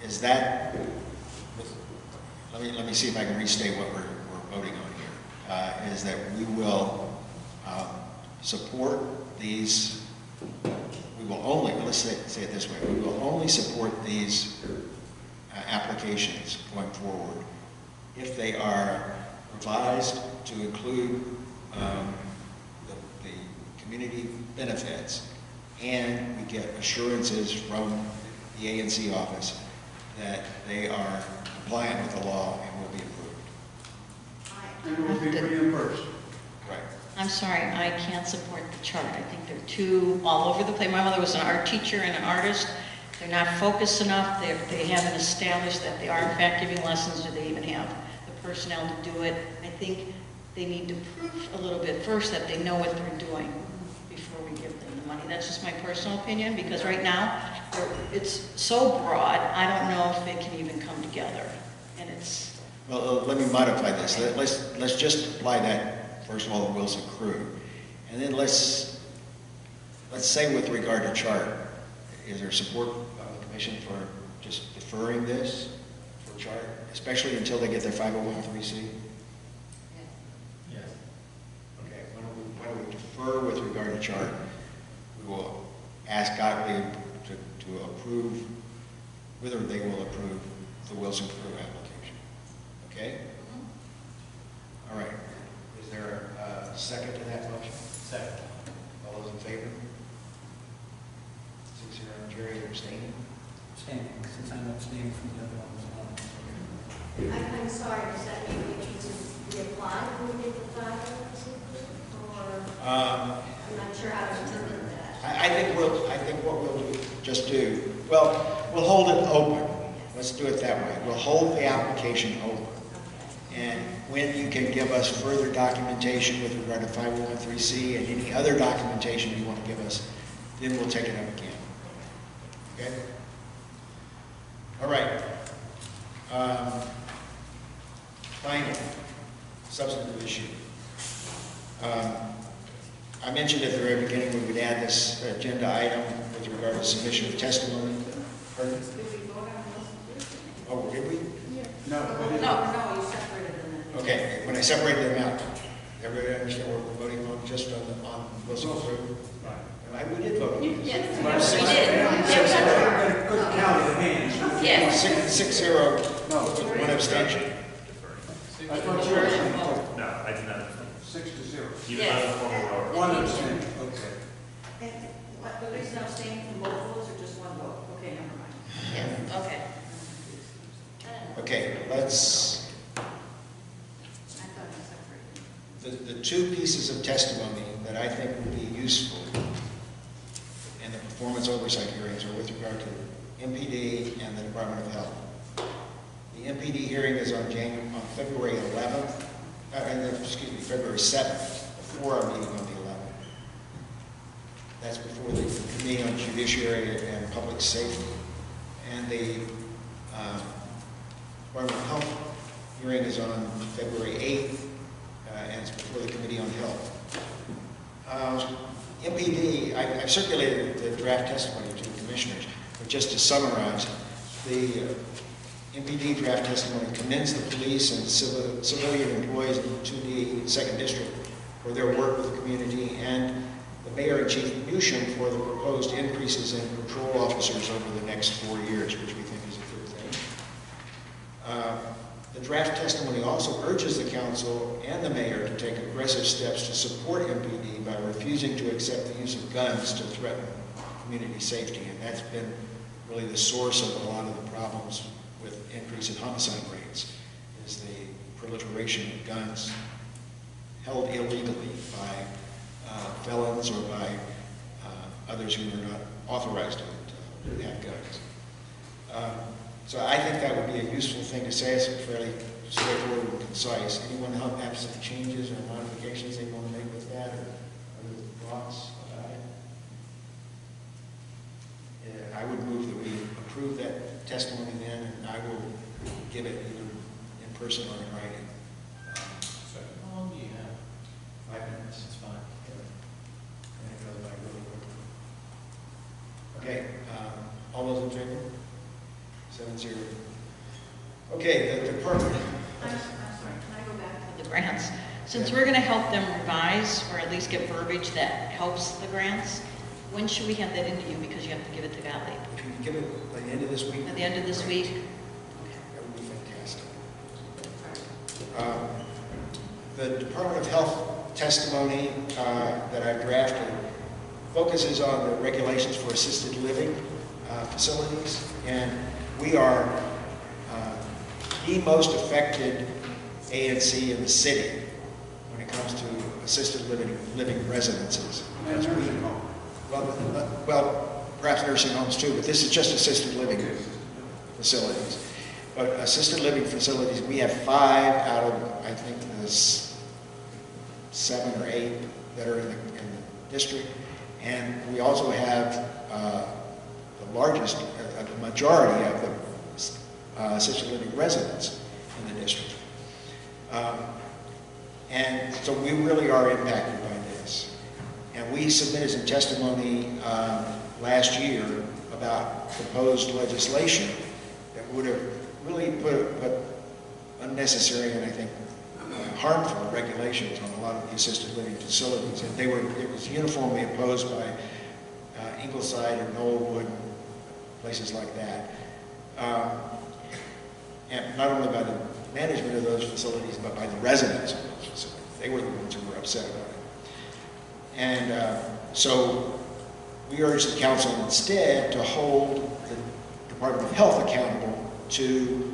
is that, let me see if I can restate what we're voting on here. Is that we will support these, we will only, let's say it this way, we will only support these applications going forward if they are revised to include the community benefits, and we get assurances from the ANC office that they are compliant with the law and will be approved. And it will be reimbursed. Right. I'm sorry, I can't support the chart. I think they're too all over the place. My mother was an art teacher and an artist. They're not focused enough, they haven't established that they are in fact giving lessons, or they even have the personnel to do it. I think they need to prove a little bit first that they know what they're doing before we give them the money. That's just my personal opinion, because right now, it's so broad, I don't know if they can even come together. And it's... Well, let me modify this. Let's just apply that, first of all, the Wilson crew. And then let's say with regard to chart, is there support of the commission for just deferring this for chart, especially until they get their 501(c)(3)? Yes. Okay, why don't we defer with regard to chart? We will ask Gottlieb to approve, whether they will approve the Wilson crew application. Okay? All right. Is there a second to that motion? Second. All those in favor? 6-0. Jerry, abstaining? Abstaining, since I'm abstaining from the other ones. I'm sorry, does that mean we need to reapply when we get the 501(c)(3)? Or, I'm not sure how to interpret that. I think what we'll just do, well, we'll hold it open. Let's do it that way. We'll hold the application open. And when you can give us further documentation with regard to 501(c) and any other documentation you want to give us, then we'll take it up again. Okay? All right. Final, substantive issue. I mentioned at the very beginning we would add this agenda item with regard to submission of testimony. Pardon? Did we vote on those? Oh, did we? No, No, you separated them. Okay, when I separated them out, everybody understand what we're voting on, just on Wilson Crew? Right. We did vote on this. Yes, we did. Good count of the hands. Yes. 6-0, No. with one abstention. I thought you were saying No, I did not. 6-0. Even on the former road. One abstention, okay. And what, the reason abstaining from both votes or just one vote? Okay, never mind. Yes, okay. Okay, let's, I thought you separated. the two pieces of testimony that I think would be useful in the performance oversight hearings are with regard to MPD and the Department of Health. The MPD hearing is on February 11th, February 7th, before our meeting on the 11th. That's before the Committee on Judiciary and Public Safety. And the Department of Health hearing is on February 8th, and it's before the Committee on Health. MPD, I've circulated the draft testimony to the commissioners, but just to summarize, the MPD draft testimony commends the police and civilian employees in the 2D 2nd District for their work with the community, and the Mayor and Chief Newsham for the proposed increases in patrol officers over the next 4 years, which we think is a good thing. The draft testimony also urges the council and the mayor to take aggressive steps to support MPD by refusing to accept the use of guns to threaten community safety, and that's been really the source of a lot of the problems with increase in homicide rates, is the proliferation of guns held illegally by felons or by others who are not authorized to have guns. So I think that would be a useful thing to say. It's fairly straightforward and concise. Anyone have some changes or modifications they want to make with that, or other thoughts about it? I would move that we approve that testimony then, and I will give it either in person or in writing. How long do you have? 5 minutes. It's fine. And it goes by really quick. Okay, all those in favor? 7-0. Okay, the department. I'm sorry, can I go back to the grants? Since we're going to help them revise, or at least get verbiage that helps the grants, when should we have that into you? Because you have to give it to Gottlieb. If you can give it by the end of this week. At the end of this week? That would be fantastic. The Department of Health testimony that I've drafted focuses on the regulations for assisted living facilities, and we are the most affected ANC in the city when it comes to assisted living residences. Well, perhaps nursing homes too, but this is just assisted living facilities. But assisted living facilities, we have 5 out of, I think, the 7 or 8 that are in the district. And we also have the largest, the majority of the assisted living residents in the district. And so we really are impacted by this. And we submitted some testimony last year about proposed legislation that would have really put unnecessary and I think harmful regulations on a lot of the assisted living facilities. And it was uniformly opposed by Ingleside or Knollwood, places like that. And not only by the management of those facilities, but by the residents of those facilities. They were the ones who were upset about it. And so we urge the council instead to hold the Department of Health accountable to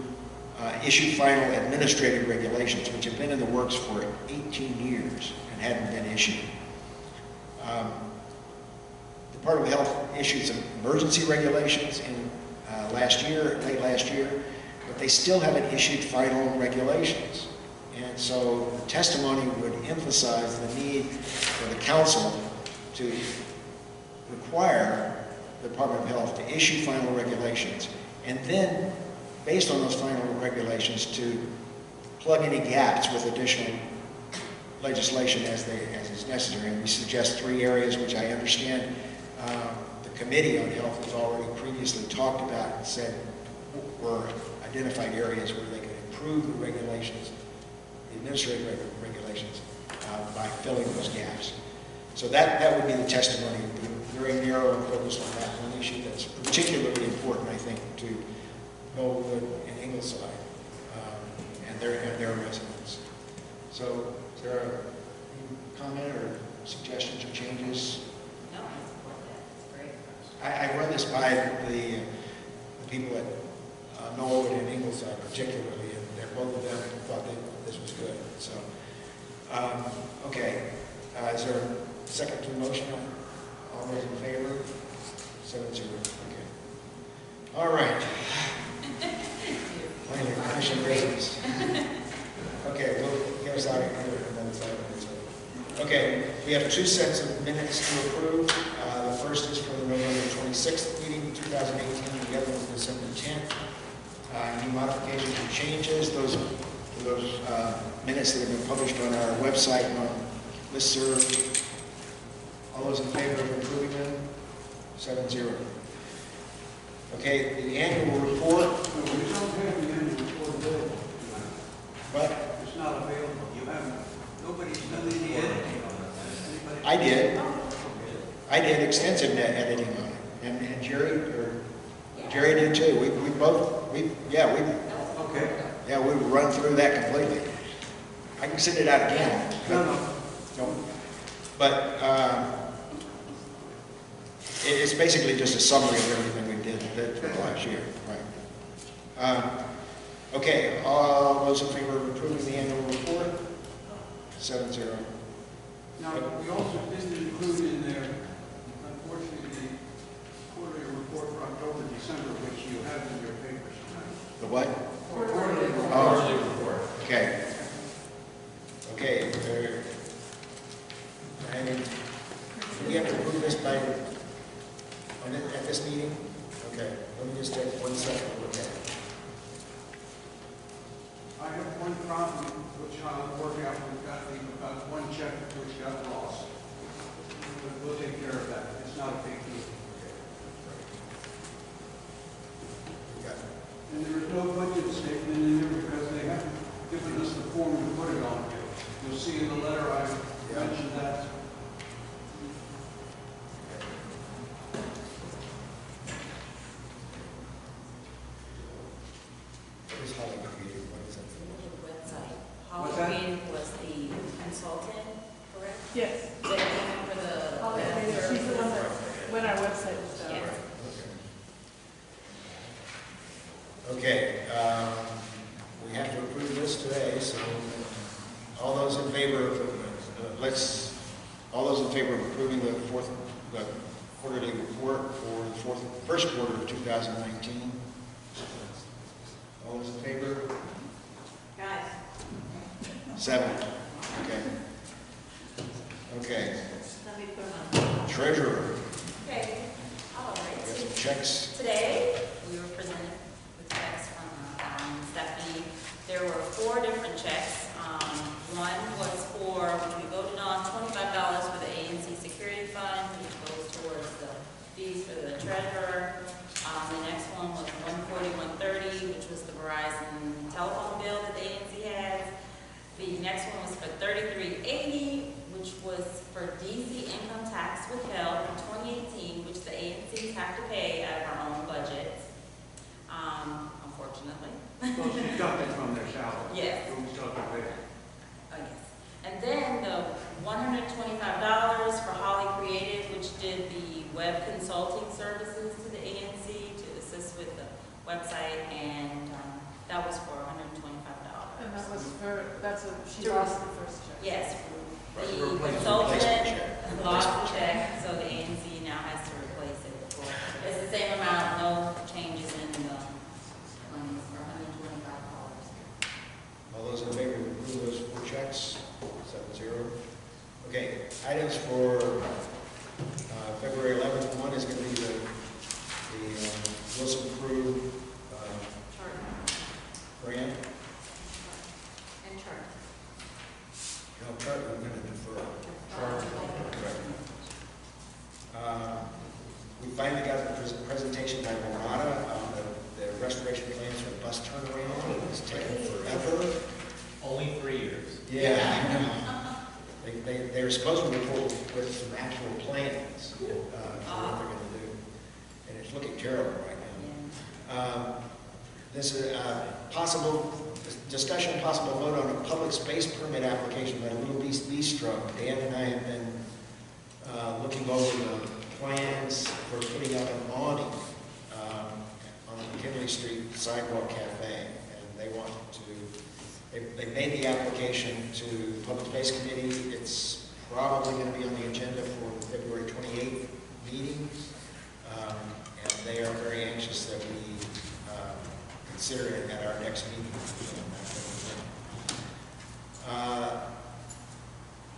issue final administrative regulations, which have been in the works for 18 years and hadn't been issued. The Department of Health issued some emergency regulations in late last year, but they still haven't issued final regulations. And so the testimony would emphasize the need for the council to require the Department of Health to issue final regulations, and then, based on those final regulations, to plug any gaps with additional legislation as is necessary. And we suggest 3 areas, which I understand the Committee on Health has already previously talked about and said were identified areas where they could improve the regulations, the administrative regulations, by filling those gaps. So that would be the testimony, very narrow and focused on that one issue that's particularly important, I think, to Knollwood and Ingleside and their residents. So is there a comment or suggestions or changes? No, I support that. It's great. I run this by the people at Knollwood and Ingleside particularly, and both of them thought that this was good. So, okay. Is there a second to the motion? All those in favor? 7-0. Okay. All right. Finally, commission business. Okay, we'll get us out of here in another 5 minutes. Okay, we have 2 sets of minutes to approve. The first is for the November 26th meeting, 2018. The other one is December 10th. Any modifications or changes? Those minutes that have been published on our website and on listserv. All those in favor of approving them? 7-0. Okay, the annual report. We don't have the annual report available. What? It's not available. You haven't, nobody's done any editing on it. I did. I did extensive editing on it. And Jerry did too. We run through that completely. I can send it out again. No. But it's basically just a summary of everything we did last year. Right. Okay, all those in favor of approving the annual report? 7-0. Now, we also didn't include in there, unfortunately, the quarterly report for October, December, which you have in your papers tonight. The what? Quarterly report. Quarterly report. Okay. Okay. And we have to approve this at this meeting? Okay. Let me just take 1 second to look at it. I have one problem which I'll work out. We've got about 1 check which got lost. But we'll take care of that. It's not a big deal. And there is no budget statement in there because they haven't given us the form to put it on. You'll see in the letter I mentioned that. Halloween was the consultant, correct? Yes. They came for the. She's the one that, when our website was down. Yes. Okay, we have to approve this today, so all those in favor of, all those in favor of approving the quarterly report for the first quarter of 2019. All those in favor? Guys. 7. Okay. Okay. Let me put them on. Treasurer. Okay, all We have right. some checks. Today, we were presented with checks from Stephanie. There were 4 different checks. One was for, which we voted on, $25 for the ANC security fund, which goes towards the fees for the treasurer. The next one was $140-130, which was the Verizon telephone bill that the ANC has. The next one was for $33.80, which was for DC income tax withheld in 2018, which the ANCs have to pay out of our own budget, unfortunately. So she dumped it from their salary. Yes. Who's dumping it? Oh, yes. And then the $125 for Holly Creative, which did the web consulting services to the ANC to assist with the website, and that was for $125. And that was her, she To- lost the first check. Yes. The Replacement consultant check. lost the check, so the ANC now has to replace it. It's the same amount, no changes in the monies for $125. All those in favor of approving those 4 checks? 7-0. Okay, items for February 11th. One is going to be the Wilson Crew grant. And chart. No, chart we're going to defer. We finally got the presentation by Morata on the restoration plans for the bus turnaround. It's taken forever. Only 3 years. Yeah, I know. They were supposed to report with some actual plans for what they're going to do, and it's looking terrible right now. This is possible discussion, possible vote on a public space permit application by Little Bistro. Dan and I have been looking over the plans for putting up an awning on the McKinley Street Sidewalk Cafe, and they want to. They made the application to the Public Space Committee. It's probably going to be on the agenda for the February 28th meeting, and they are very anxious that we consider it at our next meeting.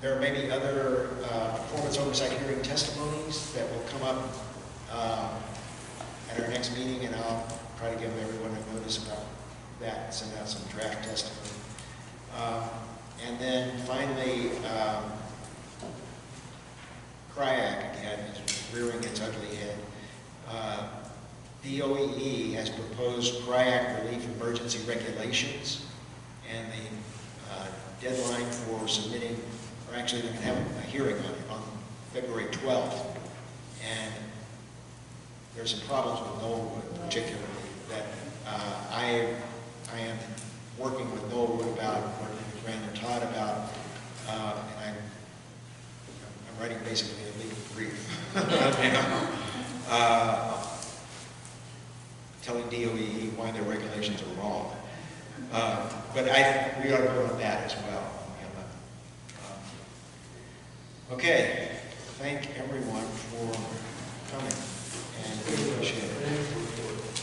There may be other performance oversight hearing testimonies that will come up at our next meeting, and I'll try to give everyone a notice about that and send out some draft testimony. And then finally, CRIAC again is rearing its ugly head. DOEE has proposed CRIAC relief emergency regulations, and the deadline for submitting, or actually they're going to have a hearing on it on February 12th. And there's some problems with Knollwood particularly that I am working with Knollwood about, working with Brandon Todd about, and I'm writing basically a legal brief. Telling DOE why their regulations are wrong. But we ought to vote on that as well. Okay, thank everyone for coming, and we appreciate it.